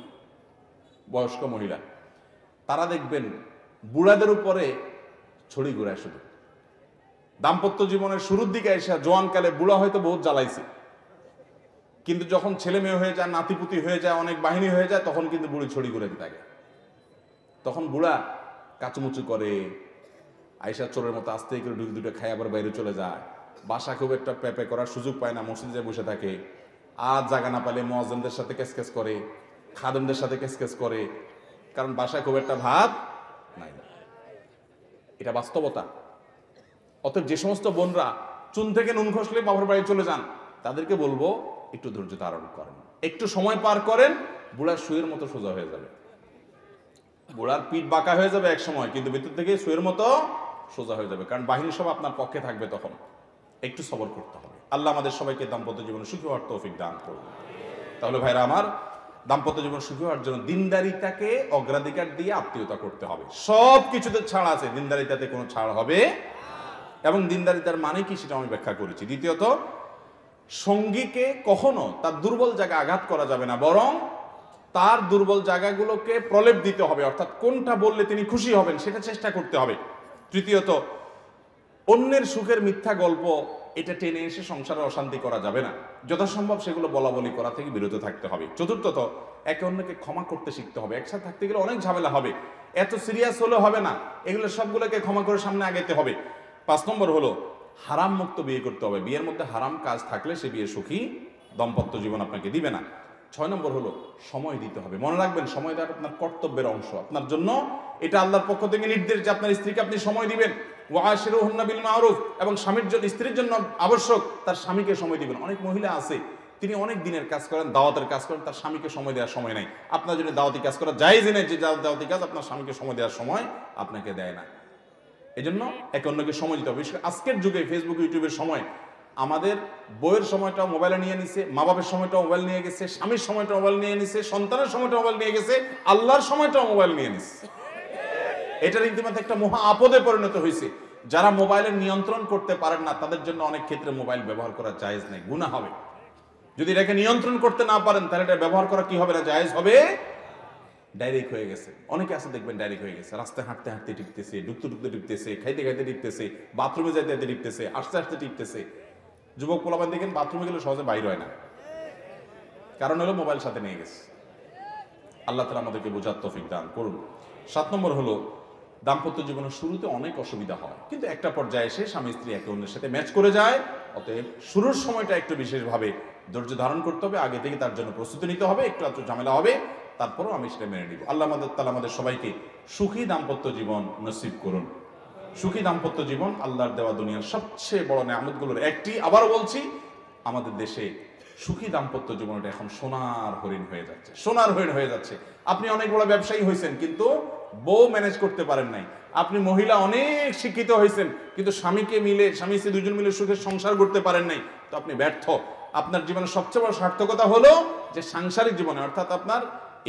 বয়স্ক মহিলা, তারা দেখবেন বুড়াদের উপরে ছড়ি ঘুরায় শুধু। দাম্পত্য জীবনের শুরুর দিকে এসে জোয়ানকালে বুড়া হয়তো বহুত জ্বালাইছে, কিন্তু যখন ছেলে মেয়ে হয়ে যায়, নাতিপুতি হয়ে যায়, অনেক বাহিনী হয়ে যায়, তখন কিন্তু বুড়ি ছড়ি ঘুরে থাকে। তখন বুড়া কাচুমুচু করে, আইসা চোরের মতো আস্তে করে দুটো খাই আবার বাইরে চলে যায়। বাসা খুব একটা পেপে করার সুযোগ পায় না, মসজিদে বসে থাকে। আর জায়গা না পালে মুয়াজ্জিনদের সাথে কেসকেস করে, খাদেমদের সাথে কেসকেস করে, কারণ বাসায় খুব একটা ভাত নাই। এটা বাস্তবতা। অতএব যে সমস্ত বোনরা চুন থেকে নুন খসলে বাবার বাড়ি চলে যান, তাদেরকে বলবো একটু ধৈর্য ধারণ করেন, একটু সময় পার করেন, বুড়ার সুয়ের মতো সোজা হয়ে যাবে। বুড়ার পিঠ বাঁকা হয়ে যাবে এক সময়, কিন্তু ভিতর থেকে সুয়ের মতো সোজা হয়ে যাবে, কারণ বাহিনী সব আপনার পক্ষে থাকবে। তখন একটু সবর করতে হবে। আল্লাহ আমাদের সবাইকে দাম্পত্য জীবনে সুখী হওয়ার তৌফিক দান করুন। তাহলে ভাইরা আমার, দাম্পত্য জীবন সুখী হওয়ার জন্য দিনদারিতাকে অগ্রাধিকার দিয়ে আত্মীয়তা করতে হবে। সব কিছুতে ছাড় আছে, দিনদারিতাতে কোনো ছাড় হবে। এবং দিনদারিতার মানে কি সেটা আমি ব্যাখ্যা করেছি। দ্বিতীয়ত, সঙ্গীকে কখনো তার দুর্বল জায়গা আঘাত করা যাবে না, বরং তার দুর্বল জায়গাগুলোকে প্রলেপ দিতে হবে, অর্থাৎ কোনটা বললে তিনি খুশি হবেন সেটা চেষ্টা করতে হবে। তৃতীয়ত, অন্যের সুখের মিথ্যা গল্প এটা টেনে এসে সংসারে অশান্তি করা যাবে না, যথাসম্ভব সেগুলো বলা বলি করা থেকে বিরত থাকতে হবে। চতুর্থত, একে অন্যকে ক্ষমা করতে শিখতে হবে। একসাথে থাকতে গেলে অনেক ঝামেলা হবে, এত সিরিয়াস হলে হবে না, এগুলো সবগুলোকে ক্ষমা করে সামনে আগাইতে হবে। 5 নম্বর হলো হারাম মুক্ত বিয়ে করতে হবে। বিয়ের মধ্যে হারাম কাজ থাকলে সে বিয়ে সুখী দাম্পত্য জীবন আপনাকে দিবে না। 6 নম্বর হলো সময় দিতে হবে। মনে রাখবেন, সময় দেওয়া আপনার কর্তব্যের অংশ, আপনার জন্য এটা আল্লাহর পক্ষ থেকে নির্দেশ যে আপনার স্ত্রীকে আপনি সময় দিবেন। ওয়াশিরুহুন্না বিল মারুফ, এবং স্বামীর জন্য, স্ত্রীর জন্য আবশ্যক তার স্বামীকে সময় দিবেন। অনেক মহিলা আছে, তিনি অনেক দিনের কাজ করেন, দাওয়াতের কাজ করেন, তার স্বামীকে সময় দেওয়ার সময় নাই। আপনার জন্য দাওয়াতি কাজ করা জায়েজ নেই, যে দাওয়াতি কাজ আপনার স্বামীকে সময় দেওয়ার সময় আপনাকে দেয় না। এজন্য একে অন্যকে সময় দিতে হবে। বিশেষ করে আজকের যুগে ফেসবুক, ইউটিউবের সময় আমাদের বইয়ের সময়টাও মোবাইলে নিয়ে নিছে, মা বাবার সময়টাও মোবাইল নিয়ে গেছে, স্বামীর সময়টা মোবাইল নিয়ে নিছে, সন্তানের সময়টা মোবাইল নিয়ে গেছে, আল্লাহর সময়টাও মোবাইল নিয়ে নিছে। এটা রীতিমতো একটা মহা আপদে পরিণত হয়েছে। যারা মোবাইলের নিয়ন্ত্রণ করতে পারেন না, তাদের জন্য অনেক ক্ষেত্রে মোবাইল ব্যবহার করা জায়েজ নেই, গুনাহ হবে। যদি এটাকে নিয়ন্ত্রণ করতে না পারেন, তাহলে এটা ব্যবহার করা কি হবে না, জায়েজ হবে, ডাইরেক্ট হয়ে গেছে। অনেকে আছে দেখবেন ডাইরেক্ট হয়ে গেছে, রাস্তায় হাঁটতে হাঁটতে টিপতেছে, ঢুকতে ঢুকতে টিপতেছে, খাইতে খাইতে টিপতেছে, বাথরুমে যাইতে যাইতে টিপতেছে, আসতে আসতে টিপতেছে। যুবক পোলাপান দেখেন বাথরুমে গেলে সহজে বাইর হয় না, কারণ হলো মোবাইল সাথে নিয়ে গেছে। আল্লাহ তাআলা আমাদেরকে বোঝার তৌফিক দান করুন। 7 নম্বর হলো দাম্পত্য জীবনের শুরুতে অনেক অসুবিধা হয়, কিন্তু একটা পর্যায়ে এসে স্বামী স্ত্রী একে অন্যের সাথে ম্যাচ করে যায়। অতএব শুরুর সময়টা একটু বিশেষভাবে ধৈর্য ধারণ করতে হবে, আগে থেকে তার জন্য প্রস্তুতি নিতে হবে, একটু আধটু ঝামেলা হবে, তারপরও আমি সেটা মেনে নিব। আল্লাহ তাআলা আমাদের সবাইকে সুখী দাম্পত্য জীবন নসিব করুন। সুখী দাম্পত্য জীবন আল্লাহর দেওয়া দুনিয়ার সবচেয়ে বড় নেয়ামতগুলোর একটি। আবার বলছি, আমাদের দেশে সুখী দাম্পত্য জীবনটা এখন সোনার হরিণ হয়ে যাচ্ছে, সোনার হরিণ হয়ে যাচ্ছে। আপনি অনেক বড় ব্যবসায়ী হয়েছেন, কিন্তু বউ ম্যানেজ করতে পারেন নাই। আপনি মহিলা অনেক শিক্ষিত হয়েছেন, কিন্তু স্বামী স্ত্রী দুজন মিলে সুখের সংসার করতে পারেন নাই, তো আপনি ব্যর্থ। আপনার জীবনের সবচেয়ে বড় সার্থকতা হলো যে সাংসারিক জীবনে, অর্থাৎ আপনার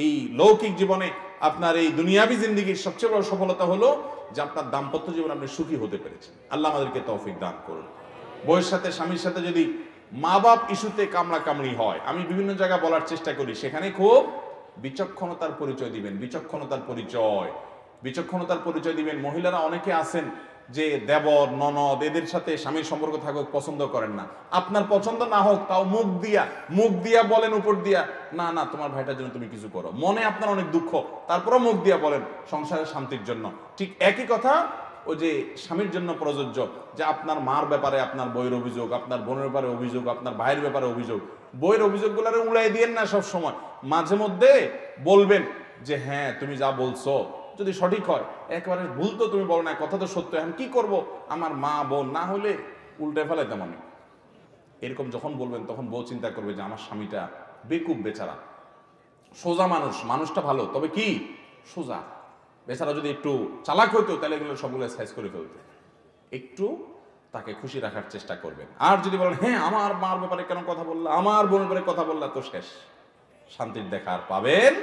এই লৌকিক জীবনে, আপনার এই দুনিয়াবী জিন্দেগির সবচেয়ে বড় সফলতা হলো যে আপনার দাম্পত্য জীবনে আপনি সুখী হতে পেরেছেন। আল্লাহ আমাদেরকে তৌফিক দান করুন। বউয়ের সাথে, স্বামীর সাথে যদি মা বাপ ইস্যুতে কামড়া কামড়ি হয়, আমি বিভিন্ন জায়গায় বলার চেষ্টা করি, সেখানে খুব বিচক্ষণতার পরিচয় দিবেন। বিচক্ষণতার পরিচয় দিবেন। মহিলারা অনেকে আছেন যে দেবর ননদ এদের সাথে স্বামীর সম্পর্ক থাকুক পছন্দ করেন না। আপনার পছন্দ না হোক, তাও মুখ দিয়া বলেন উপর দিয়া, না না তোমার ভাইটার জন্য তুমি কিছু করো। মনে আপনার অনেক দুঃখ, তারপরও মুখ দিয়া বলেন সংসারের শান্তির জন্য। ঠিক একই কথা ওই যে স্বামীর জন্য প্রযোজ্য, যে আপনার মার ব্যাপারে আপনার বইয়ের অভিযোগ, আপনার বোনের ব্যাপারে অভিযোগ, আপনার ভাইয়ের ব্যাপারে অভিযোগ, বইয়ের অভিযোগগুলোরে উড়াই দিয়েন না। সব সময় মাঝে মধ্যে বলবেন যে হ্যাঁ তুমি যা বলছো যদি সঠিক হয়, একেবারে ভুল তো তুমি বলো না, কথা তো সত্য, এখন কি করব, আমার মা বোন না হলে উল্টে ফেলাইতাম আমি। এরকম যখন বলবেন তখন বউ চিন্তা করবে যে আমার স্বামীটা বেকুব বেচারা, সোজা মানুষটা ভালো, তবে কি সোজা, বেচারা যদি একটু চালাক হইতো তাহলে এগুলো সবগুলো সাইজ করে ফেলতো। একটু তাকে খুশি রাখার চেষ্টা করবেন। আর যদি বলেন হ্যাঁ আমার মার ব্যাপারে কেন কথা বললা, আমার বোনের ব্যাপারে কথা বললা, তো শেষ, শান্তির দেখা আর পাবেন।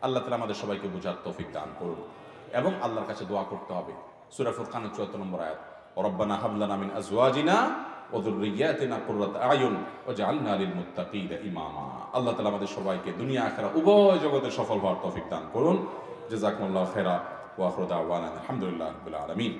আল্লাহ তাআলা আমাদের সবাইকে বুঝার তৌফিক দান করুন এবং আল্লাহর কাছে দোয়া করতে হবে। সূরা ফুরকানের ৭৪ নম্বর আয়াত, রব্বানা হাব লানা মিন আজওয়াজিনা ওয়া যুররিয়াতিনা কুররাতা আয়ুন ওয়াজআলনা লিল মুত্তাকিনা ইমামা। আল্লাহ তাআলা আমাদের সবাইকে দুনিয়া আখিরাত উভয় জগতে সফল হওয়ার তৌফিক দান করুন। জাযাকুমুল্লাহু খাইরা ওয়া আখিরু দাওয়ানা আলহামদুলিল্লাহি রাব্বিল আলামিন।